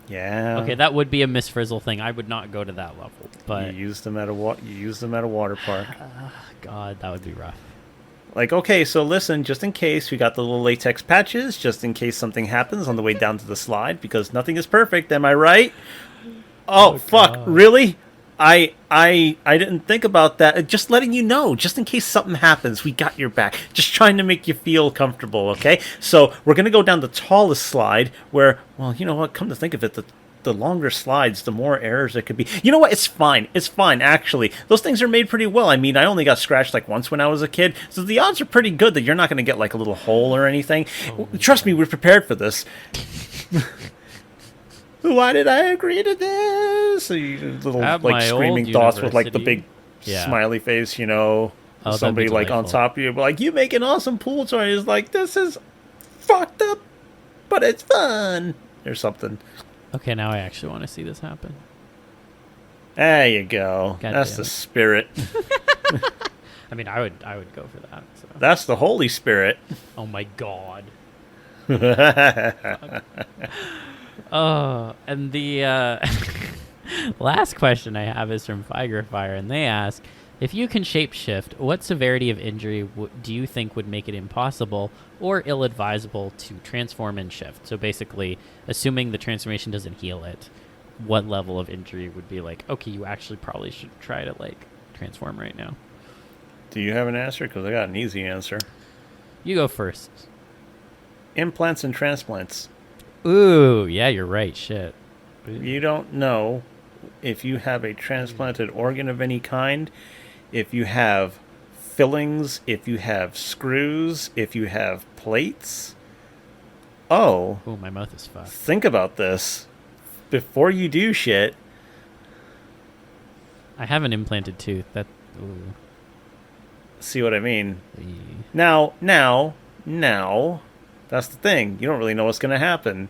Yeah. Okay, that would be a Miss Frizzle thing. I would not go to that level, but you use them at a water park. God, that would be rough. Like, okay, so listen, just in case, we got the little latex patches, just in case something happens on the way down to the slide, because nothing is perfect, am I right? Oh fuck, God. Really? I didn't think about that. Just letting you know, just in case something happens, we got your back. Just trying to make you feel comfortable, okay? So we're going to go down the tallest slide where, well, you know what? Come to think of it, the longer slides, the more errors there could be. You know what? It's fine. It's fine, actually. Those things are made pretty well. I mean, I only got scratched like once when I was a kid, so the odds are pretty good that you're not going to get like a little hole or anything. Oh, trust me, we're prepared for this. Why did I agree to this? So little like screaming thoughts with like the big smiley face, you know, somebody like on top of you, like, you make an awesome pool toy. Is like, this is fucked up, but it's fun or something. Okay, now I actually want to see this happen. There you go. That's the spirit. I mean, I would go for that. So. That's the Holy Spirit. Oh my God. And the last question I have is from Fire, and they ask, if you can shapeshift, what severity of injury do you think would make it impossible or ill-advisable to transform and shift? So basically, assuming the transformation doesn't heal it, what level of injury would be like, okay, you actually probably should try to like transform right now? Do you have an answer? Because I got an easy answer. You go first. Implants and transplants. Ooh, yeah, you're right. Shit. You don't know if you have a transplanted organ of any kind, if you have fillings, if you have screws, if you have plates. Oh, my mouth is fucked. Think about this before you do shit. I have an implanted tooth. Ooh. See what I mean? Now, that's the thing. You don't really know what's going to happen.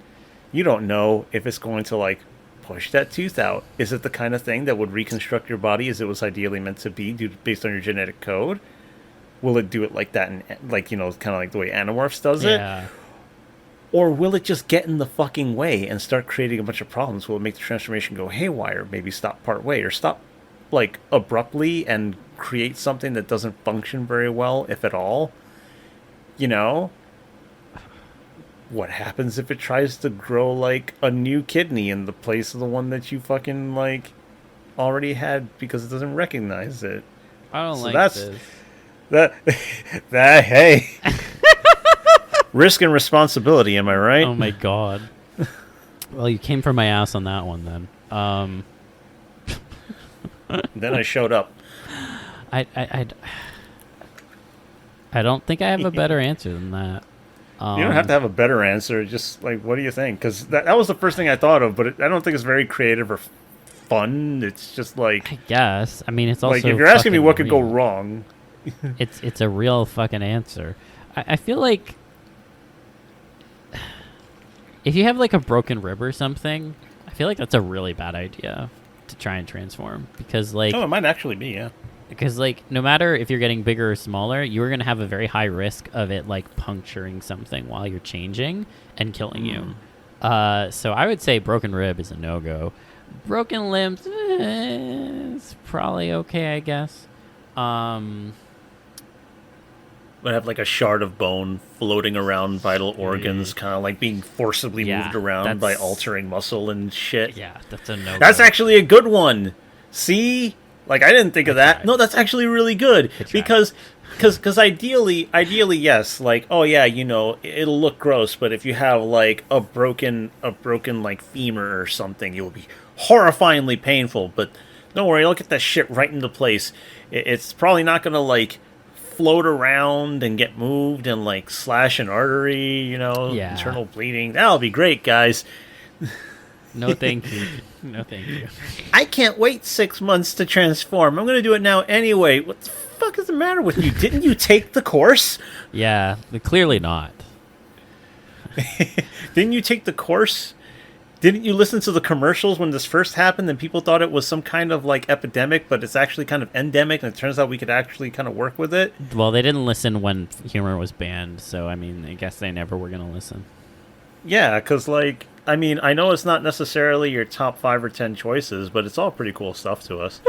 You don't know if it's going to, like, push that tooth out. Is it the kind of thing that would reconstruct your body as it was ideally meant to be based on your genetic code? Will it do it like that, like, kind of like the way Animorphs does it? Or will it just get in the fucking way and start creating a bunch of problems? Will it make the transformation go haywire? Maybe stop part way, or stop, like, abruptly and create something that doesn't function very well, if at all? What happens if it tries to grow, like, a new kidney in the place of the one that you fucking, like, already had because it doesn't recognize it? I don't this. That hey. Risk and responsibility, am I right? Oh my god. Well, you came from my ass on that one then. Then I showed up. I don't think I have a better answer than that. You don't have to have a better answer. Just, like, what do you think? Because that was the first thing I thought of, but I don't think it's very creative or fun. It's just like, I guess. I mean, it's also, like, if you're asking me what could go wrong, it's a real fucking answer. I feel like if you have, like, a broken rib or something, I feel like that's a really bad idea to try and transform, because, like, it might actually be, yeah. Because, like, no matter if you're getting bigger or smaller, you're going to have a very high risk of it, like, puncturing something while you're changing and killing you. So I would say broken rib is a no-go. Broken limbs, it's probably okay, I guess. Would have, like, a shard of bone floating around vital organs, kind of like being forcibly moved around by altering muscle and shit. Yeah, that's a no-go. That's actually a good one. See? Like, I didn't think of that. No, that's actually really good. Because ideally, yes, like, oh yeah, it'll look gross, but if you have, like, a broken like femur or something, it will be horrifyingly painful. But don't worry, I'll get that shit right into place. It's probably not gonna, like, float around and get moved and, like, slash an artery, internal bleeding. That'll be great, guys. No, thank you. No, thank you. I can't wait 6 months to transform. I'm going to do it now anyway. What the fuck is the matter with you? Didn't you take the course? Yeah, clearly not. Didn't you take the course? Didn't you listen to the commercials when this first happened and people thought it was some kind of, like, epidemic, but it's actually kind of endemic, and it turns out we could actually kind of work with it? Well, they didn't listen when humor was banned, so, I mean, I guess they never were going to listen. Yeah, because, like, I mean, I know it's not necessarily your top 5 or 10 choices, but it's all pretty cool stuff to us.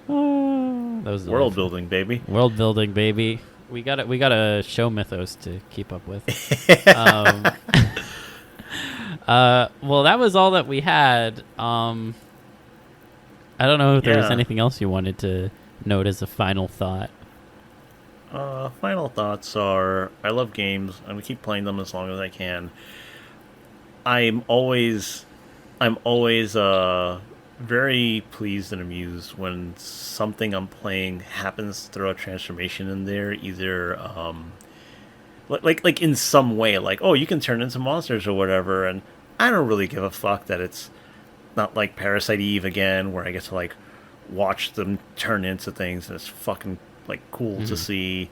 World building, baby. World building, baby. We got a show mythos to keep up with. Well, that was all that we had. I don't know if there was anything else you wanted to note as a final thought. Final thoughts are, I love games. I'm going to keep playing them as long as I can. I'm always very pleased and amused when something I'm playing happens to throw a transformation in there, either like in some way, like, oh, you can turn into monsters or whatever, and I don't really give a fuck that it's not like Parasite Eve again, where I get to, like, watch them turn into things, and it's fucking, like, cool to see.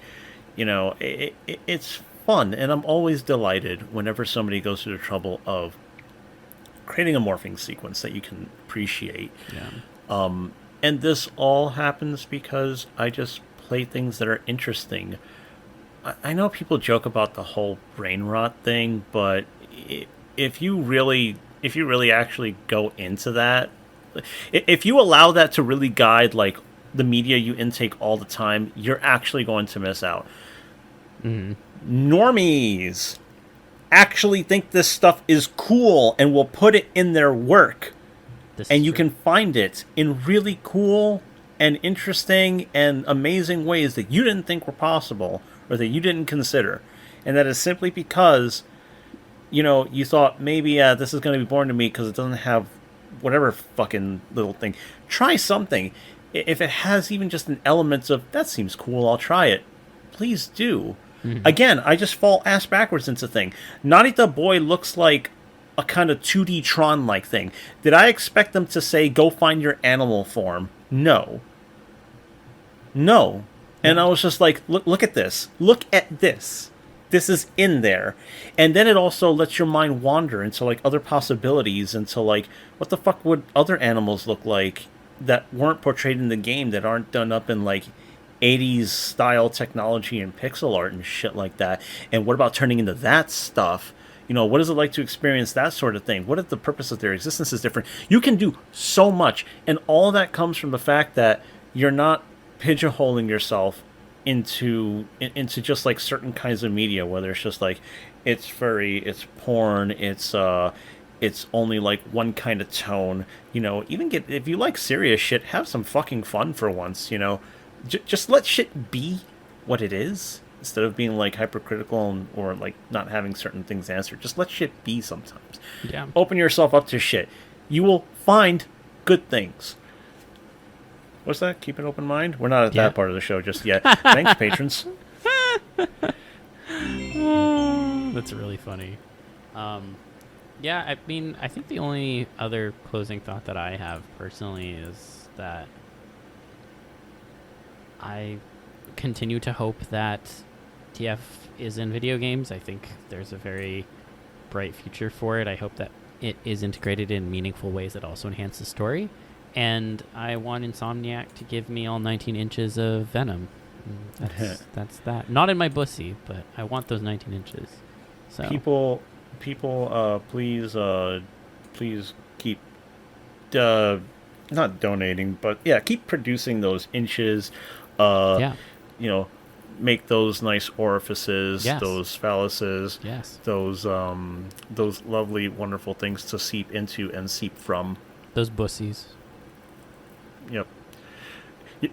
It's fun, and I'm always delighted whenever somebody goes through the trouble of creating a morphing sequence that you can appreciate. And this all happens because I just play things that are interesting. I know people joke about the whole brain rot thing, but if you really actually go into that, if you allow that to really guide, like, the media you intake all the time, you're actually going to miss out. Normies actually think this stuff is cool and will put it in their work. And you can find it in really cool and interesting and amazing ways that you didn't think were possible or that you didn't consider. And that is simply because, you thought, maybe this is going to be boring to me because it doesn't have whatever fucking little thing. Try something. If it has even just an element of, that seems cool, I'll try it. Please do. Again, I just fall ass backwards into thing. Narita Boy looks like a kind of 2D Tron-like thing. Did I expect them to say, go find your animal form? No. No. And I was just like, look at this. Look at this. This is in there. And then it also lets your mind wander into, like, other possibilities, into, like, what the fuck would other animals look like that weren't portrayed in the game, that aren't done up in, like, 80s style technology and pixel art and shit like that. And what about turning into that stuff? You know, what is it like to experience that sort of thing? What if the purpose of their existence is different? You can do so much. And all that comes from the fact that you're not pigeonholing yourself into just like certain kinds of media, whether it's just like it's furry, it's porn, it's only like one kind of tone. You know, even if you like serious shit, have some fucking fun for once. You know, just let shit be what it is, instead of being like hypercritical or like not having certain things answered. Just let shit be sometimes. Yeah. Open yourself up to shit. You will find good things. What's that? Keep an open mind? We're not at that part of the show just yet. Thanks, patrons. That's really funny. Yeah, I mean, I think the only other closing thought that I have personally is that I continue to hope that TF is in video games. I think there's a very bright future for it. I hope that it is integrated in meaningful ways that also enhance the story. And I want Insomniac to give me all 19 inches of Venom. That's that. Not in my bussy, but I want those 19 inches. So people, please keep, not donating, but yeah, keep producing those inches. You know, make those nice orifices, those phalluses, those lovely, wonderful things to seep into and seep from. Those bussies. Yep.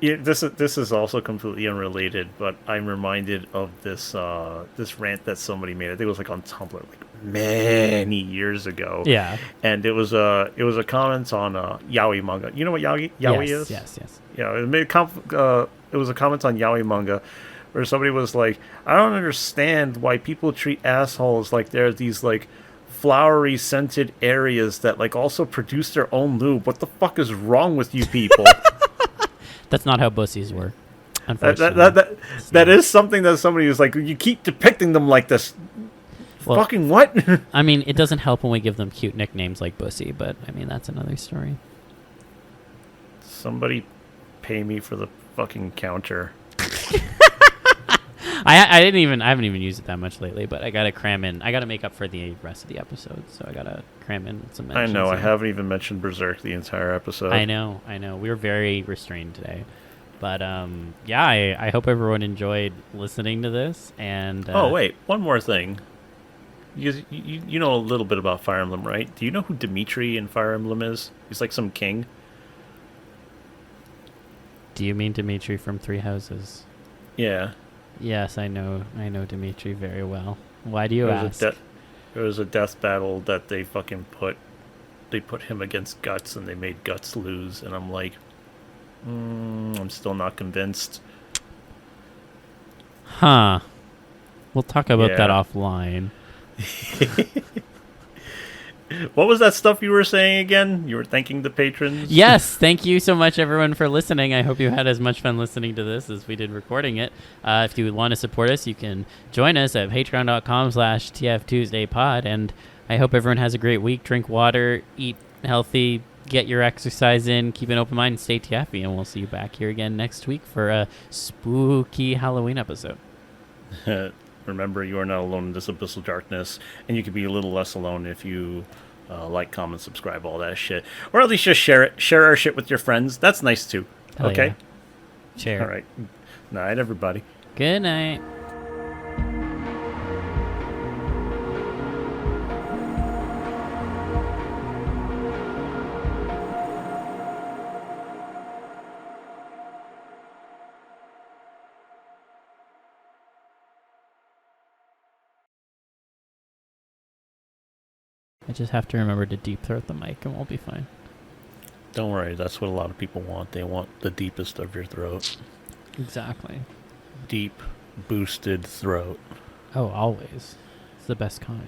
This is also completely unrelated, but I'm reminded of this rant that somebody made. I think it was like on Tumblr, like many years ago. Yeah. And it was a comment on yaoi manga. You know what yaoi is? Yes. Yeah. It was a comment on yaoi manga, where somebody was like, "I don't understand why people treat assholes like they're these like flowery scented areas that like also produce their own lube. What the fuck is wrong with you people?" That's not how bussies work, unfortunately. That is something that somebody was like, you keep depicting them like this. Well, fucking what? I mean, it doesn't help when we give them cute nicknames like Bussy, but I mean, that's another story. Somebody pay me for the fucking counter. I haven't even used it that much lately, but I gotta cram in. I gotta make up for the rest of the episode, so I gotta cram in some mentions. I know. I haven't even mentioned Berserk the entire episode. I know. We were very restrained today, but yeah. I hope everyone enjoyed listening to this. And oh wait, one more thing. You know a little bit about Fire Emblem, right? Do you know who Dimitri in Fire Emblem is? He's like some king. Do you mean Dimitri from Three Houses? Yeah. Yes, I know Dimitri very well. Why do you ask? There was a death battle that they fucking put him against Guts, and they made Guts lose, and I'm like, I'm still not convinced. Huh. We'll talk about that offline. What was that stuff you were saying again? You were thanking the patrons? Yes, thank you so much, everyone, for listening. I hope you had as much fun listening to this as we did recording it. If you want to support us, you can join us at patreon.com/TFTuesdayPod. And I hope everyone has a great week. Drink water, eat healthy, get your exercise in, keep an open mind, and stay TFy. And we'll see you back here again next week for a spooky Halloween episode. Remember, you are not alone in this abyssal darkness, and you can be a little less alone if you like, comment, subscribe, all that shit. Or at least just share it. Share our shit with your friends. That's nice, too. Hell okay? Yeah. Share. All right. Night, everybody. Good night. I just have to remember to deep throat the mic and we'll be fine. Don't worry, that's what a lot of people want. They want the deepest of your throat. Exactly. Deep, boosted throat. Oh, always. It's the best kind.